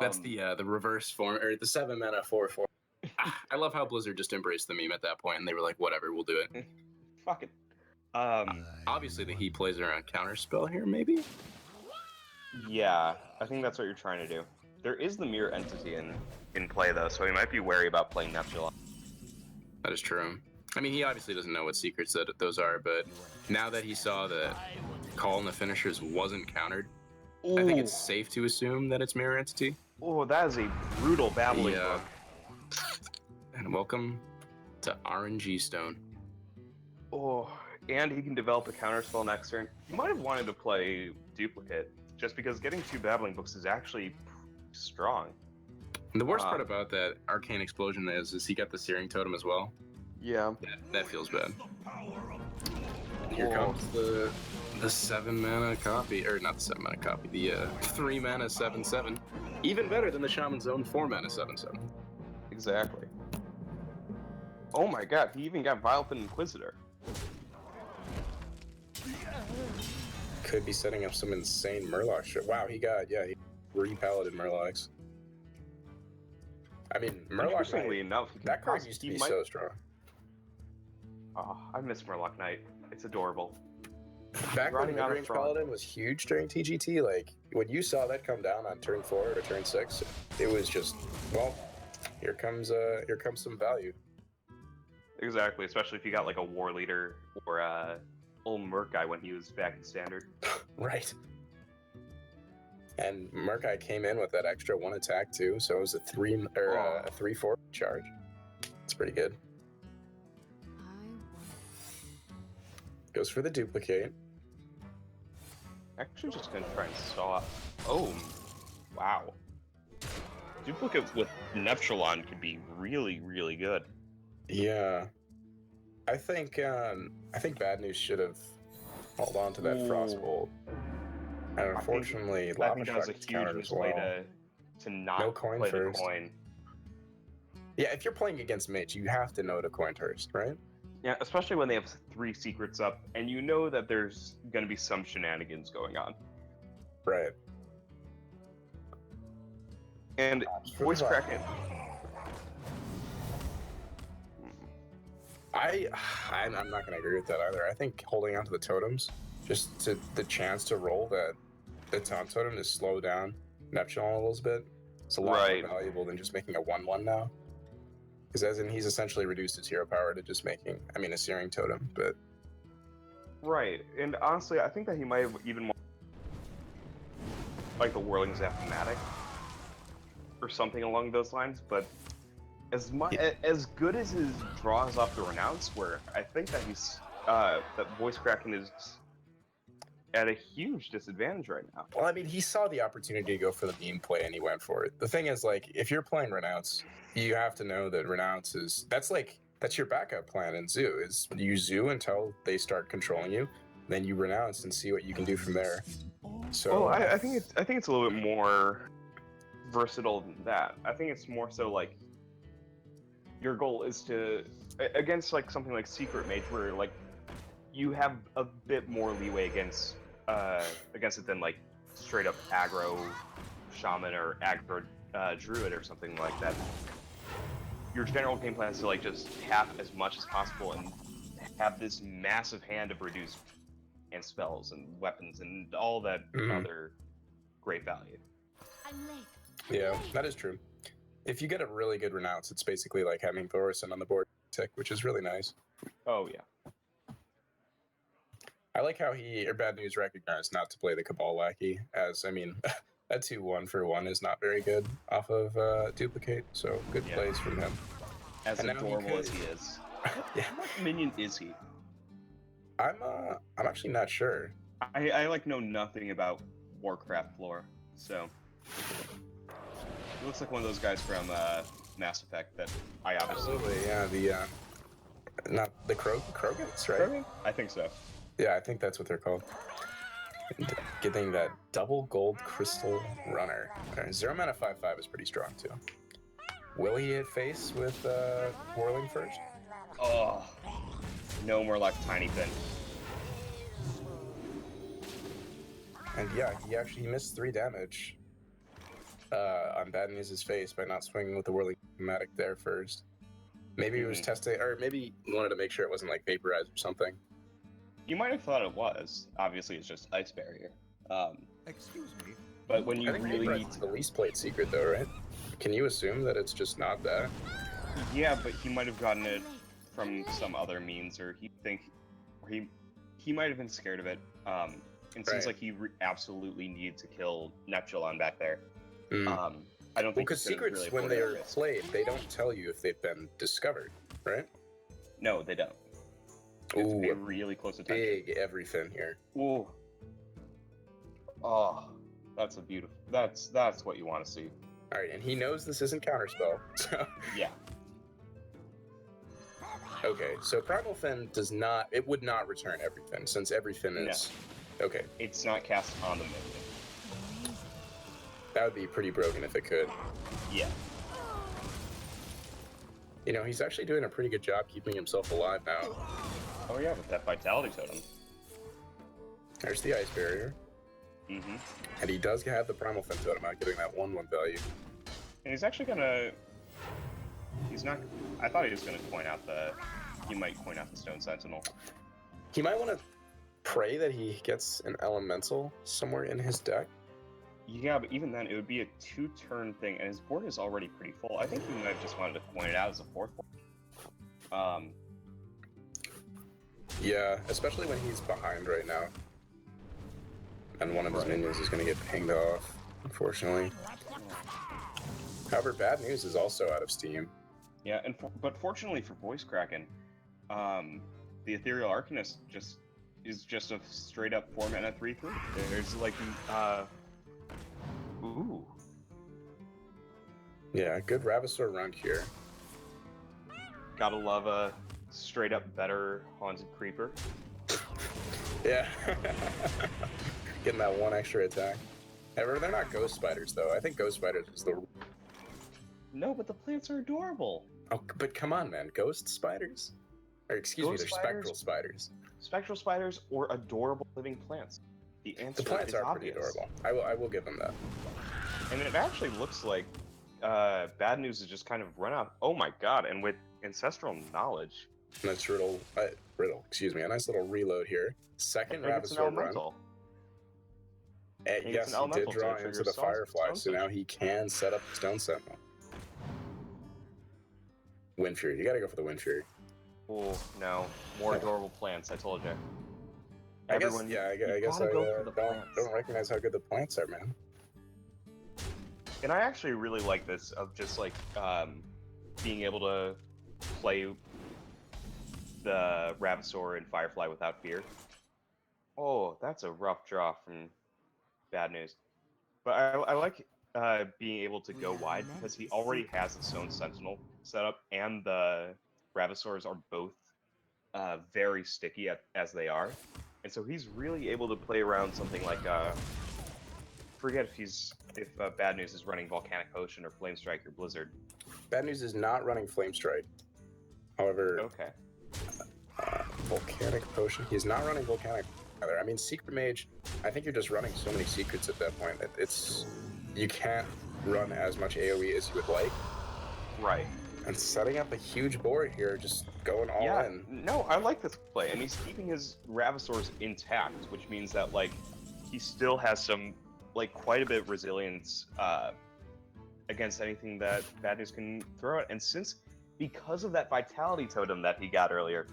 That's the reverse form, or the 7 mana 4/4. I love how Blizzard just embraced the meme at that point, and they were like, "Whatever, we'll do it." Fuck it. Obviously, the Heat plays around counterspell here, maybe. Yeah, I think that's what you're trying to do. There is the Mirror Entity in play though, so he might be wary about playing Neptulon. That is true. I mean, he obviously doesn't know what secrets those are, but now that he saw that Call in the Finishers wasn't countered, I think it's safe to assume that it's Mirror Entity. Oh, that is a brutal babbling book. And welcome to RNG Stone. Oh, and he can develop a counterspell next turn. He might have wanted to play Duplicate, just because getting 2 babbling books is actually strong. And the worst part about that Arcane Explosion is he got the Searing Totem as well. Yeah. That feels bad. Here comes the 7 mana copy, or not the 7 mana copy, the 3 mana 7/7. Even better than the Shaman's Own 4 mana 7/7. Exactly. Oh my god, he even got Vilepin Inquisitor. Could be setting up some insane Murloc shit. Wow, he re-paladin Murlocs. I mean, Murloc Interestingly Knight, enough, that card used to be so strong. Oh, I miss Murloc Knight. It's adorable. Back when Running out of Midrange front. Paladin was huge during TGT, like, when you saw that come down on turn 4 or turn 6, it was just, well, here comes some value. Exactly, especially if you got like a War Leader or old Merc guy when he was back in Standard. Right. And Murkai came in with that extra 1 attack too, so it was a 3/4 charge. It's pretty good. Goes for the duplicate. Actually, just gonna try and stall. Oh, wow. Duplicate with Neptulon could be really, really good. Yeah. I think Bad News should have held on to that Frostbolt. And unfortunately, I think Lava that was Shock a is countered huge as well. way to not No coin play first. the coin. Yeah, if you're playing against Mage, you have to know to coin first, right? Yeah, especially when they have 3 secrets up, and you know that there's gonna be some shenanigans going on. Right. And Voice Kraken. I'm not going to agree with that either. I think holding on to the totems, just to the chance to roll the taunt totem to slow down Neptulon a little bit, it's a lot more valuable than just making a 1/1 now. Because as in, he's essentially reduced his hero power to just making, a Searing Totem, but... Right, and honestly, I think that he might have even more like the Whirling Zapmatic or something along those lines, but as good as his draws off the Renounce were, I think that that Voice Kraken is at a huge disadvantage right now. Well, he saw the opportunity to go for the beam play and he went for it. The thing is, if you're playing Renounce, you have to know that Renounce that's your backup plan in Zoo, is you Zoo until they start controlling you, then you Renounce and see what you can do from there. So well, I think it's a little bit more versatile than that. I think it's more so your goal is to, against something like Secret Mage, where you have a bit more leeway against it than straight up aggro Shaman or aggro Druid or something like that. your general game plan is to like just tap as much as possible and have this massive hand of reduce and spells and weapons and all that other great value. I'm late. Yeah, that is true. If you get a really good renounce, it's basically like having Thorson on the board tick, which is really nice. Oh yeah. I like how Bad News recognized not to play the Cabal Lackey, as, I mean, that 2-1 for 1 is not very good off of Duplicate, so good plays from him. As And now he adorable could- as he is. Yeah. What minion is he? I'm actually not sure. I like know nothing about Warcraft lore, so he looks like one of those guys from Mass Effect that I obviously. Absolutely, yeah, not the Krogans, right? Krogan? I think so. Yeah, I think that's what they're called. And getting that double gold crystal runner. Zero mana 5/5 is pretty strong too. Will he hit face with Whirling first? Oh, no more like Tiny Fin. And yeah, he missed 3 damage on Bad News' face by not swinging with the Whirling Chromatic there first. Maybe he was testing, or maybe he wanted to make sure it wasn't like vaporized or something. You might have thought it was. Obviously, it's just Ice Barrier. Excuse me. But when you I think really vaporize need is to, the least played secret though, right? Can you assume that it's just not that? yeah, but he might have gotten it from some other means, or he might have been scared of it. It seems Right. like he absolutely needs to kill Neptulon back there. Mm. I don't Well, think because he's gonna secrets, really when afford they're that risk. played, they don't tell you if they've been discovered, right? No, they don't. You have to pay really close attention. Big everything here. Ooh. Oh, that's a beautiful. That's what you want to see. All right, and he knows this isn't counterspell, so Yeah. okay. So Primal Fin would not return everything, since everything is okay. It's not cast on the minion. That would be pretty broken if it could. Yeah. You know, he's actually doing a pretty good job keeping himself alive now. Oh yeah, with that Vitality Totem. There's the Ice Barrier, Mm-hmm. and he does have the Primal Fin totem out, getting that 1/1 value. And he's actually gonna. He's not. I thought he was gonna coin out the. He might coin out the Stone Sentinel. He might want to pray that he gets an Elemental somewhere in his deck. Yeah, but even then, it would be a 2-turn thing, and his board is already pretty full. I think he might have just wanted to coin it out as a 4th one. Yeah, especially when he's behind right now. And one of his minions is going to get pinged off, unfortunately. However, Bad News is also out of steam. Yeah, but fortunately for Voice Kraken, the Ethereal Arcanist is just a straight up 4-mana 3/3. There's like ooh. Yeah, good Ravasaur run here. Gotta love a straight up better Haunted Creeper. Yeah. Getting that 1 extra attack. However, they're not Ghost Spiders, though. I think Ghost Spiders is the... No, but the plants are adorable. Oh, but come on, man. Ghost Spiders? Or excuse me, Ghost they're spiders? Spectral Spiders. Spectral spiders or adorable living plants? The answer The plants is are obvious. pretty adorable. I will give them that. And it actually looks like Bad News is just kind of run out. Oh my god! And with Ancestral Knowledge, Nice Riddle, excuse me, a nice little reload here. Second I think it's an Ravasaur run. elemental. And think yes, it's an he did elemental to draw trigger into the Stone- Firefly, Stone so now Sentinel. he can set up the Stone Sentinel. Wind Fury, you gotta go for the Wind Fury. Oh no, more adorable plants. I told you. I guess, Everyone, yeah, I you guess gotta I go for the don't plants. recognize how good the plants are, man. And I actually really like this of just like being able to play the Ravasaur and Firefly without fear. Oh, that's a rough draw from Bad News. But I like being able to go wide because he already has the Stone Sentinel set up, and the Ravasaurs are both very sticky as they are. And so he's really able to play around something like forget if Bad News is running Volcanic Potion or Flame Strike or Blizzard. Bad News is not running Flame Strike. However, Okay. Volcanic Potion, he's not running Volcanic either. I mean, Secret Mage, I think you're just running so many secrets at that point. You can't run as much AoE as you would like. Right. And setting up a huge board here, just going all Yeah, in. no, I like this play, and he's keeping his Ravasaurs intact, which means that like he still has some like quite a bit of resilience against anything that Bad News can throw at. And because of that Vitality Totem that he got earlier,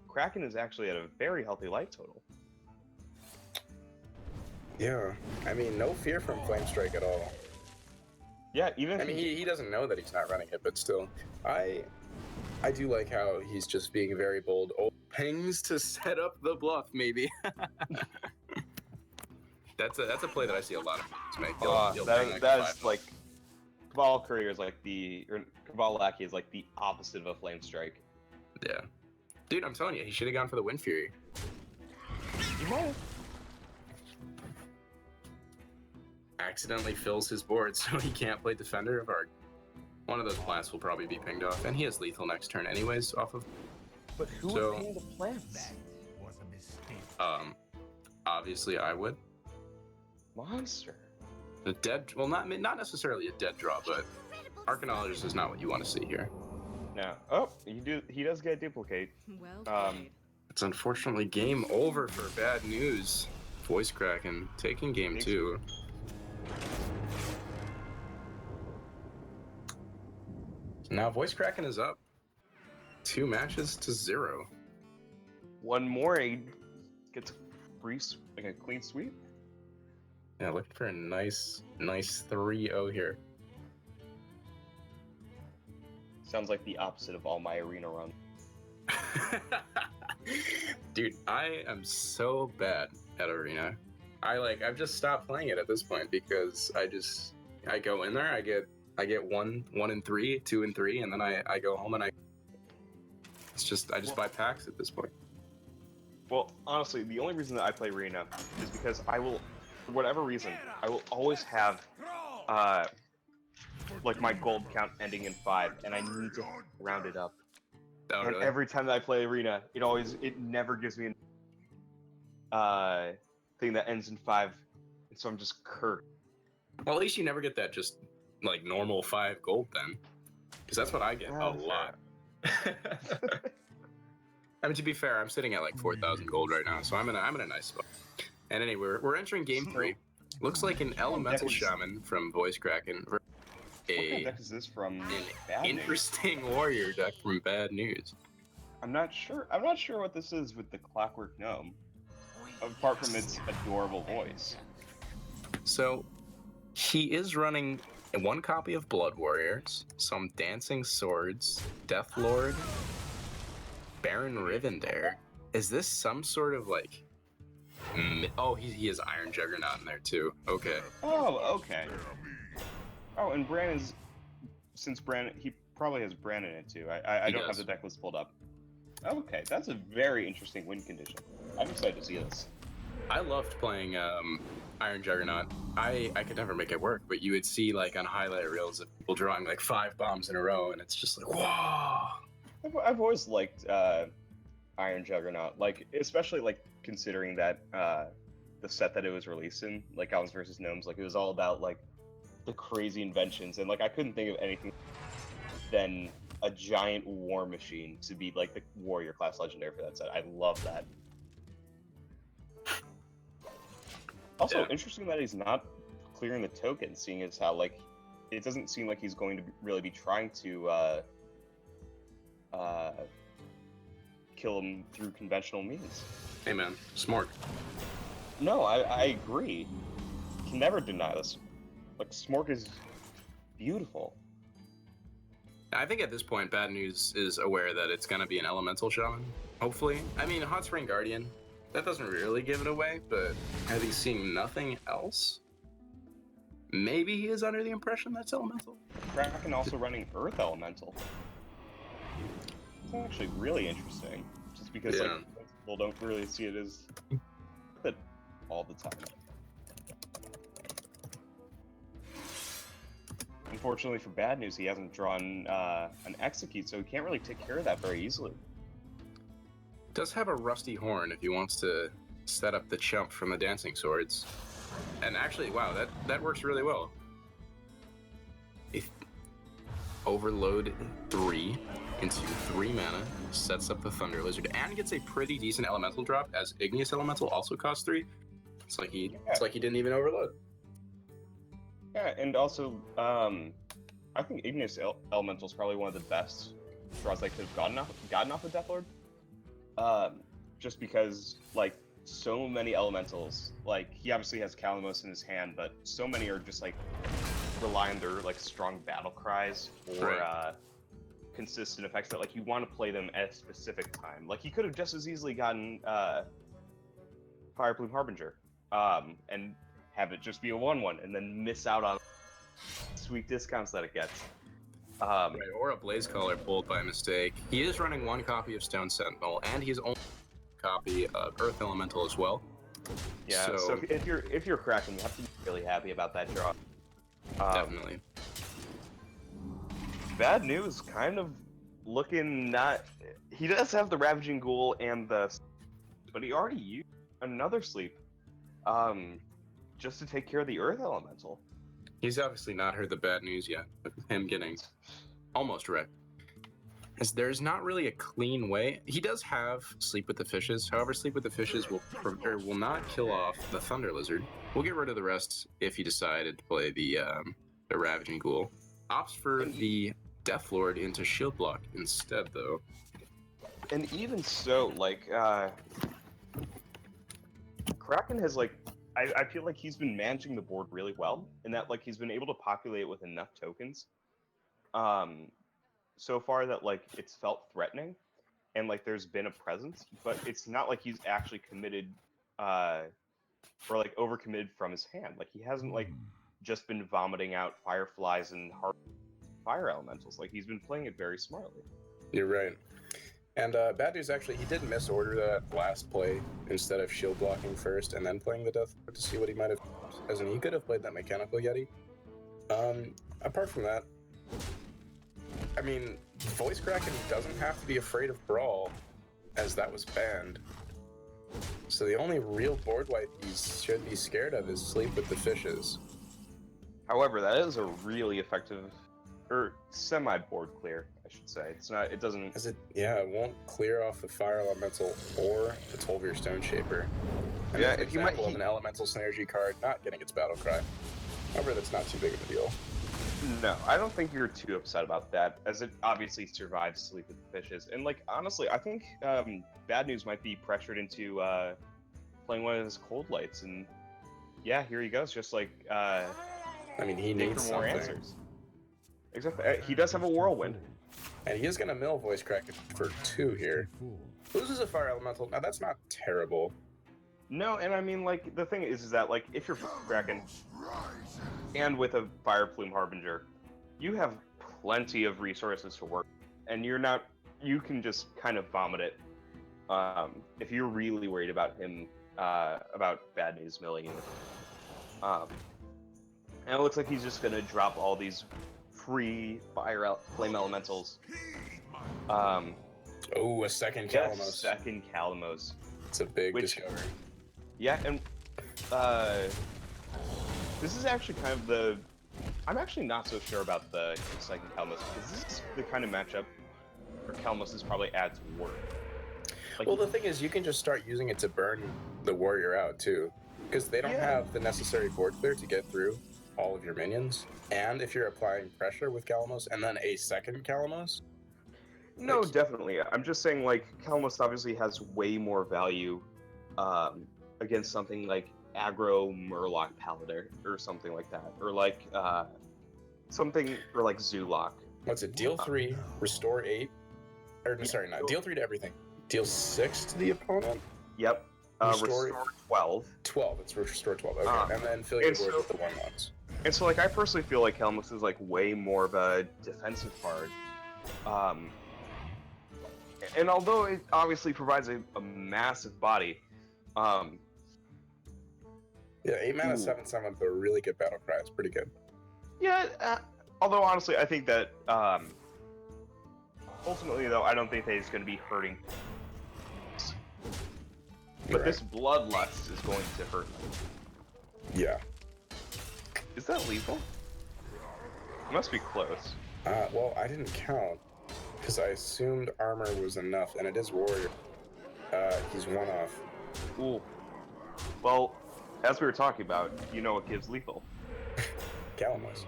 Kraken is actually at a very healthy life total. Yeah, I mean, no fear from Flamestrike at all. Yeah, even I if mean, he doesn't know that he's not running it, but still, I do like how he's just being very bold. Oh, pings to set up the bluff, maybe. That's a play that I see a lot of players make. He'll ping like that five is like Cabal Courier is like Cabal Lackey is like the opposite of a Flamestrike. Yeah, dude, I'm telling you, he should have gone for the Wind Fury. You might have. Accidentally fills his board, so he can't play Defender of Arc. One of those blasts will probably be pinged off, and he has lethal next turn anyways off of. But who So- would ping the plants? That was a mistake. Obviously I would. Monster. The dead, well, not necessarily a dead draw, but Arcanologist is not what you want to see here. Now, he does get a duplicate. Well It's unfortunately game over for Bad News. Voice Kraken taking game Thanks. 2. Now Voice Kraken is up 2 matches to 0. One more, he gets a clean sweep. Yeah, looking for a nice 3-0 here. Sounds like the opposite of all my arena runs. Dude, I am so bad at Arena. I've just stopped playing it at this point because I go in there, I get 1 and 3, 2 and 3, and then I go home and I just buy packs at this point. Well, honestly, the only reason that I play arena is because I will, for whatever reason, I will always have like my gold count ending in 5, and I need to round it up. Oh, And really? every time that I play arena, it never gives me a thing that ends in 5, and so I'm just cursed. Well, at least you never get that just like normal 5 gold then, because that's what I get a lot. I mean, to be fair, I'm sitting at like 4,000 gold right now, so I'm in a nice spot. And anyway, we're entering game 3. Looks like an Elemental Shaman from Voice Kraken. What kind of deck is this from Bad News? Interesting warrior deck from Bad News. I'm not sure what this is with the Clockwork Gnome, apart from its adorable voice. So, he is running 1 copy of Blood Warriors, some Dancing Swords, Death Lord, Baron Rivendare. Is this some sort of like... Oh, he has Iron Juggernaut in there too. Okay. Oh, okay. Oh, and since he probably has Bran in it too. I He don't have does. the deck list pulled up. Okay, that's a very interesting win condition. I'm excited to see this. I loved playing Iron Juggernaut. I could never make it work, but you would see like on highlight reels of people drawing like 5 bombs in a row, and it's just like, whoa. I've always liked Iron Juggernaut, like especially like considering that the set that it was released in, like Goblins vs. Gnomes, like it was all about like the crazy inventions, and like I couldn't think of anything than a giant war machine to be like the warrior class legendary for that set. I love that. Also, Yeah. interesting that he's not clearing the token, seeing as how like it doesn't seem like he's going to really be trying to kill him through conventional means. Hey man, Smork. No, I agree. Can never deny this. Like Smork is beautiful. I think at this point, Bad News is aware that it's going to be an Elemental Shaman. Hopefully. I mean, Hot Spring Guardian, that doesn't really give it away, but I think seeing nothing else, maybe he is under the impression that's Elemental. Kraken also running Earth Elemental. It's actually really interesting, just because Yeah. like most people don't really see it as it all the time. Unfortunately for Bad News, he hasn't drawn an Execute, so he can't really take care of that very easily. Does have a Rusty Horn if he wants to set up the chump from the Dancing Swords. And actually, wow, that works really well. overload 3 into 3 mana, sets up the Thunder Lizard, and gets a pretty decent elemental drop, as Igneous Elemental also costs 3. It's like he didn't even overload. Yeah, and also, I think Igneous Elemental is probably one of the best draws I could have gotten off of Death Lord. Just because, like, so many elementals, like, he obviously has Calamos in his hand, but so many are just, like, rely on their, like, strong battle cries or, Right. consistent effects that, like, you want to play them at a specific time. Like, he could have just as easily gotten, Fireplume Harbinger, and have it just be a 1/1, and then miss out on sweet discounts that it gets. Right, or a Blaze Caller pulled by mistake. He is running 1 copy of Stone Sentinel, and he's only copy of Earth Elemental as well. Yeah, so if you're Kraken, you have to be really happy about that draw. Definitely. Bad news, kind of looking not. He does have the Ravaging Ghoul and the, but he already used another sleep, just to take care of the Earth Elemental. He's obviously not heard the bad news yet of him getting almost wrecked. As there's not really a clean way. He does have Sleep with the Fishes. However, Sleep with the Fishes will not kill off the Thunder Lizard. We'll get rid of the rest if he decided to play the Ravaging Ghoul. Opts for the Death Lord into Shield Block instead, though. And even so, like, Kraken has, like, I feel like he's been managing the board really well, in that, like, he's been able to populate it with enough tokens, so far that, like, it's felt threatening, and, like, there's been a presence, but it's not like he's actually committed, or, like, overcommitted from his hand. Like, he hasn't, like, just been vomiting out Fireflies and Fire Elementals. Like, he's been playing it very smartly. You're right. And bad news, actually, he did misorder that last play instead of shield blocking first and then playing the Death Lord to see what he might have. As in, he could have played that Mechanical Yeti. Apart from that, I mean, Voice Kraken doesn't have to be afraid of Brawl, as that was banned. So the only real board wipe he should be scared of is Sleep with the Fishes. However, that is a really effective, or semi-board clear, I should say. It's not. It doesn't. As it, yeah, it won't clear off the Fire Elemental or the Tolvir Stone Shaper. And Yeah, that's an he might- example of an Elemental Synergy card not getting its Battle Cry. However, that's not too big of a deal. No, I don't think you're too upset about that, as it obviously survives Sleep with the Fishes. And, like, honestly, I think Bad News might be pressured into playing one of his Cold Lights, and yeah, here he goes, just like I mean, he dig needs for more something. answers. Exactly. He does have a Whirlwind. And he is going to mill Voice Kraken for 2 here. Loses a Fire Elemental. Now, that's not terrible. No, and I mean, like, the thing is that, like, if you're Kraken, and with a Fireplume Harbinger, you have plenty of resources to work, and you can just kind of vomit it. If you're really worried about him, about Bad News milling it. And it looks like he's just gonna drop all these free Flame Elementals. Oh, a second Yeah, Calamos. second Calamos. It's a big Which- discovery. Yeah, and this is actually kind of the. I'm actually not so sure about the second Calamos, because this is the kind of matchup where Calamos is probably adds work. Like, Well, the thing is, you can just start using it to burn the warrior out, too. Because they don't Yeah. have the necessary board clear to get through all of your minions. And if you're applying pressure with Calamos and then a second Calamos, no, like- definitely. I'm just saying, like, Calamos obviously has way more value against something like aggro Murloc Paladin or something like that, or like something or like Zulok. what's it? Deal 3, restore 8. Or, sorry, not. Deal 3 to everything. Deal 6 to the opponent? Yep. Restore- Restore 12. 12. It's restore 12. Okay. Ah. And then fill your And board so- with the 1/1s. And so, like, I personally feel like Calamos is like way more of a defensive card. And although it obviously provides a massive body, Yeah, 8 mana, Ooh. 7/7, but a really good battle cry. It's pretty good. yeah. Although honestly, I think that ultimately, though, I don't think that he's going to be hurting. But this Bloodlust is going to hurt him. Yeah. Is that lethal? It must be close. Well, I didn't count because I assumed armor was enough, and it is warrior. He's one off. Ooh. Well, as we were talking about, you know what gives lethal. Calamus.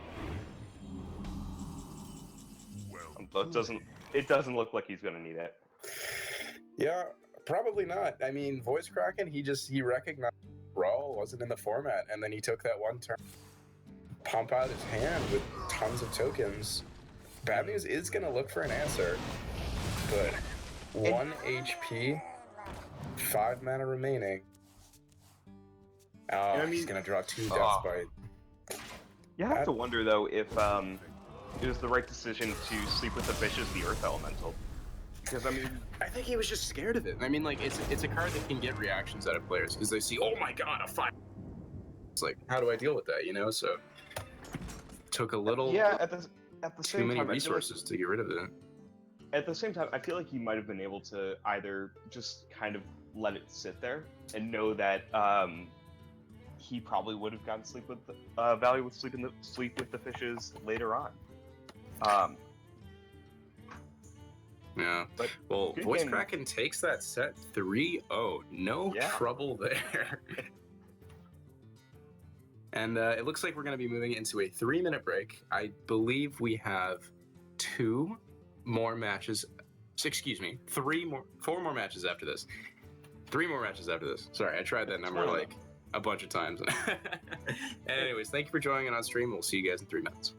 But it doesn't look like he's gonna need it. Yeah, probably not. I mean, Voice Kraken, he recognized Brawl wasn't in the format, and then he took that one turn, pump out his hand with tons of tokens. Bad News is gonna look for an answer, but 1 HP, 5 mana remaining. Oh, he's gonna draw 2 Death Bite. You have to wonder though if it was the right decision to sleep with the fish as the Earth Elemental. Because I mean, I think he was just scared of it. I mean, like it's a card that can get reactions out of players because they see, oh my god, a 5. It's like, how do I deal with that? You know, so took a little at the too same many time, resources to get rid of it. At the same time, I feel like he might have been able to either just kind of let it sit there and know that he probably would have gotten sleep with value with sleep with the fishes later on. Yeah. But well, good Voice game. Kraken takes that set 3-0. No Yeah. trouble there. And it looks like we're going to be moving into a 3-minute break. I believe we have 4 more matches after this. 3 more matches after this. Sorry, I tried that number like a bunch of times. Anyways, thank you for joining on stream. We'll see you guys in 3 minutes.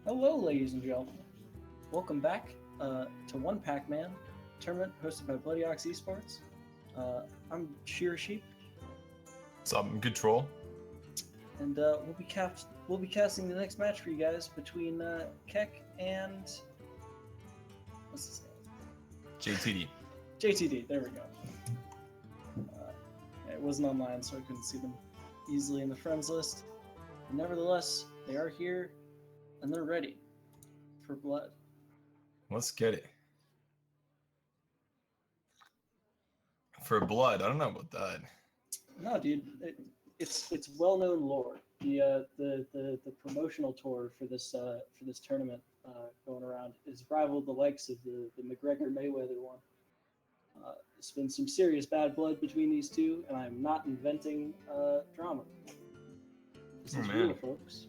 Hello, ladies and gentlemen. Welcome back to One Pac-Man tournament hosted by Bloody Ox Esports. I'm Sheer Sheep, Some good troll. and we'll be casting the next match for you guys between Keck and what's his name? JTD. JTD. There we go. Yeah, it wasn't online, so I couldn't see them easily in the friends list. But nevertheless, they are here, and they're ready for blood. Let's get it. For blood, I don't know about that. No, dude, it's well-known lore. The promotional tour for this tournament going around is rivaled the likes of the McGregor Mayweather one. There's been some serious bad blood between these two, and I'm not inventing drama. This is real, folks.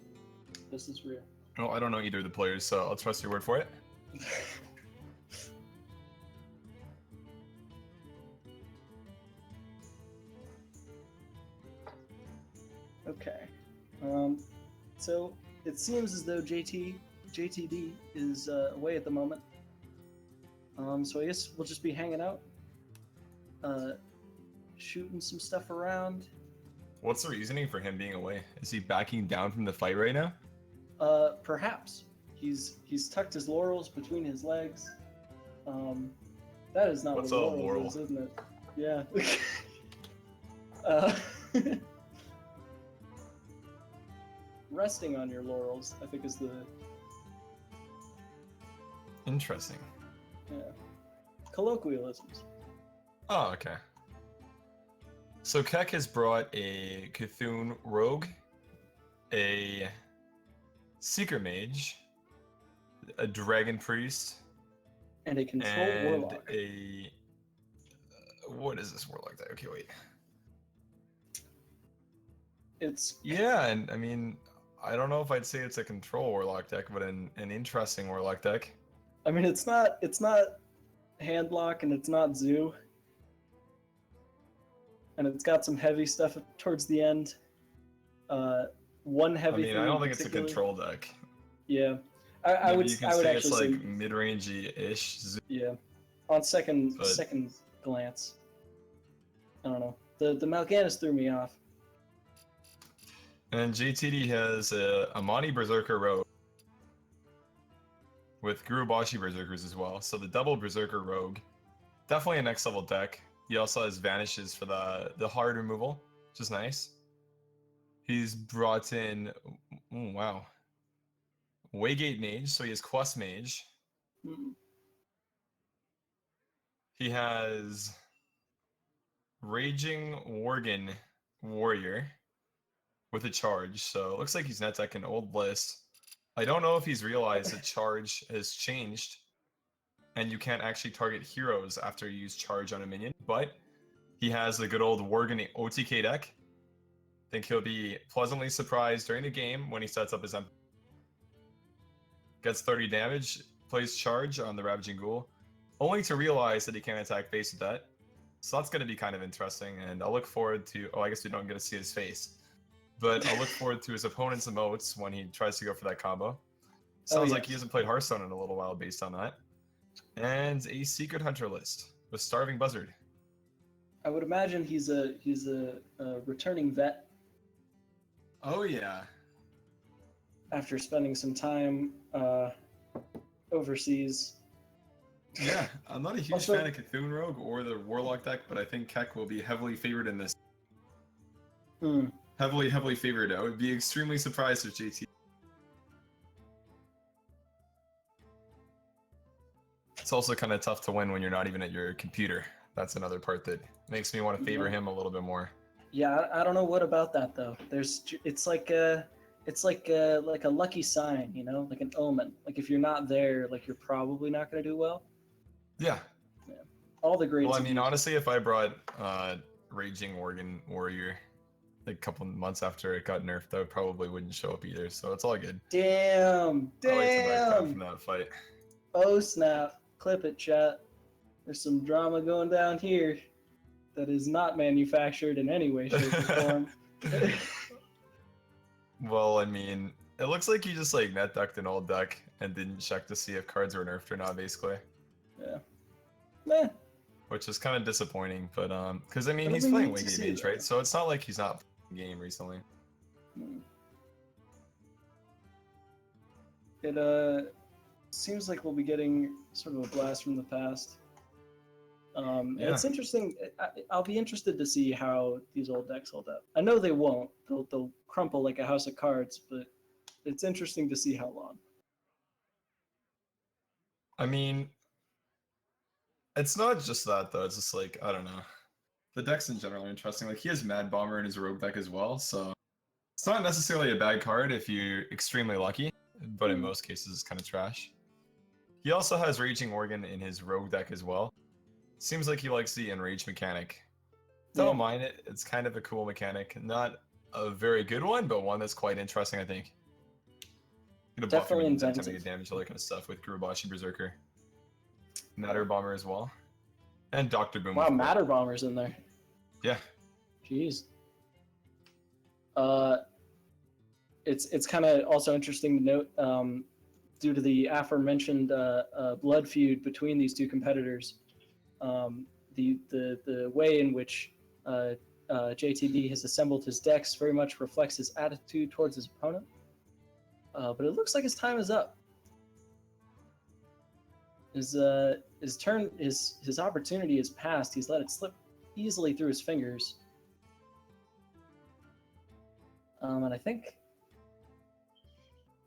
This is real. Well, I don't know either of the players, so I'll trust your word for it. Okay. So it seems as though JTD is away at the moment. So I guess we'll just be hanging out, shooting some stuff around. What's the reasoning for him being away? Is he backing down from the fight right now? Perhaps he's tucked his laurels between his legs. That is not What's what a laurel laurel? is, isn't it? Yeah. Resting on your laurels, I think, is the Interesting. colloquialisms. Oh, okay. So Keck has brought a Cthulhu Rogue, a Secret Mage, a Dragon Priest, And a controlled and warlock. a... what is this warlock deck? Okay, wait. It's Yeah, and I mean, I don't know if I'd say it's a control warlock deck, but an interesting warlock deck. I mean, it's not handlock and it's not zoo, and it's got some heavy stuff towards the end. One I heavy. mean, thing I in don't think it's a particular- control deck. Yeah, I Maybe would. you can I would say it's actually like say mid-rangey-ish. yeah. On second But- second glance, I don't know. The Mal'Ganis threw me off. And JTD has a Amani Berserker Rogue with Gurubashi Berserkers as well. So the double Berserker Rogue, definitely a next level deck. He also has Vanishes for the hard removal, which is nice. He's brought in, wow, Waygate Mage, so he has Quest Mage. Mm. He has Raging Worgen Warrior with a charge, so it looks like he's net deck an old list. I don't know if he's realized that charge has changed and you can't actually target heroes after you use charge on a minion, but he has the good old Worgen OTK deck. I think he'll be pleasantly surprised during the game when he sets up his gets 30 damage, plays charge on the Ravaging Ghoul, only to realize that he can't attack face with that. So that's going to be kind of interesting, and I'll look forward to... oh, I guess we don't get to see his face. But I'll look forward to his opponent's emotes when he tries to go for that combo. Sounds like he yes. hasn't played Hearthstone in a little while based on that. And a Secret Hunter list with Starving Buzzard. I would imagine he's a returning vet Oh, yeah. after spending some time overseas. Yeah, I'm not a huge Also- fan of Cthulhu Rogue or the Warlock deck, but I think Keck will be heavily favored in this. Hmm. Heavily favored. I would be extremely surprised if JT. It's also kind of tough to win when you're not even at your computer. That's another part that makes me want to favor Yeah. him a little bit more. Yeah, I don't know what about that though. It's like a lucky sign, you know, like an omen. Like if you're not there, like you're probably not going to do well. Yeah. All the grades. Well, I have mean, used- honestly, if I brought Raging Worgen Warrior like a couple months after it got nerfed, I probably wouldn't show up either. So it's all good. Damn, I like to back down from damn. that fight. Oh snap! Clip it, chat. There's some drama going down here that is not manufactured in any way, shape, or form. Well, I mean, It looks like you just like net decked an old deck and didn't check to see if cards were nerfed or not, basically. Yeah. Meh. Which is kind of disappointing, but because I mean What do he's we playing need to Wiggy see, Mage, though? right? So it's not like he's not playing the game recently. Hmm. It seems like we'll be getting sort of a blast from the past. And Yeah. it's interesting. I'll be interested to see how these old decks hold up. I know they won't. They'll crumple like a house of cards, but it's interesting to see how long. I mean, it's not just that though. It's just like I don't know. The decks in general are interesting. Like he has Mad Bomber in his Rogue deck as well, so it's not necessarily a bad card if you're extremely lucky, but in Mhm. most cases it's kind of trash. He also has Raging Organ in his Rogue deck as well. Seems like he likes the Enrage mechanic. Don't Yeah. mind it. It's kind of a cool mechanic. Not a very good one, but one that's quite interesting, I think. Gonna buff your Definitely minions every time they inventive. get damage, all that kind of stuff with Gurubashi Berserker. Matter Bomber as well. And Dr. Boom. Wow, of course. Matter Bomber's in there. Yeah. Jeez. It's kind of also interesting to note, due to the aforementioned blood feud between these two competitors, the way in which JTB has assembled his decks very much reflects his attitude towards his opponent. But it looks like his time is up. His opportunity is passed. He's let it slip easily through his fingers. And I think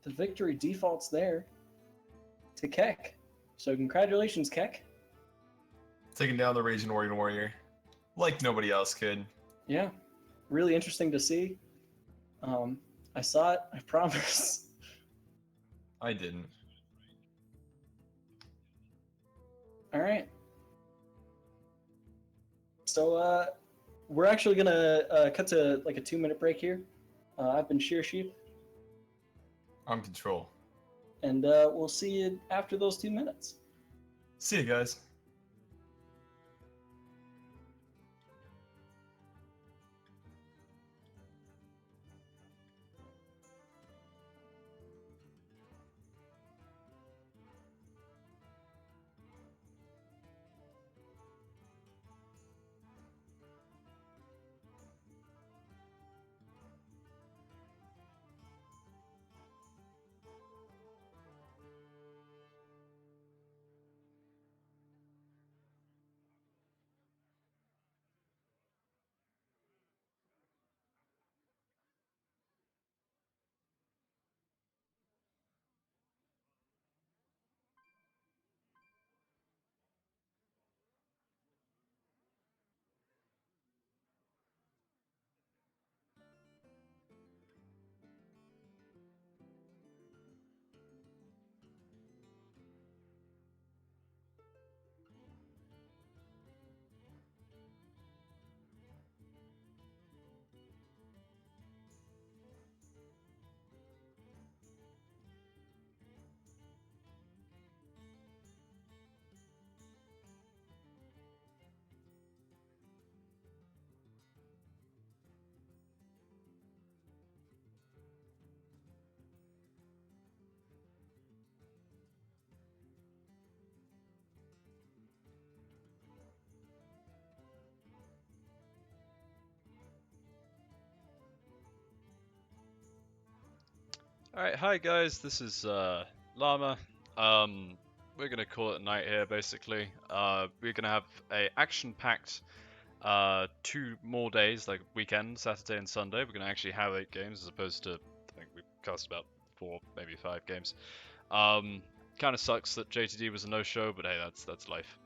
the victory defaults there to Keck. So congratulations, Keck. Taking down the Raging Organ Warrior. Like nobody else could. Yeah, really interesting to see. I saw it, I promise. I didn't. All right. So we're actually gonna cut to like a 2-minute break here. I've been Sheer Sheep, I'm Control. and we'll see you after those 2 minutes. See you guys. Alright, hi guys, this is Llama. We're gonna call it a night here basically. We're gonna have a action-packed 2 more days, like weekend, Saturday and Sunday. We're gonna actually have 8 games as opposed to, I think we cast about 4, maybe 5 games. Kind of sucks that JTD was a no-show, but hey, that's life.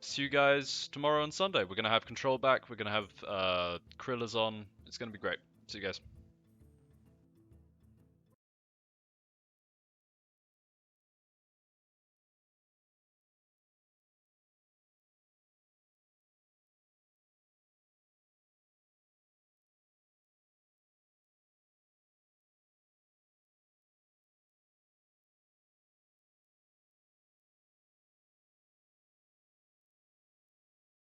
See you guys tomorrow and Sunday. We're gonna have Control back. We're gonna have Krillas on. It's gonna be great. See you guys.